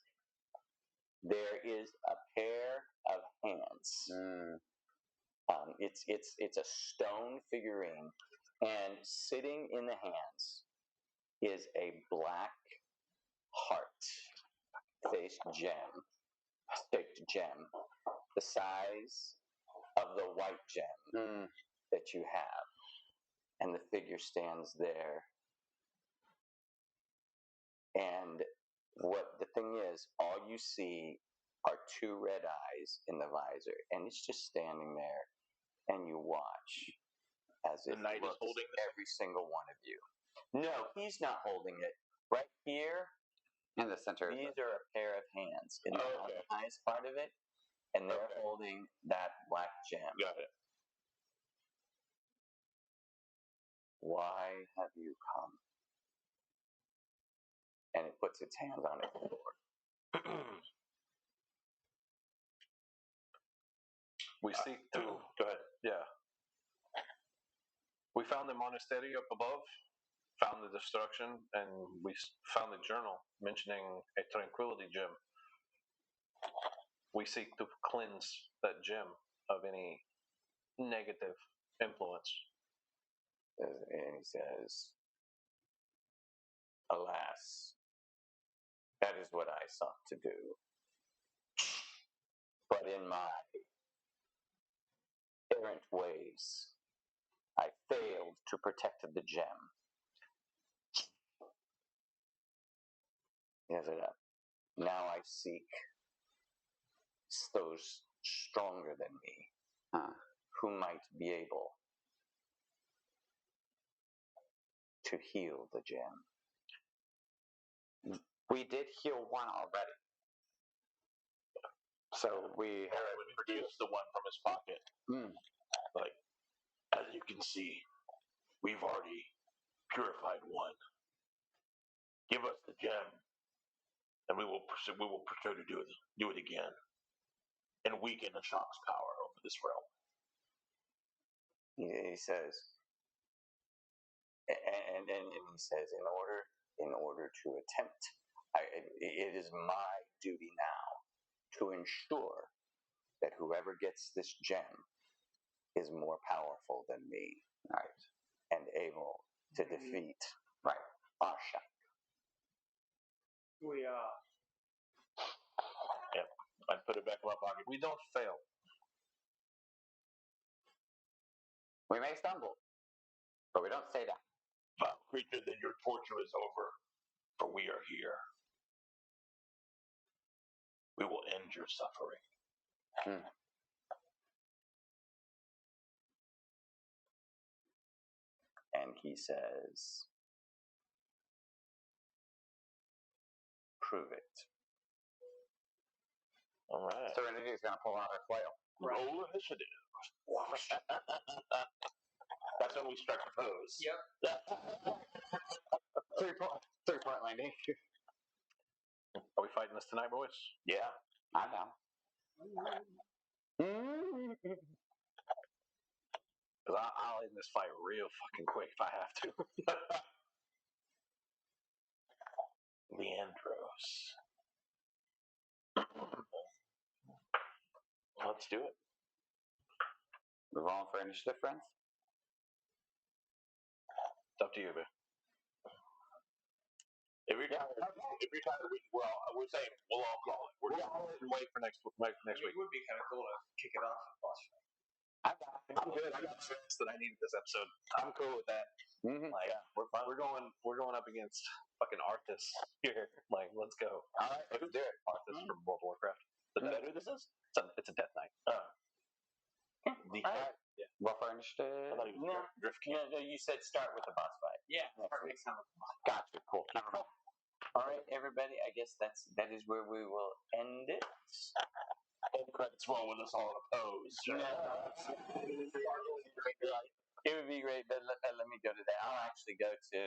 There is a pair of hands It's a stone figurine, and sitting in the hands is a black heart-faced gem, staked gem, the size of the white gem that you have, and the figure stands there. And what the thing is, all you see are two red eyes in the visor, and it's just standing there, and you watch as The it knight is looks holding at every single one of you. No, he's not holding it. Right here, In the center. these are a pair of hands in the Okay. highest part of it, and they're holding that black gem. Got it. Why have you come? And it puts its hands on its sword. We seek to. Go ahead. Yeah. We found the monastery up above, found the destruction, and we found the journal mentioning a tranquility gem. We seek to cleanse that gem of any negative influence. And he says, alas, that is what I sought to do. But in my errant ways, I failed to protect the gem. Yes, now I seek those stronger than me, who might be able to heal the gem. We did heal one already. So we Aaron produced the one from his pocket. Like, as you can see, we've already purified one. Give us the gem, and we will pursue to do it again, and weaken the shock's power over this realm. He says, and he says, in order to attempt, it is my duty now to ensure that whoever gets this gem is more powerful than me, right, and able to defeat, right, Asha. We Yep. I put it back in my pocket. We don't fail. we may stumble, but we don't stay down. Foul creature, then your torture is over, for we are here. We will end your suffering. And he says, prove it. All right. Serenity is going to pull out her flail. Roll initiative. That's when we start to pose. Yep. 3-point landing. Are we fighting this tonight, boys? Yeah. I'm down. Because I'll end this fight real fucking quick if I have to. Leandros. Let's do it. Move on for initiative, friends. It's up to you, man. Every time we're saying we'll all call it. We'll wait for next week. It would be kind of cool to kick it off with boss fight. I'm good. I got sense that I needed this episode. I'm cool with that. Like, we're fine. We're going up against fucking Arthas here. Like, let's go. All right, let's do it. Arthas from World of Warcraft. Is that who this is? It's a Death Knight. The Yeah. Roll for initiative. I thought he was Drift King. No, you said start with the boss fight. Yeah, Next week. Gotcha. Cool. All right, everybody. I guess that is where we will end it. End credits roll with us all in a pose. It would be great, but let me go to that. I'll actually go to